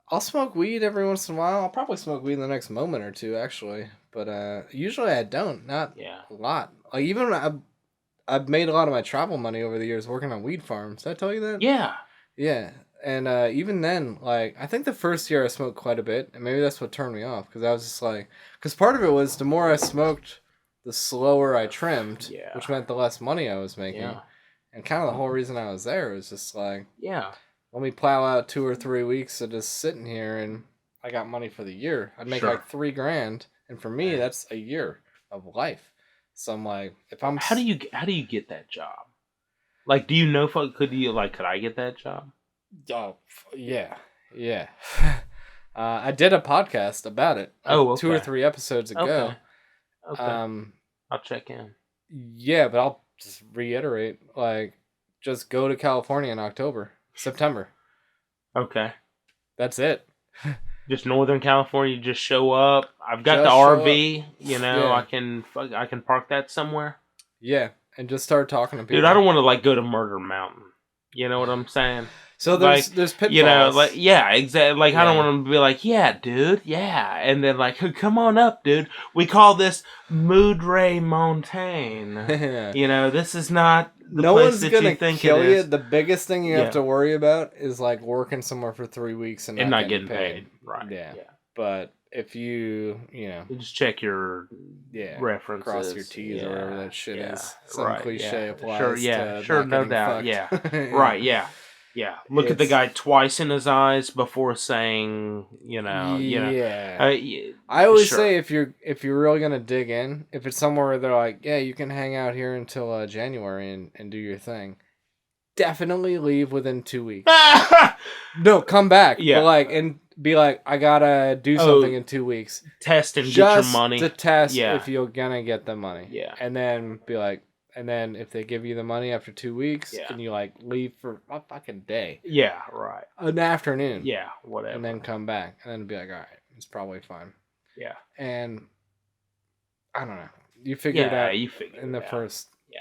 I'll smoke weed every once in a while. I'll probably smoke weed in the next moment or two, actually. But usually I don't. Not a lot. Like, even I've made a lot of my travel money over the years working on weed farms. Did I tell you that? Yeah. Yeah. And even then, like, I think the first year I smoked quite a bit, and maybe that's what turned me off, because I was just like, because part of it was the more I smoked, the slower I trimmed, which meant the less money I was making. Yeah. And kind of the whole reason I was there was just like, Yeah. let me plow out 2 or 3 weeks of just sitting here, and I got money for the year. I'd make like $3,000, and for me, that's a year of life. So I'm like, if I'm how do you get that job? Like, do you know? Could I get that job? Oh, yeah. I did a podcast about it. 2 or 3 episodes ago. Okay. I'll check in. Yeah, but I'll just reiterate, like, just go to California in September. Okay. That's it. Just Northern California, just show up. I've got the RV, you know, yeah. I can park that somewhere. Yeah, and just start talking to people. Dude, I don't want to, like, go to Murder Mountain. You know what I'm saying? So there's pitfalls. You know, like, yeah, exactly. Like, yeah. I don't want to be like, yeah, dude, yeah. And then, like, come on up, dude. We call this Moudre Montaigne. You know, this is not the place that you think it is. No one's going to kill you. The biggest thing you have to worry about is, like, working somewhere for 3 weeks and not getting paid. Right. Yeah. But if you just check your references. Cross your T's or whatever that shit is. Some cliche applies sure, no doubt. Yeah. Right, yeah. Yeah, look at the guy twice in his eyes before saying, you know. I always say if you're really gonna dig in, if it's somewhere where they're like, yeah, you can hang out here until January and do your thing, definitely leave within 2 weeks. No, come back. Yeah, and be like, I gotta do something in 2 weeks. Test and get your money. Just to test if you're gonna get the money. Yeah, and then be like. And then if they give you the money after 2 weeks, and you like leave for a fucking day. Yeah, right. An afternoon. Yeah, whatever. And then come back. And then be like, all right, it's probably fine. Yeah. And I don't know. You figure it out in the first. Yeah.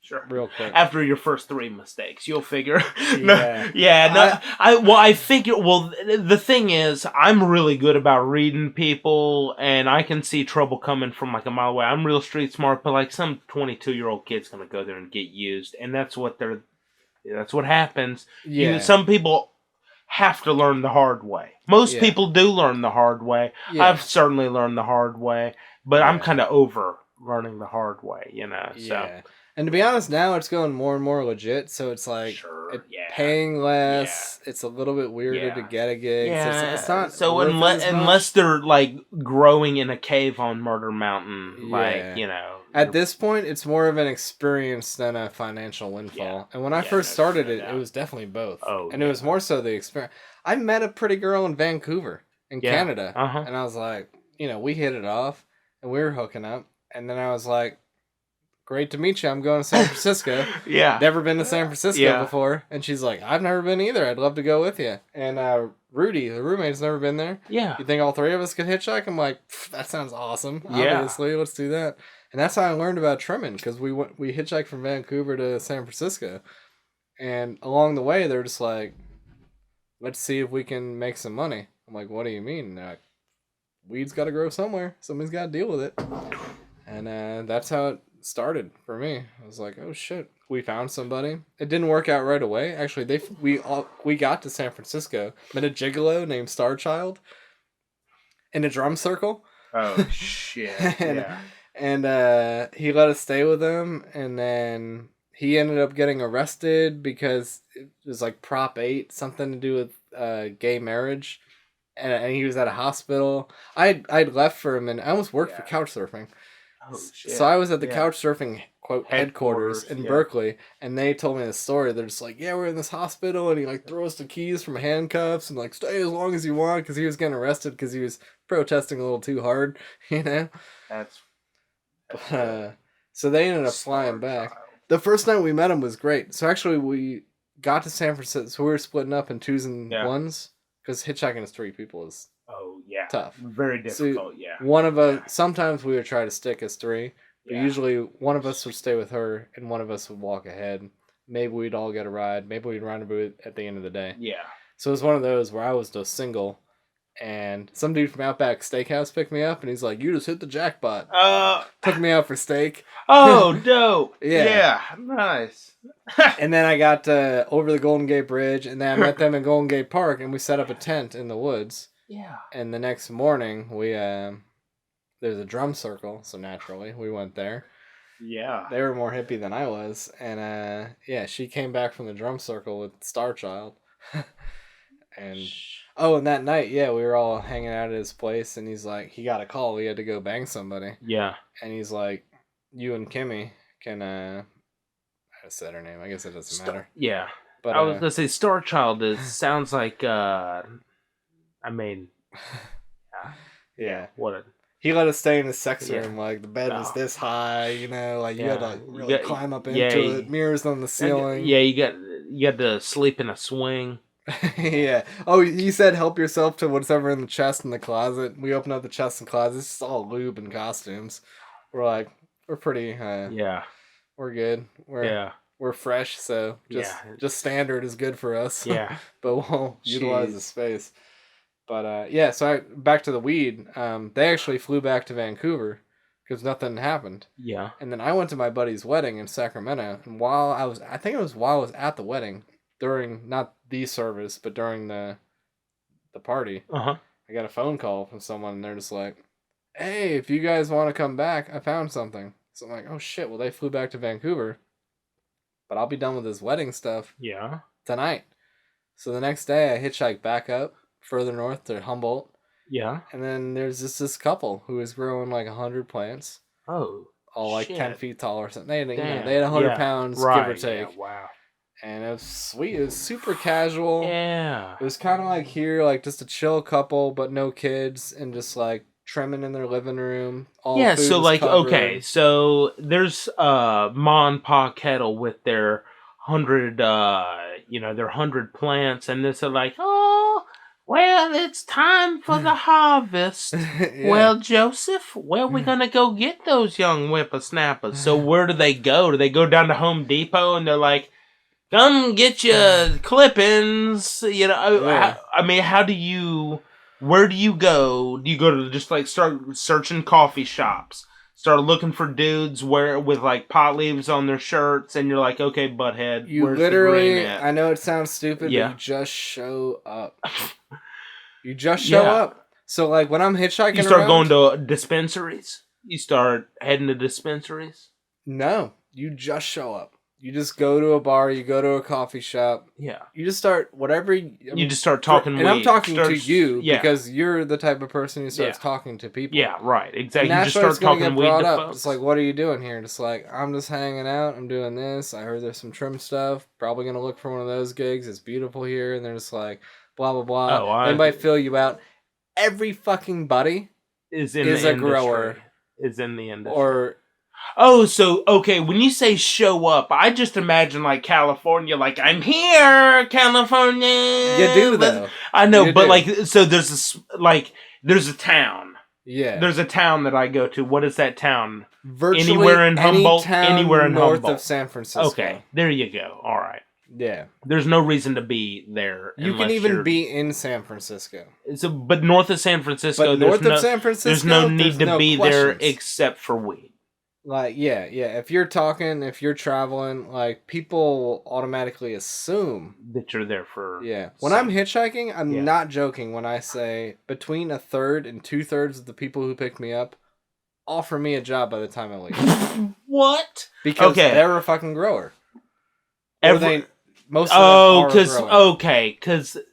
Sure. Real quick. After your first 3 mistakes, you'll figure. Yeah. I figure. Well, the thing is, I'm really good about reading people, and I can see trouble coming from like a mile away. I'm real street smart, but like some 22-year-old kid's gonna go there and get used, and that's what happens. Yeah. Some people have to learn the hard way. Most people do learn the hard way. Yeah. I've certainly learned the hard way, but I'm kind of over learning the hard way, you know. So. And to be honest, now it's going more and more legit, so it's like paying less. Yeah. It's a little bit weirder to get a gig. Yeah. It's not so unless they're like growing in a cave on Murder Mountain, like you know. At this point, it's more of an experience than a financial windfall. Yeah. And when I first started it was definitely both. It was more so the experience. I met a pretty girl in Vancouver, in Canada, and I was like, we hit it off, and we were hooking up, and then I was like. Great to meet you. I'm going to San Francisco. Never been to San Francisco before. And she's like, I've never been either. I'd love to go with you. And Rudy, the roommate's never been there. Yeah. You think all 3 of us could hitchhike? I'm like, that sounds awesome. Obviously, let's do that. And that's how I learned about trimming, because we hitchhiked from Vancouver to San Francisco. And along the way, they're just like, let's see if we can make some money. I'm like, what do you mean? And they're like, weed's got to grow somewhere. Somebody's got to deal with it. And that's how it started for me. I was like, oh shit, we found somebody. It didn't work out right away. Actually, we got to San Francisco, met a gigolo named Starchild in a drum circle. Oh shit. And he let us stay with him, and then he ended up getting arrested because it was like Prop 8, something to do with gay marriage, and he was at a hospital. I'd left for him, and I almost worked for Couchsurfing. Oh, shit. So I was at the Couchsurfing quote headquarters in Berkeley, and they told me the story. They're just like, yeah, we're in this hospital, and he like throws the keys from handcuffs and like stay as long as you want, because he was getting arrested because he was protesting a little too hard, That's so they ended up flying back. The first night we met him was great. So actually we got to San Francisco, so we were splitting up in 2s and 1s, because hitchhiking as 3 people is tough. Very difficult, One of us, sometimes we would try to stick as 3, but usually one of us would stay with her and one of us would walk ahead. Maybe we'd all get a ride. Maybe we'd rendezvous at the end of the day. Yeah. So it was one of those where I was the single And some dude from Outback Steakhouse picked me up, and he's like, "You just hit the jackpot." Uh, Took me out for steak. oh, dope. Yeah. Yeah, nice. And then I got over the Golden Gate Bridge, and then I met them in Golden Gate Park, and we set up a tent in the woods. Yeah. And the next morning, we there's a drum circle, so naturally we went there. Yeah. They were more hippie than I was, and yeah, she came back from the drum circle with Star Child. And and that night, yeah, we were all hanging out at his place, and he's like, he got a call, he had to go bang somebody. Yeah. And he's like, "You and Kimmy can I said her name, I guess it doesn't matter." Yeah. But I was gonna say Star Child sounds like I mean yeah. What a He let us stay in his sex room, like the bed was this high, you know, like you had to really climb up into it, mirrors on the ceiling. Yeah, you got to sleep in a swing. Yeah. Oh, he said help yourself to whatever in the chest in the closet. We opened up the chest and closet. It's just all lube and costumes. We're like, we're pretty we're good. We're fresh, so just standard is good for us. Yeah. But we'll utilize the space. But so back to the weed. They actually flew back to Vancouver because nothing happened. Yeah. And then I went to my buddy's wedding in Sacramento, and while I was at the wedding, during not the service, but during the party, I got a phone call from someone, and they're just like, "Hey, if you guys want to come back, I found something." So I'm like, "Oh shit!" Well, they flew back to Vancouver, but I'll be done with this wedding stuff. Yeah. Tonight. So the next day, I hitchhiked back up further north to Humboldt. Yeah. And then there's this couple who is growing like 100 plants. Oh. All like 10 feet tall or something. They had, Damn. They had 100 pounds, give or take. Yeah, wow. And it was sweet. It was super casual. Yeah. It was kind of like here, like just a chill couple, but no kids, and just like trimming in their living room. All food so like, covered. okay, so there's Ma and Pa Kettle with their 100, their 100 plants, and they're like, oh, well, it's time for the harvest. Yeah. Well, Joseph, where are we going to go get those young whippersnappers? So where do they go? Do they go down to Home Depot and they're like, come get your clippings? You know, Yeah. where do you go? Do you go to just like start searching coffee shops? Start looking for dudes with like pot leaves on their shirts, and you're like, okay, butthead, You where's literally, the green at? I know it sounds stupid, but you just show up. You just show up. So like when I'm hitchhiking, you start going to dispensaries. You start heading to dispensaries. No, you just show up. You just go to a bar. You go to a coffee shop. Yeah. You just start whatever. You just start talking. And I'm talking to you because you're the type of person who starts talking to people. Yeah, right. Exactly. And you just start talking weed to folks. It's like, what are you doing here? Just like, I'm just hanging out. I'm doing this. I heard there's some trim stuff. Probably gonna look for one of those gigs. It's beautiful here. And they're just like, blah blah blah. They might fill you out. Every fucking buddy is a grower. Is in the industry. Or so okay, when you say show up, I just imagine like California, like I'm here, California. You do though. I know, but like, so there's a town. Yeah. There's a town that I go to. What is that town? Virtually anywhere in Humboldt. Anywhere in north of San Francisco. Okay, there you go. All right. Yeah. There's no reason to be there. You can even be in San Francisco. But north of San Francisco, there's no need to be there except for weed. Like, yeah. If you're traveling, like, people automatically assume that you're there for. Yeah. When I'm hitchhiking, I'm not joking when I say between a third and 2/3 of the people who pick me up offer me a job by the time I leave. What? Because they're a fucking grower. Because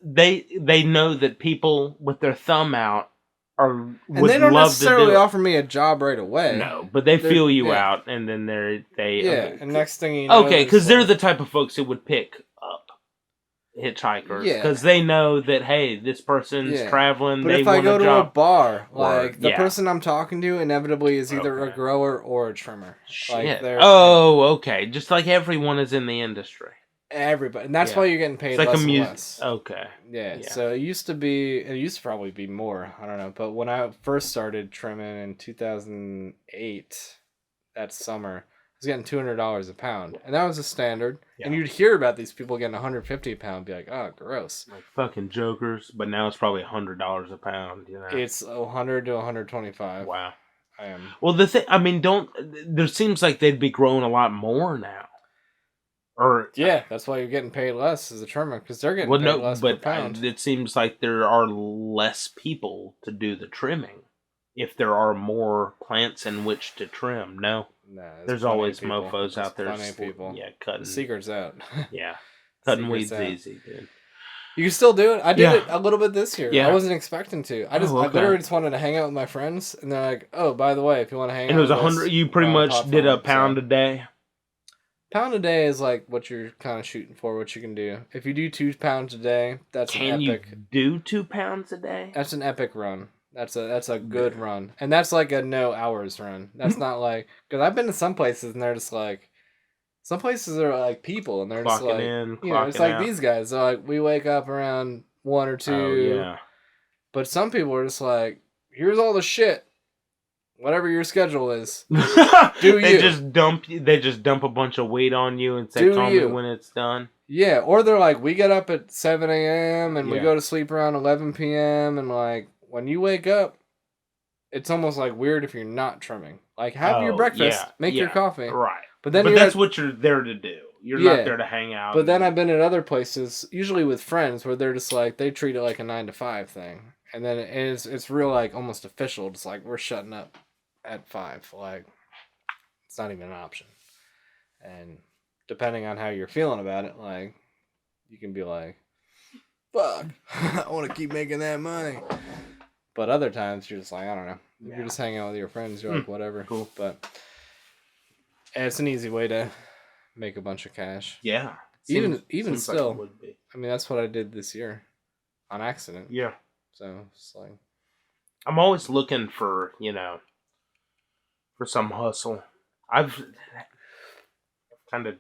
they know that people with their thumb out and they don't necessarily offer me a job right away. No, but they feel you out, and then and next thing you know, because they're the type of folks who would pick up hitchhikers because they know that hey, this person's traveling. But if I go to a bar, like the person I'm talking to inevitably is either a grower or a trimmer. Shit. Okay, just like everyone is in the industry. Everybody, and that's why you're getting paid like less and less. Okay. Yeah. So it used to probably be more. I don't know, but when I first started trimming in 2008, that summer, was getting $200 a pound, and that was a standard. Yeah. And you'd hear about these people getting $150 a pound, and be like, "Oh, gross." Like fucking jokers, but now it's probably $100 a pound. You know, it's $100 to $125. Wow. I am. Well, the thing, I mean, there seems like they'd be growing a lot more now. Or yeah, that's why you're getting paid less as a trimmer, because they're getting paid less per pound. It seems like there are less people to do the trimming. If there are more plants in which to trim, no. Nah, there's always mofos out there. People. Yeah, cutting. The secret's out. Yeah, cutting weeds easy, dude. You can still do it. I did it a little bit this year. Yeah. I wasn't expecting to. I literally just wanted to hang out with my friends, and they're like, "Oh, by the way, if you want to hang out," and it was 100. You pretty much did a pound a day. Pound a day is like what you're kind of shooting for. What you can do. If you do 2 pounds a day, that's an epic. Can you do 2 pounds a day? That's an epic run. That's a good run, and that's like a no hours run. That's not like, because I've been to some places and they're just like, some places are like people and they're just like, it's like these guys. They're like, we wake up around 1 or 2. Oh, yeah. But some people are just like, here's all the shit, whatever your schedule is. They just dump a bunch of weight on you and say, call me when it's done. Yeah, or they're like, we get up at 7 a.m. and we go to sleep around 11 p.m. and like, when you wake up, it's almost like weird if you're not trimming. Like, have your breakfast, make your coffee. Right. But then that's what you're there to do. You're not there to hang out. But then I've been at other places, usually with friends, where they're just like, they treat it like a 9 to 5 thing. And then it's real, like, almost official. It's like, we're shutting up at 5. Like, it's not even an option. And depending on how you're feeling about it, like, you can be like, fuck, I want to keep making that money. But other times, you're just like, I don't know. If you're just hanging out with your friends, you're like, whatever. Cool. But it's an easy way to make a bunch of cash. Yeah. Even still, like it would be. I mean, that's what I did this year on accident. Yeah. So it's like, I'm always looking for, for some hustle. I've kind of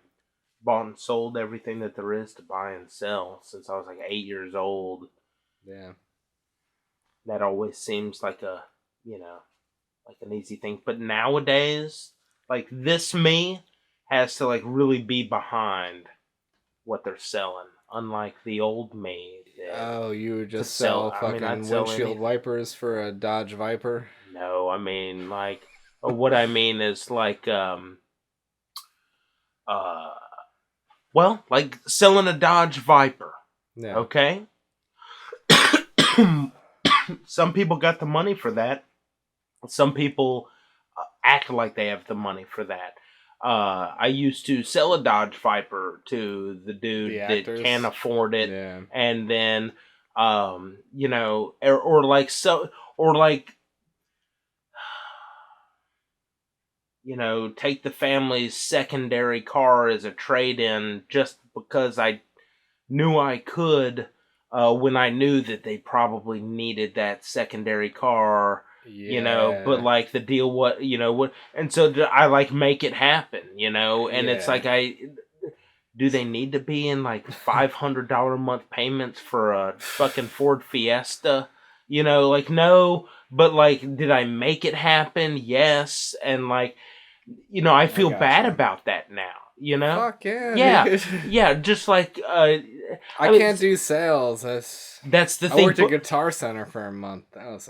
bought and sold everything that there is to buy and sell since I was like 8 years old. Yeah. That always seems like like an easy thing. But nowadays, like this me has to like really be behind what they're selling. Unlike the old me. Oh, you would just sell fucking windshield wipers for a Dodge Viper? No, I mean like what I mean is like like selling a Dodge Viper. Yeah. Okay? Some people got the money for that. Some people act like they have the money for that. I used to sell a Dodge Viper to the dude that can't afford it, and then take the family's secondary car as a trade-in just because I knew I could. When I knew that they probably needed that secondary car, but like the deal, and so I like make it happen, and it's like do they need to be in like $500 a month payments for a fucking Ford Fiesta? No, but like, did I make it happen? Yes, and like, I feel bad about that now. Fuck yeah. Yeah. Yeah. Just like, I can't do sales. That's the thing. I worked at Guitar Center for a month. That was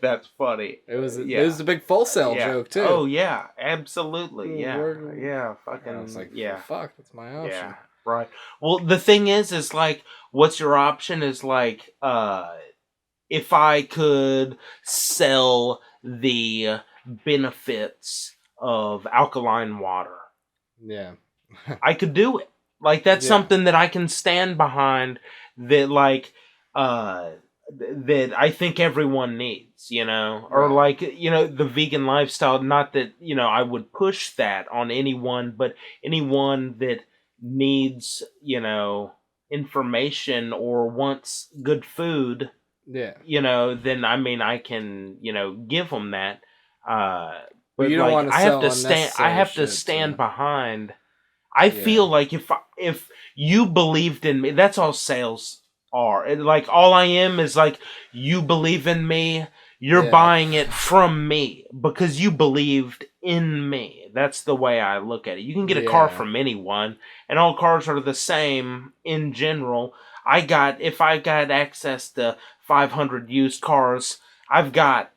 That's funny. It was a big full sale joke too. Oh yeah, absolutely. Yeah. Fucking. I was like, fuck, that's my option. Yeah. Right. Well, the thing is like, what's your option? Is like, if I could sell the benefits of alkaline water. Yeah. I could do it. Like, that's something that I can stand behind that, like, that I think everyone needs, or like, the vegan lifestyle, not that, I would push that on anyone, but anyone that needs, information or wants good food, then, I mean, I can, give them that, but you don't want to I have to stand behind. I feel like if you believed in me, that's all sales are. And like, all I am is like, you believe in me, you're buying it from me because you believed in me. That's the way I look at it. You can get a car from anyone, and all cars are the same in general. If I got access to 500 used cars, I've got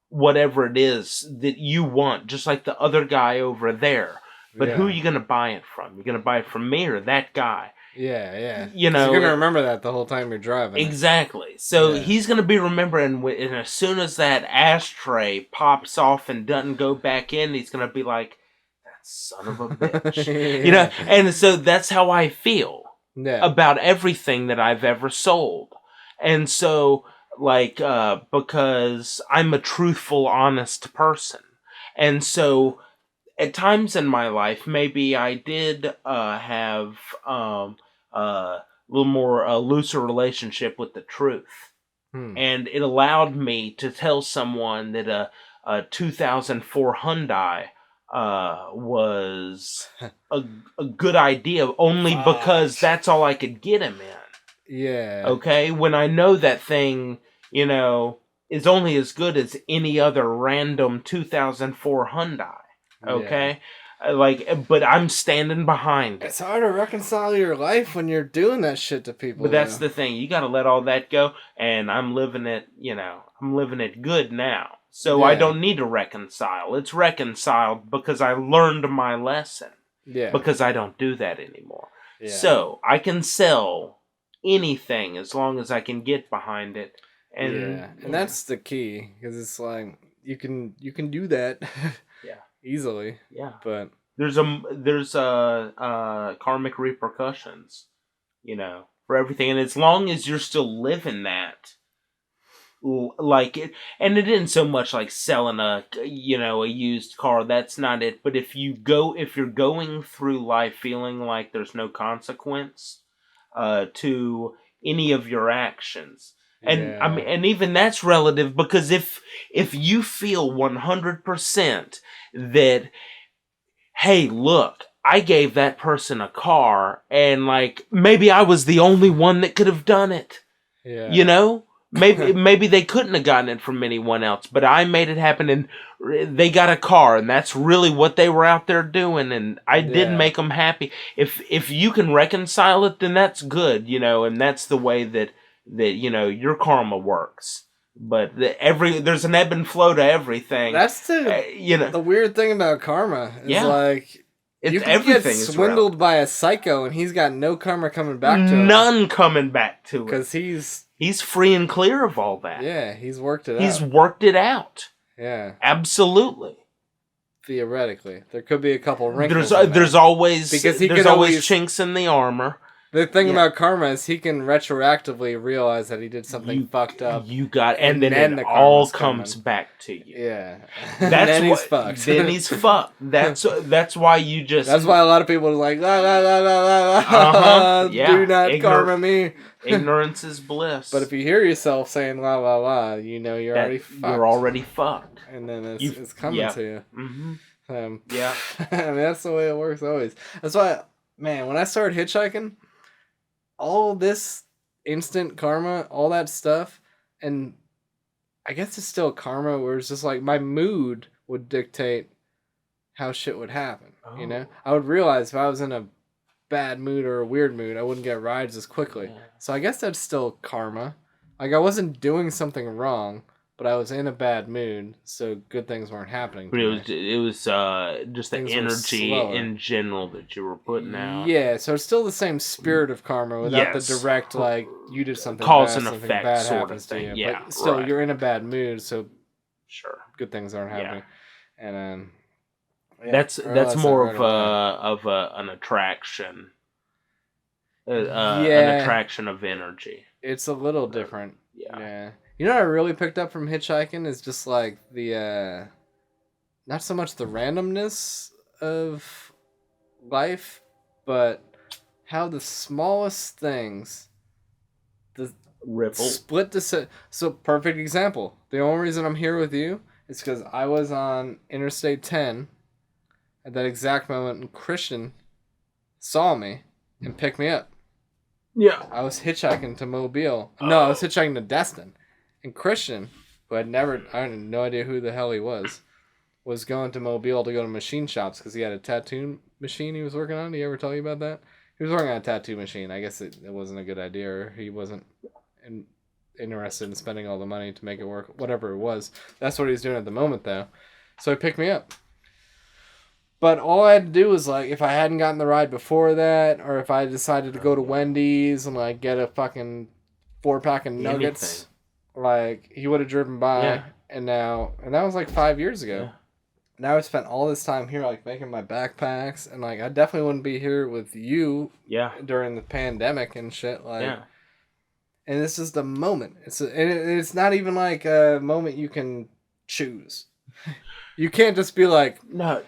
whatever it is that you want, just like the other guy over there. But who are you going to buy it from? You're going to buy it from me or that guy? Yeah. You know, you're going to remember that the whole time you're driving. Exactly. So he's going to be remembering, and as soon as that ashtray pops off and doesn't go back in, he's going to be like, that son of a bitch. You know, and so that's how I feel about everything that I've ever sold. And so, like, because I'm a truthful, honest person. And so, at times in my life, maybe I did have a little more looser relationship with the truth. And it allowed me to tell someone that a 2004 Hyundai was a good idea, only because that's all I could get him in. Yeah. Okay? When I know that thing, you know, is only as good as any other random 2004 Hyundai. Okay? But I'm standing behind it. It's hard to reconcile your life when you're doing that shit to people. But that's the thing. You got to let all that go. And I'm living it, you know, I'm living it good now. So I don't need to reconcile. It's reconciled because I learned my lesson. Yeah. Because I don't do that anymore. Yeah. So I can sell anything as long as I can get behind it. And that's the key. Because it's like, you can do that. Easily, but there's karmic repercussions, you know, for everything, and as long as you're still living that, like it, and it isn't so much like selling a used car. That's not it. But if you're going through life feeling like there's no consequence to any of your actions. And I mean, and even that's relative, because if you feel 100% that, hey, look, I gave that person a car, and like maybe I was the only one that could have done it. Yeah. You know, maybe they couldn't have gotten it from anyone else, but I made it happen, and they got a car, and that's really what they were out there doing, and I did make them happy. If you can reconcile it, then that's good, you know, and that's the way that you know your karma works. But there's an ebb and flow to everything. That's the weird thing about karma is like you can get swindled by a psycho and he's got no karma coming back to him. None coming back to him because he's free and clear of all that. Yeah, he's worked it out. He's worked it out. Yeah, absolutely. Theoretically, there could be a couple wrinkles. There's always chinks in the armor. The thing about karma is he can retroactively realize that he did something fucked up. And then it all comes back to you. Yeah. Then he's fucked. Then he's fucked. That's why you just... That's why a lot of people are like, la la la la la la, do not karma me. Ignorance is bliss. But if you hear yourself saying la la la, you know you're already fucked. You're already fucked. And then it's coming to you. Mm-hmm. I mean, that's the way it works always. That's why, man, when I started hitchhiking... all this instant karma, all that stuff, and I guess it's still karma where it's just like my mood would dictate how shit would happen, you know? I would realize if I was in a bad mood or a weird mood, I wouldn't get rides as quickly. Yeah. So I guess that's still karma. Like, I wasn't doing something wrong, but I was in a bad mood, so good things weren't happening. But it was just the energy in general that you were putting out. Yeah, so it's still the same spirit of karma without the direct, like, you did something cause bad, and something effect bad sort happens of thing. To you. Yeah, but still, you're in a bad mood, so good things aren't happening. And that's more of an attraction. An attraction of energy. It's a little different. Yeah. You know what I really picked up from hitchhiking is just like the, not so much the randomness of life, but how the smallest things, the ripple, split the, so perfect example. The only reason I'm here with you is because I was on Interstate 10 at that exact moment and Christian saw me and picked me up. Yeah. I was hitchhiking to Mobile. No, I was hitchhiking to Destin. And Christian, who I had no idea who the hell he was was going to Mobile to go to machine shops because he had a tattoo machine he was working on. Did he ever tell you about that? He was working on a tattoo machine. I guess it wasn't a good idea, or he wasn't interested in spending all the money to make it work. Whatever it was. That's what he's doing at the moment, though. So he picked me up. But all I had to do was, like, if I hadn't gotten the ride before that, or if I decided to go to Wendy's and, like, get a fucking 4-pack of nuggets, like, he would have driven by. Yeah. And that was, like, 5 years ago. Yeah. Now I've spent all this time here, like, making my backpacks, and, like, I definitely wouldn't be here with you during the pandemic and shit, like... Yeah. And this is the moment. It's not even, like, a moment you can choose. You can't just be like, no,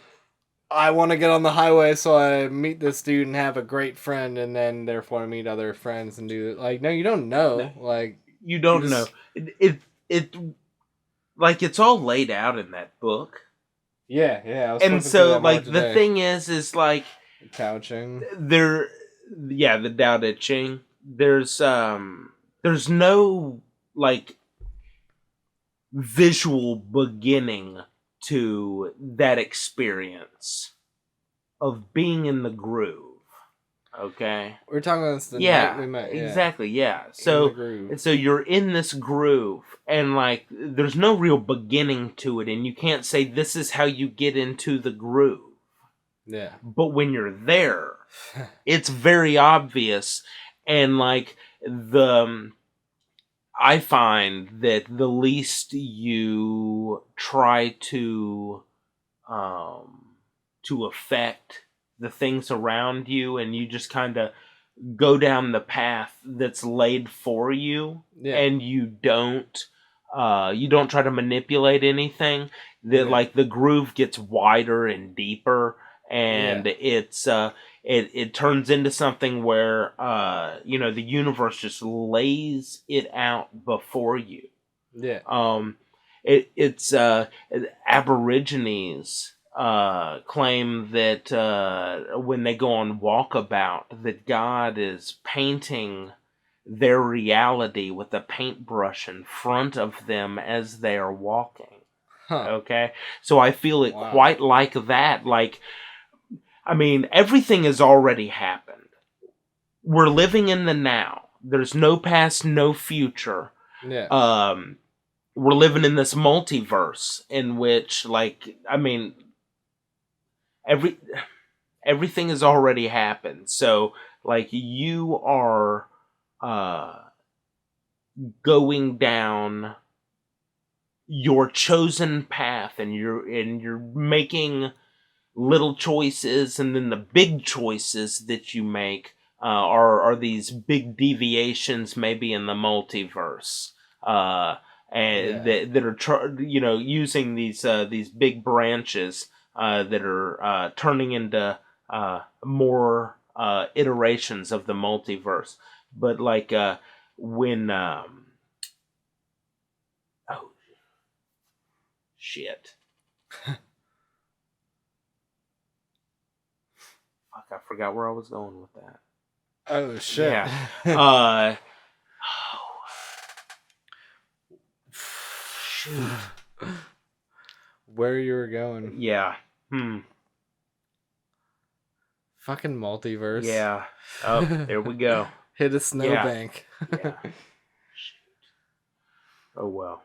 I want to get on the highway so I meet this dude and have a great friend, and then therefore meet other friends and do it. Like, no, you don't know. No, like, you don't know. It like, it's all laid out in that book. Yeah. And so, like, the thing is like couching. The doubt itching. There's no, like, visual beginning to that experience of being in the groove. Okay? We're talking about this the night we met. Yeah, exactly, yeah. So you're in this groove, and, like, there's no real beginning to it, and you can't say this is how you get into the groove. Yeah. But when you're there, it's very obvious, and, like, I find that the least you try to affect the things around you, and you just kind of go down the path that's laid for you, and you don't try to manipulate anything. Like, the groove gets wider and deeper, and it turns into something where, the universe just lays it out before you. Yeah. It's Aborigines claim that when they go on walkabout, that God is painting their reality with a paintbrush in front of them as they are walking. Huh. Okay? So I feel it quite like that. Like, I mean, everything has already happened. We're living in the now. There's no past, no future. Yeah. We're living in this multiverse in which, like, I mean, everything has already happened. So, like, you are going down your chosen path, and you're making little choices, and then the big choices that you make are these big deviations, maybe in the multiverse, and that are using these big branches that are turning into more iterations of the multiverse. But, like, when shit. Fuck, I forgot where I was going with that. Oh, shit. Yeah. Shoot. Where you were going. Yeah. Fucking multiverse. Yeah. Oh, there we go. Hit a snowbank. Yeah. Shoot. Oh, well.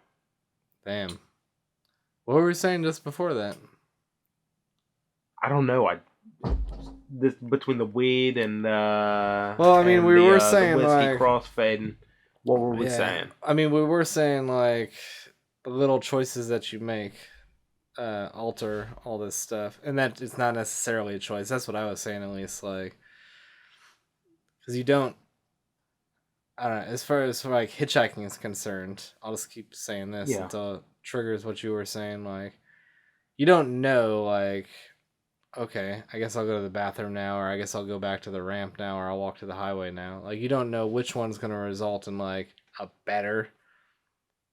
Damn. What were we saying just before that? I don't know. Between the weed and well, I mean, we were saying, the whiskey like, crossfading. What were we saying? I mean, we were saying, like, the little choices that you make alter all this stuff, and that it's not necessarily a choice. That's what I was saying, at least, like, because you don't. I don't know. As far as, like, hitchhiking is concerned, I'll just keep saying this until it triggers what you were saying. Like, you don't know, like, okay, I guess I'll go to the bathroom now, or I guess I'll go back to the ramp now, or I'll walk to the highway now. Like, you don't know which one's going to result in, like, a better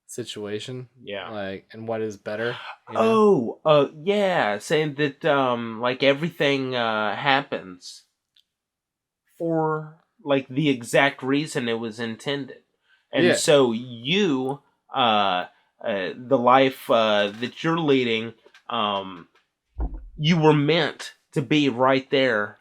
situation. Yeah. Like, and what is better. You know? Yeah. Saying that, like, everything happens for, like, the exact reason it was intended. And so you, the life that you're leading, you were meant to be right there,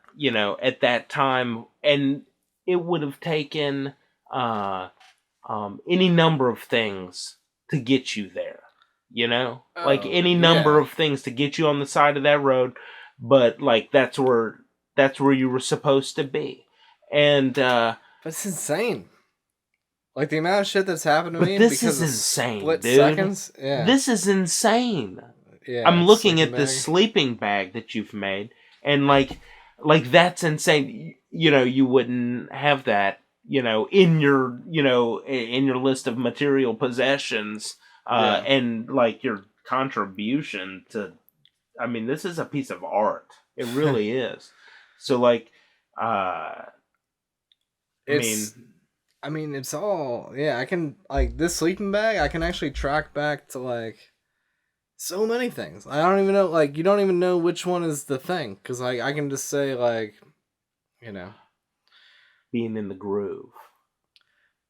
at that time, and it would have taken any number of things to get you there, like any number of things to get you on the side of that road, but like that's where you were supposed to be, and but it's insane. Like the amount of shit that's happened to me. This is insane, split dude. Seconds. Yeah, this is insane. Yeah, I'm looking at the sleeping bag that you've made, and like that's insane. You wouldn't have that, in your, in your list of material possessions, and like your contribution to. I mean, this is a piece of art. It really is. So, like, it's all, I can, like, this sleeping bag, I can actually track back to, like, so many things. I don't even know, like, you don't even know which one is the thing, because, like, I can just say, like, being in the groove.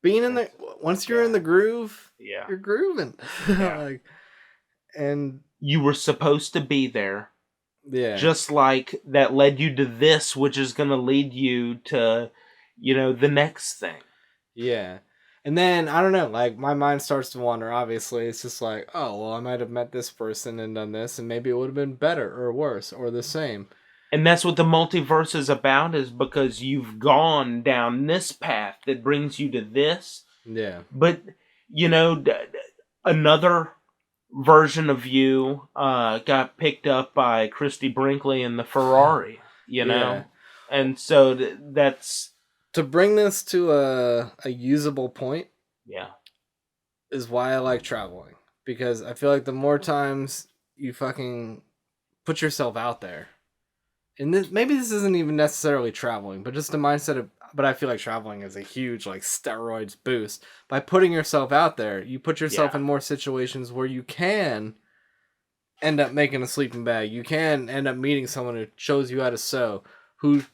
Once you're in the groove, yeah, you're grooving. Yeah. Like, and you were supposed to be there. Yeah. Just like that led you to this, which is going to lead you to, the next thing. Yeah. And then, I don't know, like, my mind starts to wander, obviously. It's just like, oh, well, I might have met this person and done this, and maybe it would have been better or worse or the same. And that's what the multiverse is about, is because you've gone down this path that brings you to this. Yeah. But, another version of you got picked up by Christy Brinkley in the Ferrari, Yeah. And so that's... To bring this to a usable point, is why I like traveling. Because I feel like the more times you fucking put yourself out there, and maybe this isn't even necessarily traveling, but just the mindset of, but I feel like traveling is a huge, like, steroids boost. By putting yourself out there, you put yourself in more situations where you can end up making a sleeping bag. You can end up meeting someone who shows you how to sew, who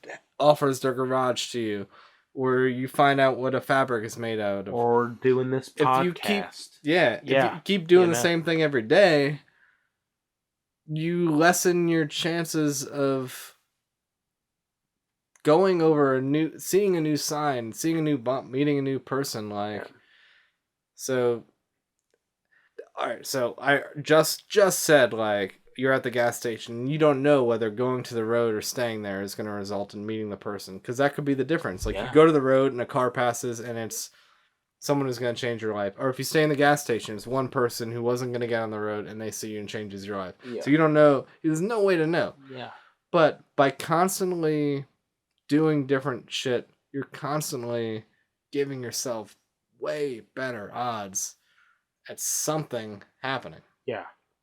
offers their garage to you, or you find out what a fabric is made out of. Or doing this podcast. If you keep doing the same thing every day, you lessen your chances of going over seeing a new sign, seeing a new bump, meeting a new person, like. So, all right. So I just said, like, you're at the gas station and you don't know whether going to the road or staying there is going to result in meeting the person, because that could be the difference. Like, you go to the road and a car passes and it's someone who's going to change your life, or if you stay in the gas station, it's one person who wasn't going to get on the road and they see you and changes your life. So you don't know. There's no way to know. But by constantly doing different shit, you're constantly giving yourself way better odds at something happening.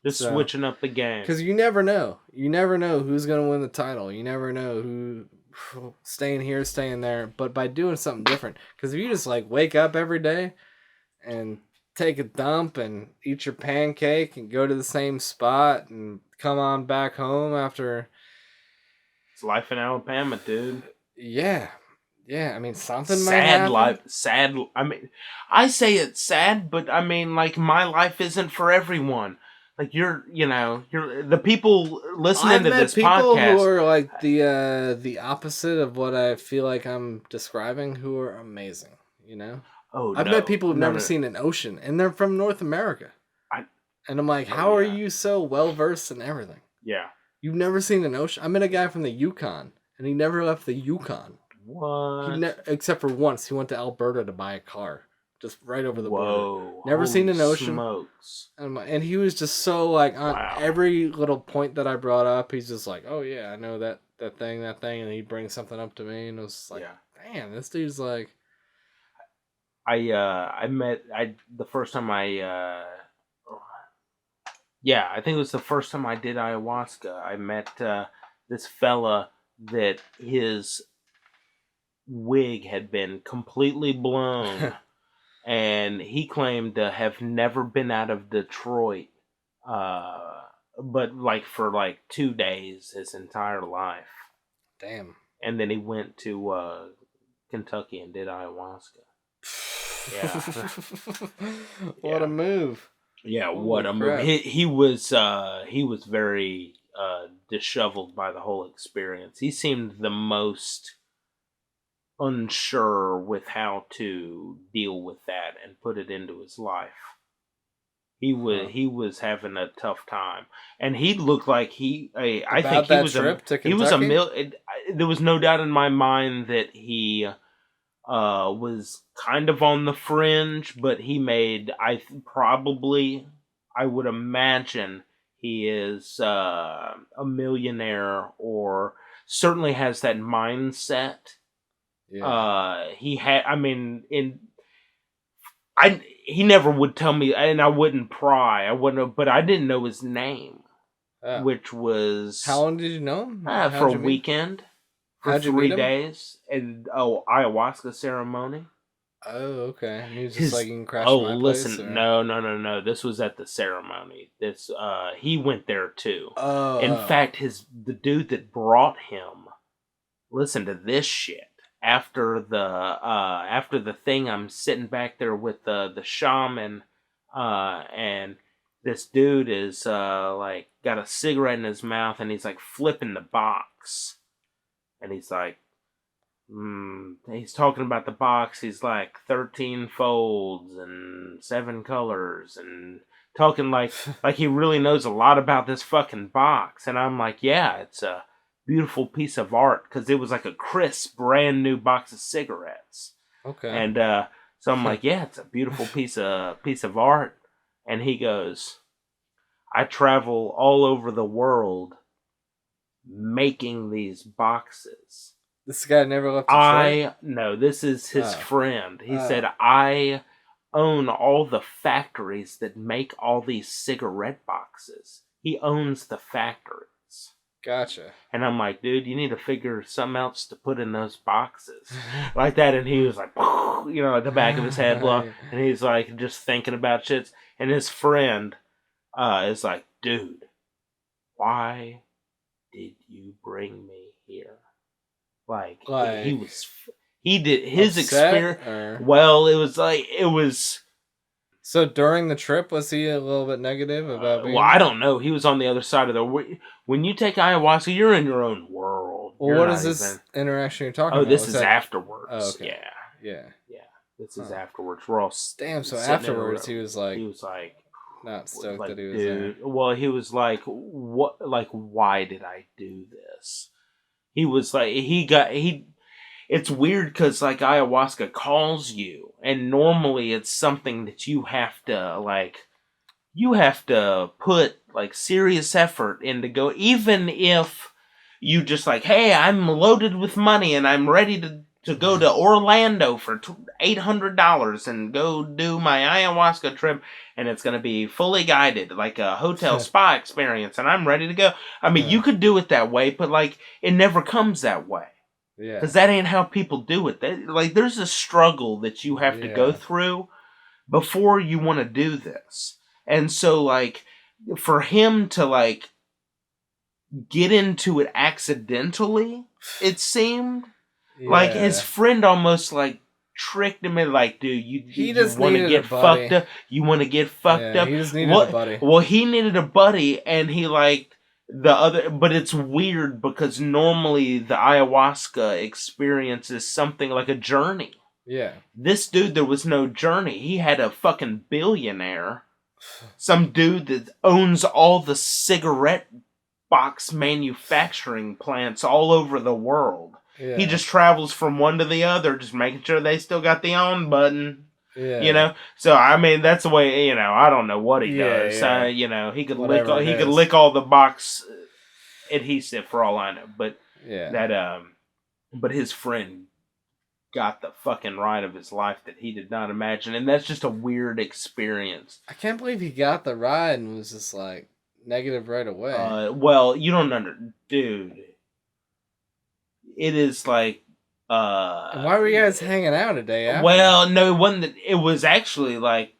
Just switching up the game. Because you never know. You never know who's going to win the title. You never know who staying here, staying there. But by doing something different. Because if you just, like, wake up every day and take a dump and eat your pancake and go to the same spot and come on back home after... It's life in Alabama, dude. Yeah. Yeah, I mean, something might happen. Sad. I mean, I say it's sad, but I mean, like, my life isn't for everyone. Like, you're the people listening to this podcast. I've met people who are, like, the opposite of what I feel like I'm describing, who are amazing, I've met people who've never seen an ocean, and they're from North America. And I'm like, how are you so well-versed in everything? Yeah. You've never seen an ocean? I met a guy from the Yukon, and he never left the Yukon. What? Except for once, he went to Alberta to buy a car. Just right over the border. Never Holy seen an ocean. Smokes. And he was just so, like, on every little point that I brought up, he's just like, oh yeah, I know that thing, and he brings something up to me, and it was like, damn, this dude's like... the first time I think it was the first time I did ayahuasca. I met this fella that his wig had been completely blown. And he claimed to have never been out of Detroit, but like for like 2 days his entire life. Damn. And then he went to Kentucky and did ayahuasca. What a move. Yeah, Holy what a crap. movie. He was very disheveled by the whole experience. He seemed the most unsure with how to deal with that and put it into his life. He was having a tough time, and he looked like I think he that was trip to he was a Kentucky? there was no doubt in my mind that he was kind of on the fringe, but he made probably, I would imagine, he is a millionaire, or certainly has that mindset. Yeah. He had, I mean, he never would tell me, and I wouldn't pry. I wouldn't, but I didn't know his name, Oh. which was How long did you know him? for a weekend, for How'd you 3 meet him? days, and ayahuasca ceremony. Oh, okay. And he was just like, you can crash oh, my listen, place? Or? no. This was at the ceremony. This he went there too. Oh. In fact, the dude that brought him. Listen to this shit. After the thing, I'm sitting back there with the shaman, and this dude is like got a cigarette in his mouth, and he's like flipping the box, and he's like, he's talking about the box. He's like 13 folds and 7 colors, and talking like he really knows a lot about this fucking box. And I'm like, yeah, it's a beautiful piece of art, because it was like a crisp, brand new box of cigarettes. Okay. And so I'm like, yeah, it's a beautiful piece of art. And he goes, I travel all over the world making these boxes. This guy never left Detroit? No, this is his friend. He said, I own all the factories that make all these cigarette boxes. He owns the factories. Gotcha. And I'm like, dude, you need to figure something else to put in those boxes. Like that. And he was like, at the back of his head. And he's like, just thinking about shit. And his friend is like, dude, why did you bring me here? Like he did his experience. Well, it was. So during the trip, was he a little bit negative about being? Well, I don't know. He was on the other side of the. When you take ayahuasca, you're in your own world. Well, what is this interaction you're talking about? Oh, this is afterwards. Oh, okay. Yeah. This is afterwards. We're all damn. So afterwards, he was like, not stoked like, that he was dude, there. Well, he was like, what? Like, why did I do this? He was like, it's weird because like ayahuasca calls you, and normally it's something that you have to put like serious effort into go, even if you just like, hey, I'm loaded with money and I'm ready to go to Orlando for $800 and go do my ayahuasca trip, and it's going to be fully guided, like a hotel spa experience, and I'm ready to go. I mean, you could do it that way, but like it never comes that way. Yeah. Because that ain't how people do it. There's a struggle that you have to go through before you want to do this. And so, like, for him to, like, get into it accidentally, it seemed, like, his friend almost, like, tricked him in, like, dude, you want to get fucked up? You want to get fucked up? He just needed a buddy. Well, he needed a buddy, and he, like, but it's weird because normally the ayahuasca experience is something like a journey. Yeah. This dude, there was no journey. He had a fucking billionaire, some dude that owns all the cigarette box manufacturing plants all over the world. Yeah. He just travels from one to the other, just making sure they still got the on button. Yeah. So I mean, that's the way. I don't know what he does. Yeah. He could lick all the box adhesive for all I know. But but his friend got the fucking ride of his life that he did not imagine, and that's just a weird experience. I can't believe he got the ride and was just like negative right away. Well, you don't dude. It is like. Why were you guys hanging out a day after? Well, no, it wasn't. It was actually like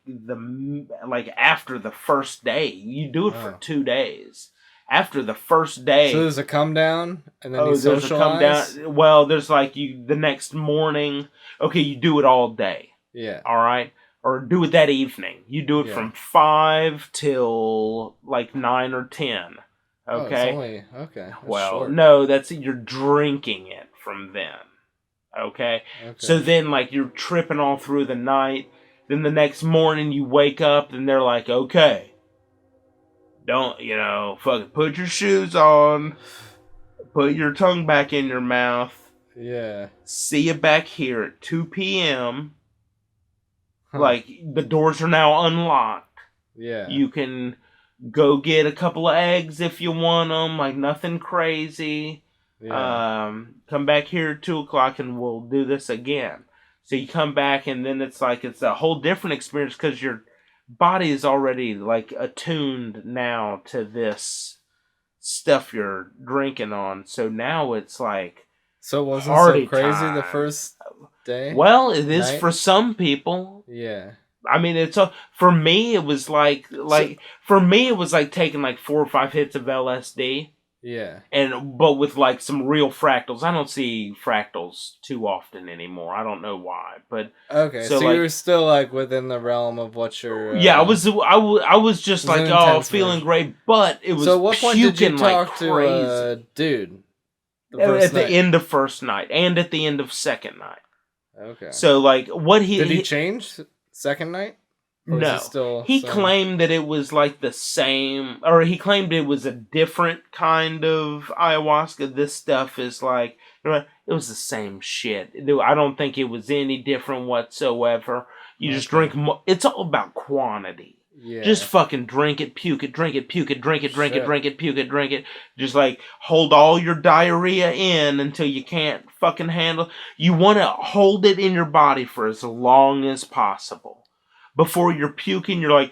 after the first day. You do it for 2 days. After the first day, so there's a come down, and then you socialize. There's a come down. Well, there's like the next morning. Okay, you do it all day. Yeah. All right. or do it that evening. You do it from 5 till like 9 or 10. Okay. Oh, it's only, okay. Well, short. no, you're drinking it from then. Okay? So then, like, you're tripping all through the night. Then the next morning you wake up and they're like, okay, don't, fucking put your shoes on, put your tongue back in your mouth. Yeah. See you back here at 2 p.m. Like, the doors are now unlocked. Yeah. You can go get a couple of eggs if you want them, like, nothing crazy. Yeah. Come back here at 2 o'clock and we'll do this again. So you come back and then it's a whole different experience because your body is already, like, attuned now to this stuff you're drinking on. So now it's like, so it wasn't party so crazy time. The first day? Well, it is for some people. Yeah. I mean, for me, it was like taking like 4 or 5 hits of LSD. Yeah. But with like some real fractals. I don't see fractals too often anymore. I don't know why, but okay. So like, you were still like within the realm of what you're. Yeah, I was just like feeling great, but it was. So at what point did you talk like to a dude? At the end of first night and at the end of second night. Okay. So like what did he change second night? Or no, he claimed that it was like the same, or he claimed it was a different kind of ayahuasca. This stuff is like, it was the same shit. I don't think it was any different whatsoever. You just drink, it's all about quantity. Yeah. Just fucking drink it, puke it, drink it, puke it, drink it, drink it, drink it, puke it, drink it. Just like hold all your diarrhea in until you can't fucking handle. You want to hold it in your body for as long as possible. Before you're puking, you're like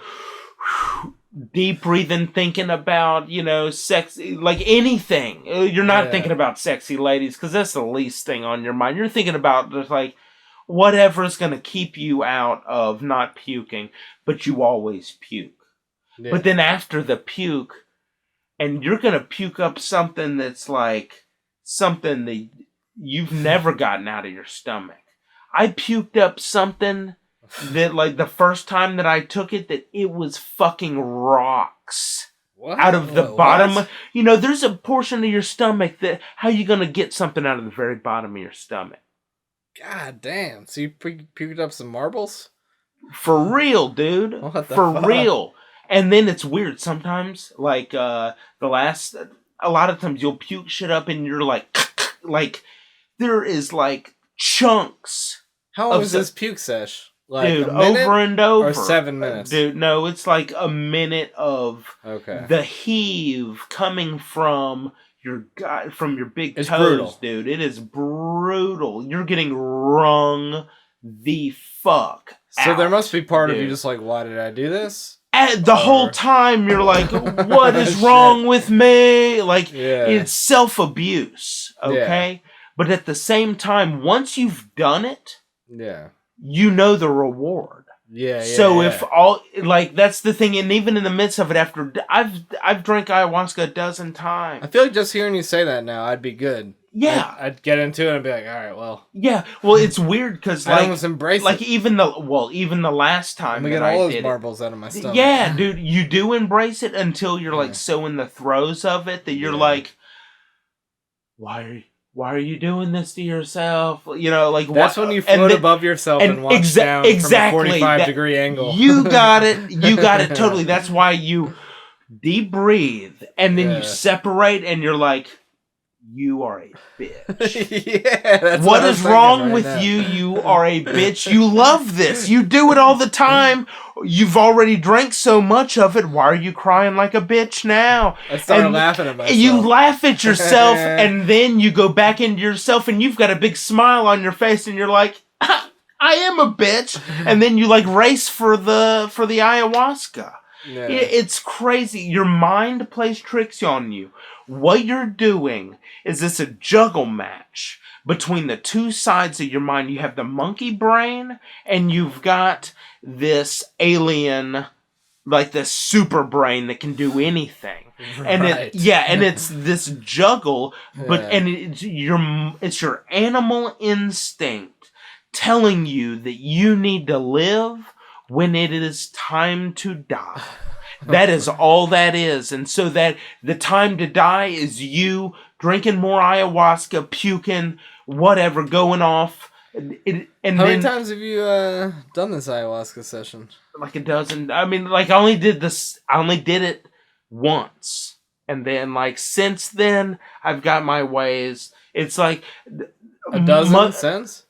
deep breathing, thinking about, sex, like anything. You're not thinking about sexy ladies because that's the least thing on your mind. You're thinking about just like whatever's going to keep you out of not puking, but you always puke. Yeah. But then after the puke, and you're going to puke up something that's like something that you've never gotten out of your stomach. I puked up something that like the first time that I took it, that it was fucking rocks out of the bottom. What? There's a portion of your stomach that how you gonna get something out of the very bottom of your stomach? God damn! So you puked up some marbles? For real, dude. For real. And then it's weird sometimes. Like a lot of times you'll puke shit up and you're like there is like chunks. How long was this puke sesh? Like dude, over and over. Or 7 minutes? Dude, no, it's like a minute of the heave coming from your big toes, brutal. Dude. It is brutal. You're getting wrung the fuck So out, there must be part of you just like, why did I do this? The whole time you're like, what is wrong with me? Like, it's self-abuse, okay? Yeah. But at the same time, once you've done it, you know the reward. So if all like that's the thing, and even in the midst of it, after I've drank ayahuasca a dozen times. I feel like just hearing you say that now, I'd be good. Yeah, I'd get into it and be like, all right, well. Yeah, well, it's weird because like I almost embrace like it. even the last time I'm gonna get all those marbles out of my stomach. Yeah, dude, you do embrace it until you're like so in the throes of it that you're like, why are you doing this to yourself? Like that's when you float above yourself and watch down from a 45-degree angle. You got it. You got it totally. That's why you deep breathe and then you separate and you're like, you are a bitch. That's what is wrong with you? You are a bitch. You love this. You do it all the time. You've already drank so much of it. Why are you crying like a bitch now? I started laughing at myself. You laugh at yourself and then you go back into yourself and you've got a big smile on your face and you're like, I am a bitch. And then you like race for the ayahuasca. Yeah. It's crazy. Your mind plays tricks on you. What you're doing is this a juggle match between the two sides of your mind. You have the monkey brain and you've got this alien, like this super brain that can do anything. And it's this juggle, but and it's your animal instinct telling you that you need to live when it is time to die. That is all that is. And so that the time to die is you drinking more ayahuasca, puking, whatever, going off. And How many times have you done this ayahuasca session? Like a dozen. I mean, like I only did it once. And then like since then, I've got my ways. It's like a dozen since?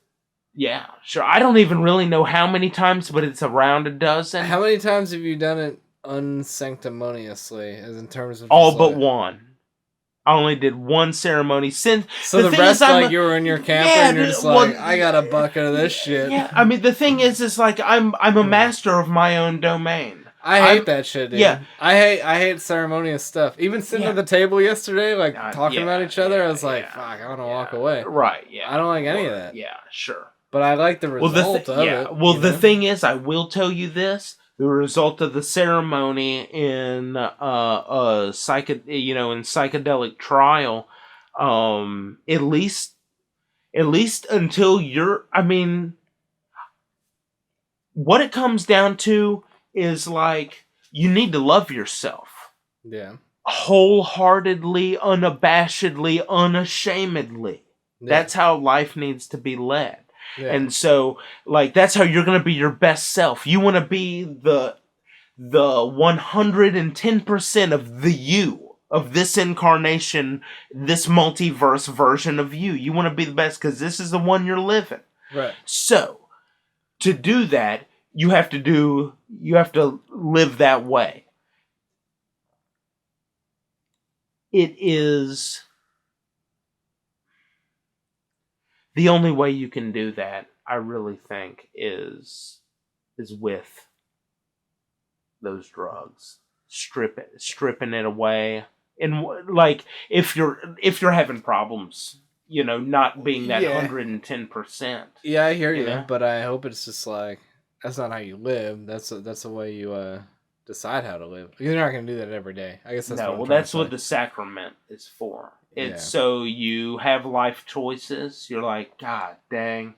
Yeah, sure. I don't even really know how many times, but it's around a dozen. How many times have you done it unsanctimoniously, as in terms of all but one? I only did one ceremony since. So the rest, like you were in your camper and you're just like, I got a bucket of this shit. Yeah, I mean the thing is like I'm a master of my own domain. I hate that shit, dude. Yeah, I hate ceremonious stuff. Even sitting at the table yesterday, like talking about each other, I was like, fuck, I want to walk away. Right? Yeah, I don't like any of that. Yeah, sure. But I like the result of it. Well, the thing is, I will tell you this: the result of the ceremony in in psychedelic trial, at least until you're. I mean, what it comes down to is like you need to love yourself. Yeah. Wholeheartedly, unabashedly, unashamedly. Yeah. That's how life needs to be led. Yeah. And so, like, that's how you're going to be your best self. You want to be the 110% of the you, of this incarnation, this multiverse version of you. You want to be the best because this is the one you're living. Right. So, to do that, you have to live that way. It is the only way you can do that, I really think, is with those drugs. Stripping it away. And like if you're having problems, not being that 110%. Yeah, I hear you, but I hope it's just like that's not how you live. That's the way you decide how to live. You're not going to do that every day. I guess that's that's what the sacrament is for. It's so you have life choices. You're like, God dang,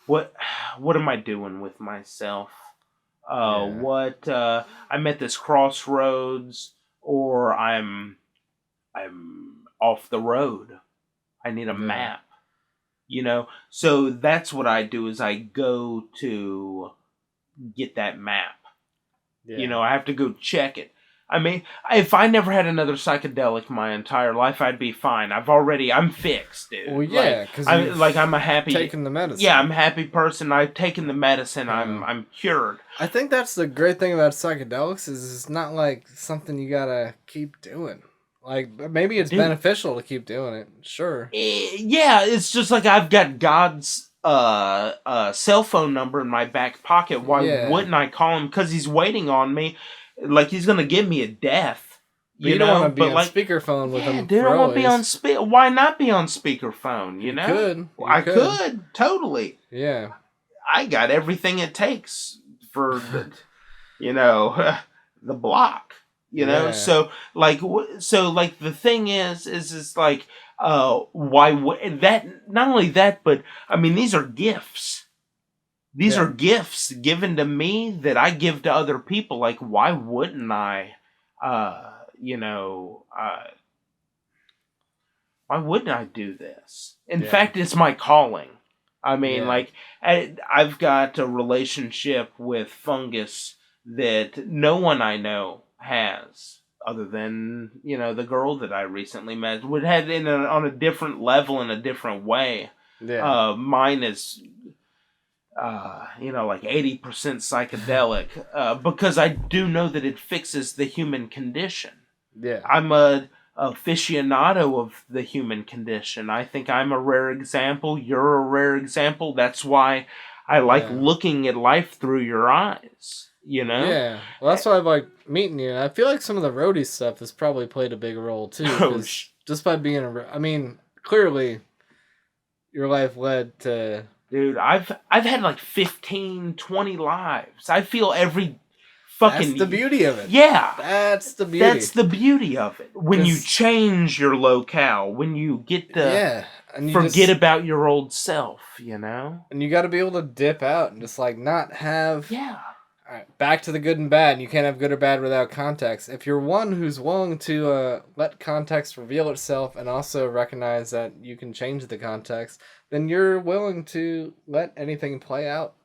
what am I doing with myself? I'm at this crossroads, or I'm off the road. I need a map. So that's what I do is I go to get that map. Yeah. I have to go check it. I mean, if I never had another psychedelic my entire life, I'd be fine. I'm fixed, dude. Well, yeah, because I'm a happy taking the medicine. Yeah, I'm a happy person. I've taken the medicine. I'm cured. I think that's the great thing about psychedelics is it's not like something you gotta keep doing. Like maybe it's beneficial to keep doing it. Sure. Yeah, it's just like I've got God's cell phone number in my back pocket. Why wouldn't I call him? Because he's waiting on me. Like he's gonna give me a death. You don't want to be on speakerphone with him. Dude, I want to be on Why not be on speakerphone? You know, I could totally. Yeah, I got everything it takes for the, the block. So the thing is like, why would that? Not only that, but I mean, these are gifts. These are gifts given to me that I give to other people. Like, why wouldn't I, why wouldn't I do this? In fact, it's my calling. I mean, I've got a relationship with fungus that no one I know has, other than, the girl that I recently met. Would have on a different level in a different way. Yeah. Mine is... like 80% psychedelic, because I do know that it fixes the human condition. Yeah. I'm a aficionado of the human condition. I think I'm a rare example. You're a rare example. That's why I like looking at life through your eyes, Yeah. Well, that's why I like meeting you. And I feel like some of the roadie stuff has probably played a big role, too. Just by being clearly, your life led to... Dude, I've had like 15, 20 lives. I feel every fucking... That's the beauty of it. Yeah. That's the beauty. That's the beauty of it. When you change your locale, when you get to forget about your old self, And you got to be able to dip out and just like not have... Yeah. All right, back to the good and bad. You can't have good or bad without context. If you're one who's willing to let context reveal itself and also recognize that you can change the context, then you're willing to let anything play out.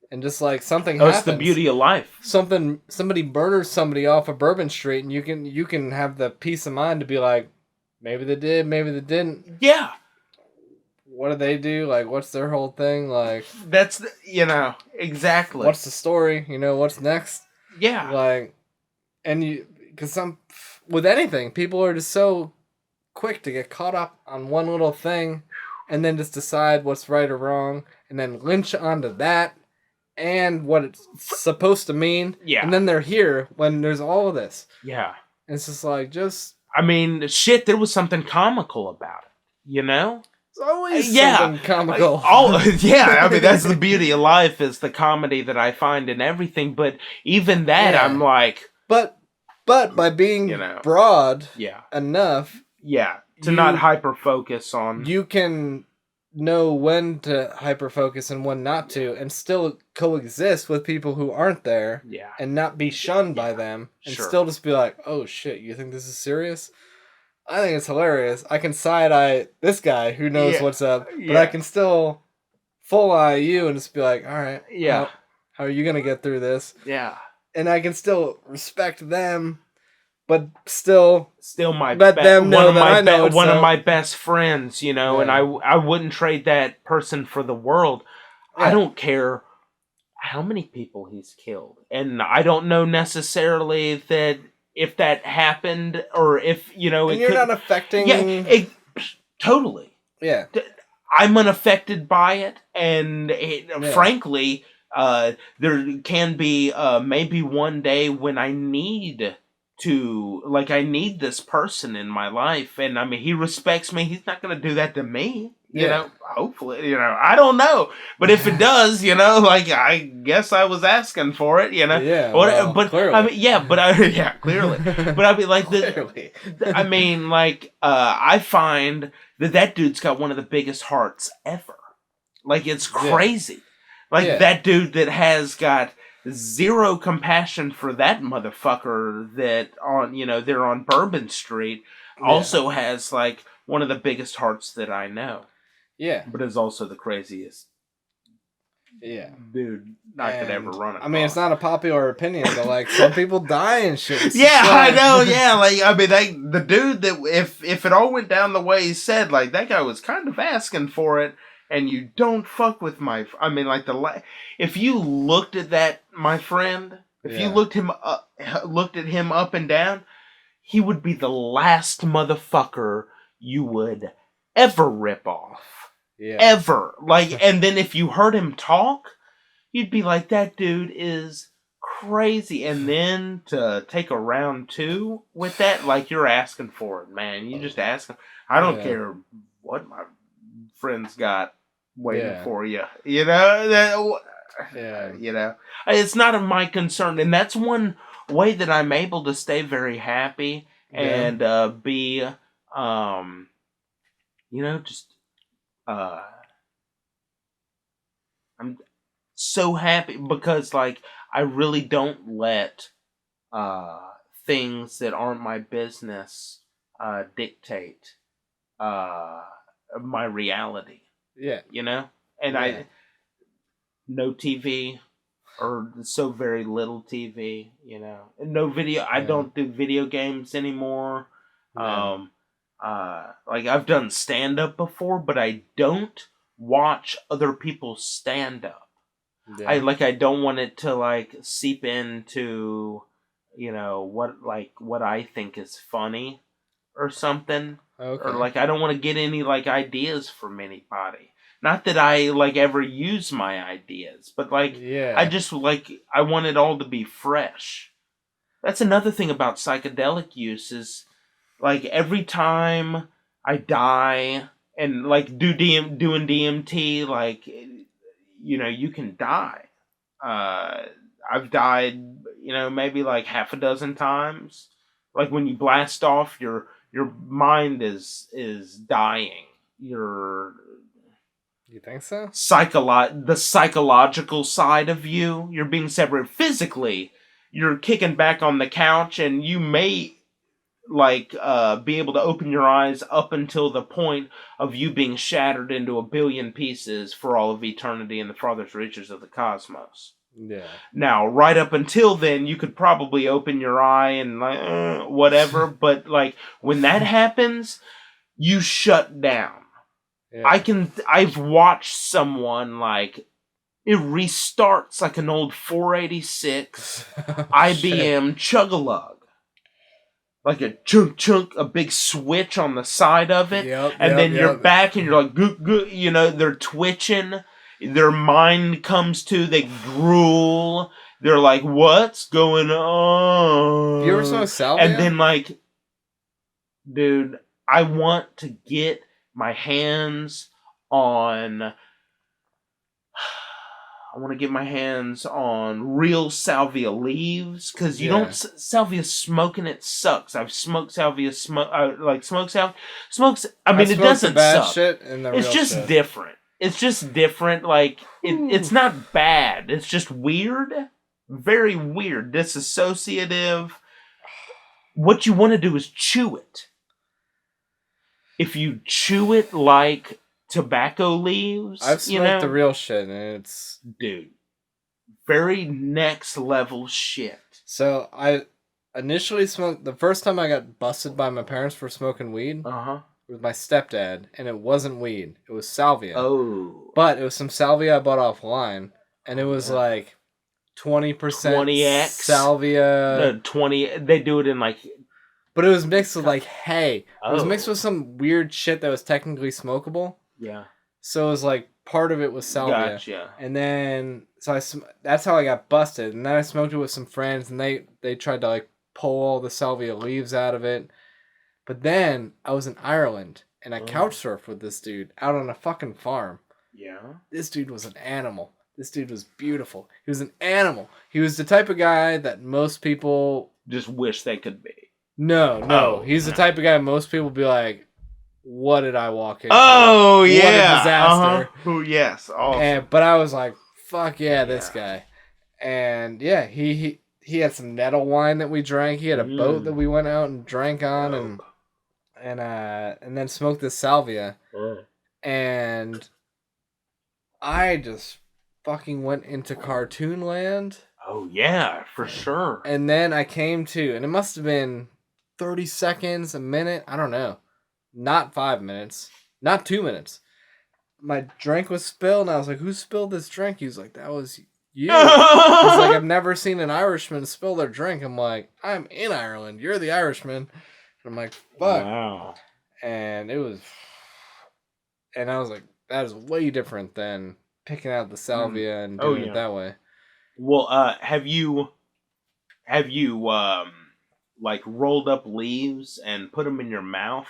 And just like something happens. That's the beauty of life. Somebody murders somebody off of Bourbon Street, and you can have the peace of mind to be like, maybe they did, maybe they didn't. Yeah. What do they do? Like, what's their whole thing? Like, that's exactly. What's the story? What's next? Yeah. Like, and because with anything, people are just so quick to get caught up on one little thing, and then just decide what's right or wrong, and then lynch onto that and what it's supposed to mean. Yeah. And then they're here when there's all of this. Yeah. And it's just like, shit, there was something comical about it, It's always something comical. That's the beauty of life, is the comedy that I find in everything. But even that, I'm like... But by being broad enough... Yeah, to not hyper-focus on... You can know when to hyper-focus and when not to, and still coexist with people who aren't there. Yeah. And not be shunned by them. And still just be like, oh shit, you think this is serious? I think it's hilarious. I can side-eye this guy who knows what's up, but I can still full-eye you and just be like, all right, well, how are you going to get through this? Yeah. And I can still respect them, but still let them know that I know one of my best friends, and I wouldn't trade that person for the world. Yeah. I don't care how many people he's killed. And I don't know necessarily that if that happened, or if, and you're not affecting... Yeah, totally. Yeah. I'm unaffected by it, and frankly, there can be maybe one day when I need this person in my life, and he respects me. He's not going to do that to me. Hopefully, I don't know. But if it does, I guess I was asking for it, Yeah. But clearly. Clearly. But I find that dude's got one of the biggest hearts ever. It's crazy. That dude that has got zero compassion for that motherfucker that they're on Bourbon Street also has one of the biggest hearts that I know. Yeah. But is also the craziest dude I could ever run across. It's not a popular opinion, but some people die and shit. I know, the dude that if it all went down the way he said, that guy was kind of asking for it, and you don't fuck with if you looked at that, my friend, if you looked at him up and down, he would be the last motherfucker you would ever rip off. Yeah. Ever. And then if you heard him talk, you'd be like, that dude is crazy. And then to take a round two with that, you're asking for it, man. You just ask him. I don't care what my friends got waiting for you. It's not of my concern. And that's one way that I'm able to stay very happy and be, I'm so happy because I really don't let things that aren't my business dictate my reality. Yeah. And no TV, or so very little TV, and no video. I don't do video games anymore. I've done stand-up before, but I don't watch other people's stand-up. Yeah. I don't want it to seep into, what I think is funny or something. Okay. Or I don't want to get any ideas from anybody. Not that I ever use my ideas, but I just I want it all to be fresh. That's another thing about psychedelic use is every time I die and doing DMT, you can die. I've died, maybe half a dozen times. When you blast off, your mind is dying. You think so? The psychological side of you. You're being separated physically. You're kicking back on the couch, and you may be able to open your eyes up until the point of you being shattered into a billion pieces for all of eternity in the farthest reaches of the cosmos. Yeah. Now, right up until then, you could probably open your eye and whatever, but when that happens, you shut down. Yeah. I've watched someone it restarts like an old 486 IBM chug-a-lug. Like a chunk, a big switch on the side of it. And then you're back and you're like, they're twitching. Their mind comes to, they drool. They're like, what's going on? You ever saw salvia? And then dude, I want to get my hands on... I want to get my hands on real salvia leaves, because you don't... Salvia smoking it sucks. I've smoked salvia, smoked salvia. I mean, it doesn't suck. Shit and the it's just shit. Different. It's just different. It's not bad. It's just weird. Very weird. Disassociative. What you want to do is chew it. If you chew it like tobacco leaves, I've smoked the real shit, and it's... Dude. Very next level shit. So, I initially smoked... The first time I got busted by my parents for smoking weed... with my stepdad, and it wasn't weed. It was salvia. Oh. But it was some salvia I bought offline, and it was 20% 20x salvia. No, 20. They do it in But it was mixed with hay. It was mixed with some weird shit that was technically smokable. Yeah. So it was part of it was salvia. Gotcha. And then that's how I got busted. And then I smoked it with some friends, and they tried to pull all the salvia leaves out of it. But then I was in Ireland, and I couch surfed with this dude out on a fucking farm. Yeah. This dude was an animal. This dude was beautiful. He was an animal. He was the type of guy that most people just wish they could be. No. He's the type of guy most people be like, what did I walk into? Oh, yeah. What a disaster. Oh, yes. Awesome. But I was like, fuck yeah, this guy. And yeah, he had some nettle wine that we drank. He had a boat that we went out and drank on, and then smoked this salvia. And I just fucking went into cartoon land. Oh yeah, for sure. And then I came to, and it must have been 30 seconds, a minute, I don't know. Not 5 minutes, not 2 minutes. My drink was spilled, and I was like, who spilled this drink? He was like, that was you. He's like, I've never seen an Irishman spill their drink. I'm like, I'm in Ireland. You're the Irishman. And I'm like, fuck. Wow. And I was like, that is way different than picking out the salvia and doing it that way. Well, have you rolled up leaves and put them in your mouth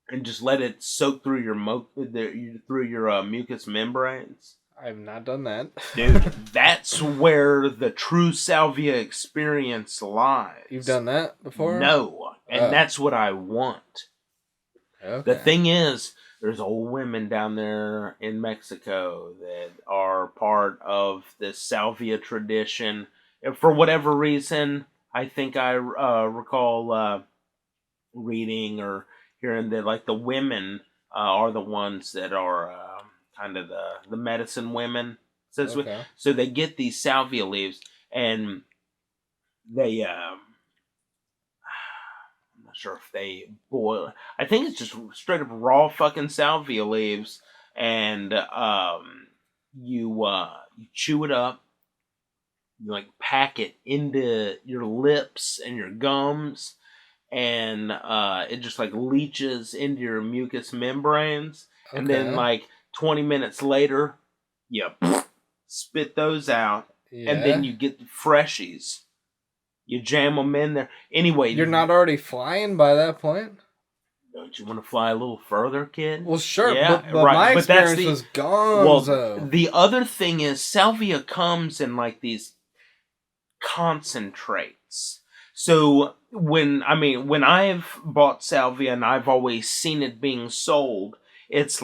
and just let it soak through your mucous membranes? I have not done that. Dude, that's where the true salvia experience lies. You've done that before? No, and that's what I want. Okay. The thing is, there's old women down there in Mexico that are part of this salvia tradition. And for whatever reason, I think I recall reading or hearing that the women are the ones that are kind of the medicine women. So they get these salvia leaves and they I'm not sure if they boil. I think it's just straight up raw fucking salvia leaves, and you chew it up. You pack it into your lips and your gums, and it just leaches into your mucous membranes. Okay. And then 20 minutes later, you spit those out, and then you get the freshies. You jam them in there. Anyway, you're not already flying by that point? Don't you want to fly a little further, kid? Well, sure, yeah, but right. My experience was gone. Well, the other thing is salvia comes in these concentrates. So when I've bought salvia and I've always seen it being sold, it's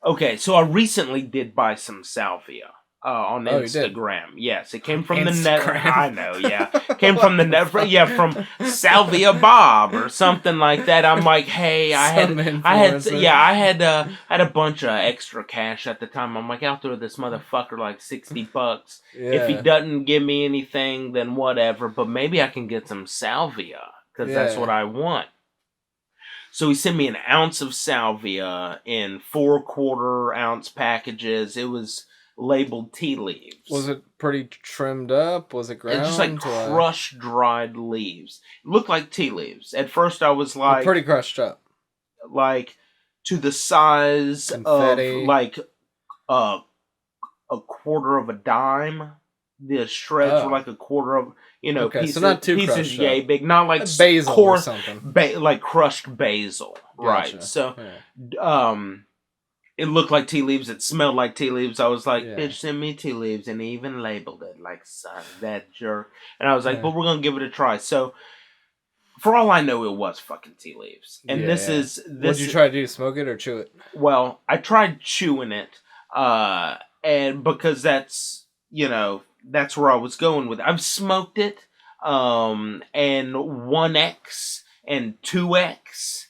Okay, so I recently did buy some salvia on Oh, you did? Instagram. Yes, it came from the net. Instagram. I know, yeah, came from the net. Yeah, from Salvia Bob or something like that. I'm like, hey, I had, influencer. yeah, I had a bunch of extra cash at the time. I'm like, I'll throw this motherfucker like $60. If he Yeah. doesn't give me anything, then whatever. But maybe I can get some salvia because that's what I want. So he sent me an ounce of salvia in 4/4 ounce packages. It was labeled tea leaves. Was it pretty trimmed up? Was it ground? It's just like crushed, dried leaves. It looked like tea leaves. At first, I was like, pretty crushed up, like to the size confetti. Of like a quarter of a dime. The shreds were like a quarter of, pieces, so not too pieces yay big, not like basil or something, like crushed basil, gotcha. right? So, it looked like tea leaves. It smelled like tea leaves. I was like, bitch, send me tea leaves, and he even labeled it like, son, that jerk. And I was like, but we're gonna give it a try. So, for all I know, it was fucking tea leaves. And this is. What'd you try to do? Smoke it or chew it? Well, I tried chewing it, and because that's that's where I was going with it. I've smoked it, and 1X and 2X,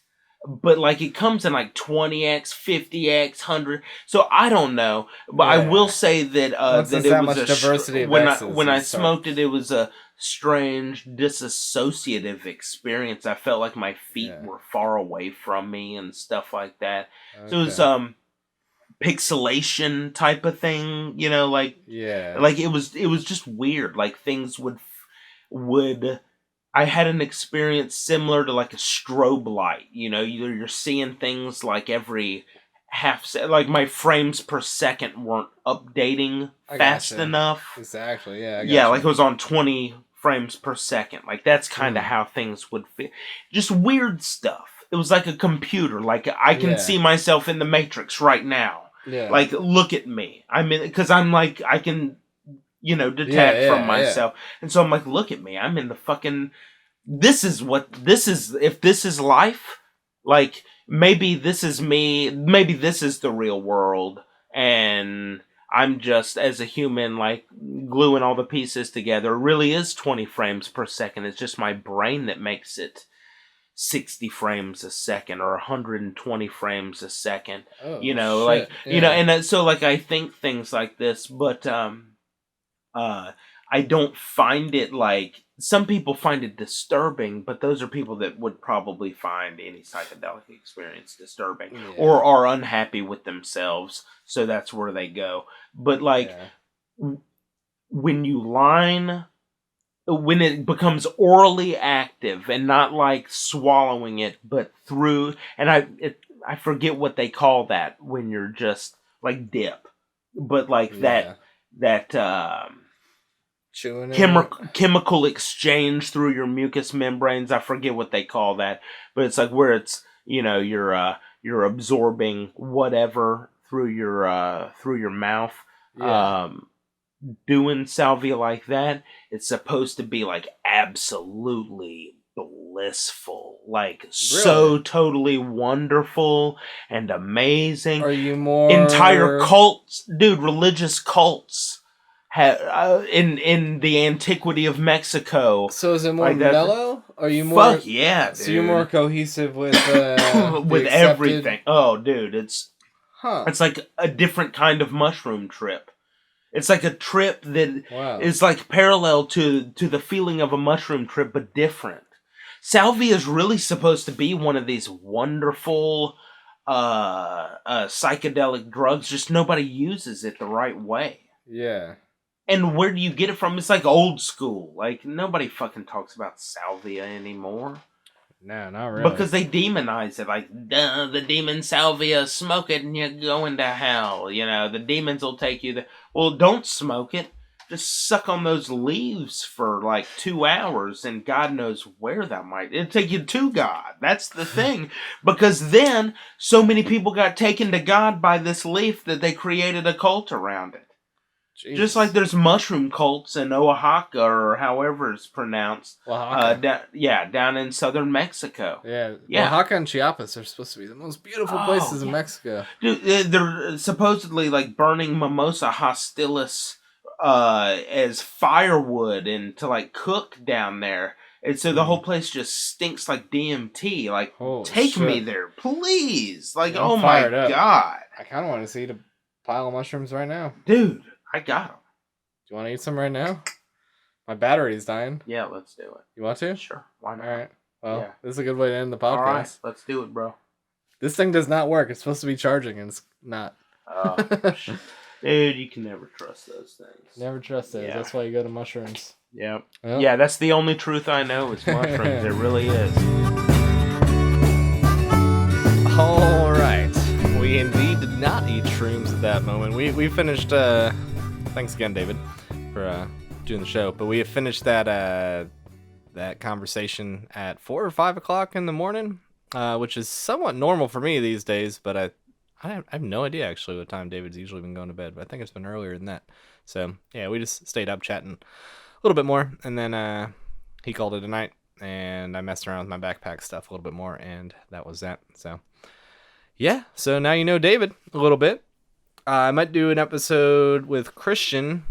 but like it comes in like 20X, 50X, 100. So I don't know, but I will say that that it was much diversity of when I smoked it, it was a strange disassociative experience. I felt like my feet were far away from me and stuff like that. Okay. So it was pixelation type of thing, like it was just weird. Like things would I had an experience similar to like a strobe light. You're seeing things like every like my frames per second weren't updating fast enough. Exactly, like it was on 20 frames per second. Like that's kind of how things would feel. Just weird stuff. It was like a computer. Like I can see myself in the Matrix right now. Yeah. Like, look at me. I mean, because I'm like, I can, detach from myself. And so I'm like, look at me. I'm in the fucking, if this is life, like, maybe this is me, maybe this is the real world. And I'm just, as a human, like, gluing all the pieces together. It really is 20 frames per second. It's just my brain that makes it 60 frames a second or 120 frames a second. And so like I think things like this, but I don't find it like some people find it disturbing, but those are people that would probably find any psychedelic experience disturbing or are unhappy with themselves, so that's where they go. But like when it becomes orally active and not like swallowing it, but through, and I forget what they call that when you're just like dip, but like that chemical exchange through your mucous membranes. I forget what they call that, but it's like where it's you're absorbing whatever through your mouth. Doing salvia like that, it's supposed to be like absolutely blissful, like so totally wonderful and amazing. Are you more entire cults, dude? Religious cults have in the antiquity of Mexico. So is it more like mellow? Are you more? Fuck yeah, dude. So you're more cohesive with with everything. Oh, dude, it's like a different kind of mushroom trip. It's like a trip that is like parallel to the feeling of a mushroom trip, but different. Salvia is really supposed to be one of these wonderful psychedelic drugs, just nobody uses it the right way. Yeah. And where do you get it from? It's like old school. Like, nobody fucking talks about salvia anymore. No, not really. Because they demonize it. Like, duh, the demon salvia, smoke it and you're going to hell. The demons will take you there. Well, don't smoke it. Just suck on those leaves for like 2 hours and God knows where that might. It'll take you to God. That's the thing. Because then so many people got taken to God by this leaf that they created a cult around it. Jeez. Just like there's mushroom cults in Oaxaca, or however it's pronounced. Oaxaca. Down in southern Mexico. Yeah. Yeah. Oaxaca and Chiapas are supposed to be the most beautiful places in Mexico. Dude, they're supposedly like burning mimosa hostilis as firewood and to like cook down there. And so the whole place just stinks like DMT. Like, take me there, please. Like, oh my God. I kind of want to see the pile of mushrooms right now. Dude, I got them. Do you want to eat some right now? My battery's dying. Yeah, let's do it. You want to? Sure. Why not? All right. Well, this is a good way to end the podcast. All right, let's do it, bro. This thing does not work. It's supposed to be charging, and it's not. Dude, you can never trust those things. Never trust those. Yeah. That's why you go to mushrooms. Yep. Yeah, that's the only truth I know is mushrooms. It really is. All right. We indeed did not eat shrooms at that moment. We finished... Thanks again, David, for doing the show. But we have finished that conversation at 4 or 5 o'clock in the morning, which is somewhat normal for me these days. But I have no idea, actually, what time David's usually been going to bed. But I think it's been earlier than that. So, yeah, we just stayed up chatting a little bit more. And then he called it a night. And I messed around with my backpack stuff a little bit more. And that was that. So, yeah. So now you know David a little bit. I might do an episode with Christian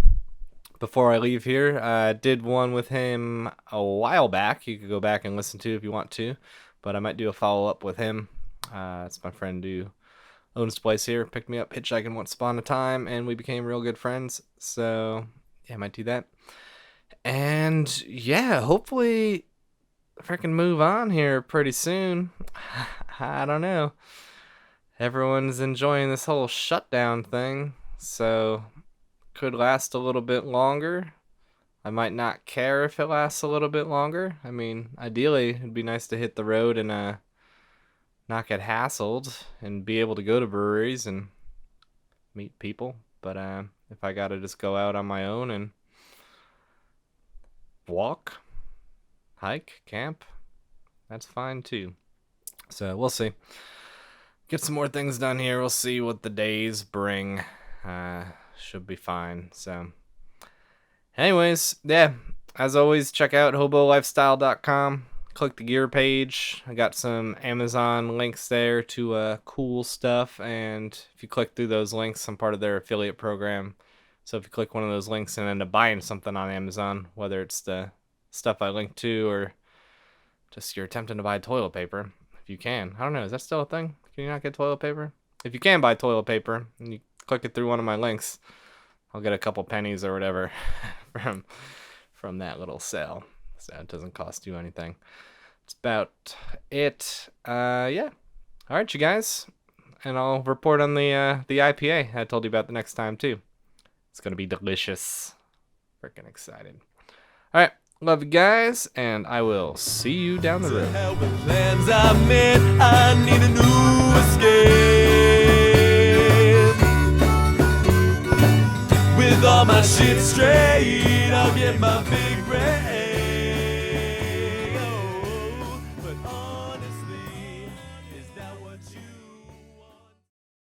before I leave here. I did one with him a while back. You could go back and listen to if you want to. But I might do a follow-up with him. It's my friend who owns the place here. Picked me up hitchhiking once upon a time, and we became real good friends. So, yeah, I might do that. And, yeah, hopefully I can move on here pretty soon. I don't know. Everyone's enjoying this whole shutdown thing, so could last a little bit longer. I might not care if it lasts a little bit longer. I mean, ideally, it'd be nice to hit the road and not get hassled and be able to go to breweries and meet people. But if I gotta just go out on my own and walk, hike, camp, that's fine too. So we'll see. Get some more things done here. We'll see what the days bring. Should be fine. So, anyways, yeah. As always, check out hobolifestyle.com. Click the gear page. I got some Amazon links there to cool stuff. And if you click through those links, I'm part of their affiliate program. So if you click one of those links and end up buying something on Amazon, whether it's the stuff I linked to or just you're attempting to buy toilet paper, if you can. I don't know. Is that still a thing? Can you not get toilet paper? If you can buy toilet paper and you click it through one of my links, I'll get a couple pennies or whatever from that little sale. So it doesn't cost you anything. That's about it. Yeah. All right, you guys. And I'll report on the IPA I told you about the next time too. It's going to be delicious. Freaking excited. All right. Love you guys, and I will see you down the road. I need a new escape. With all my shit straight, I'll get my big brain.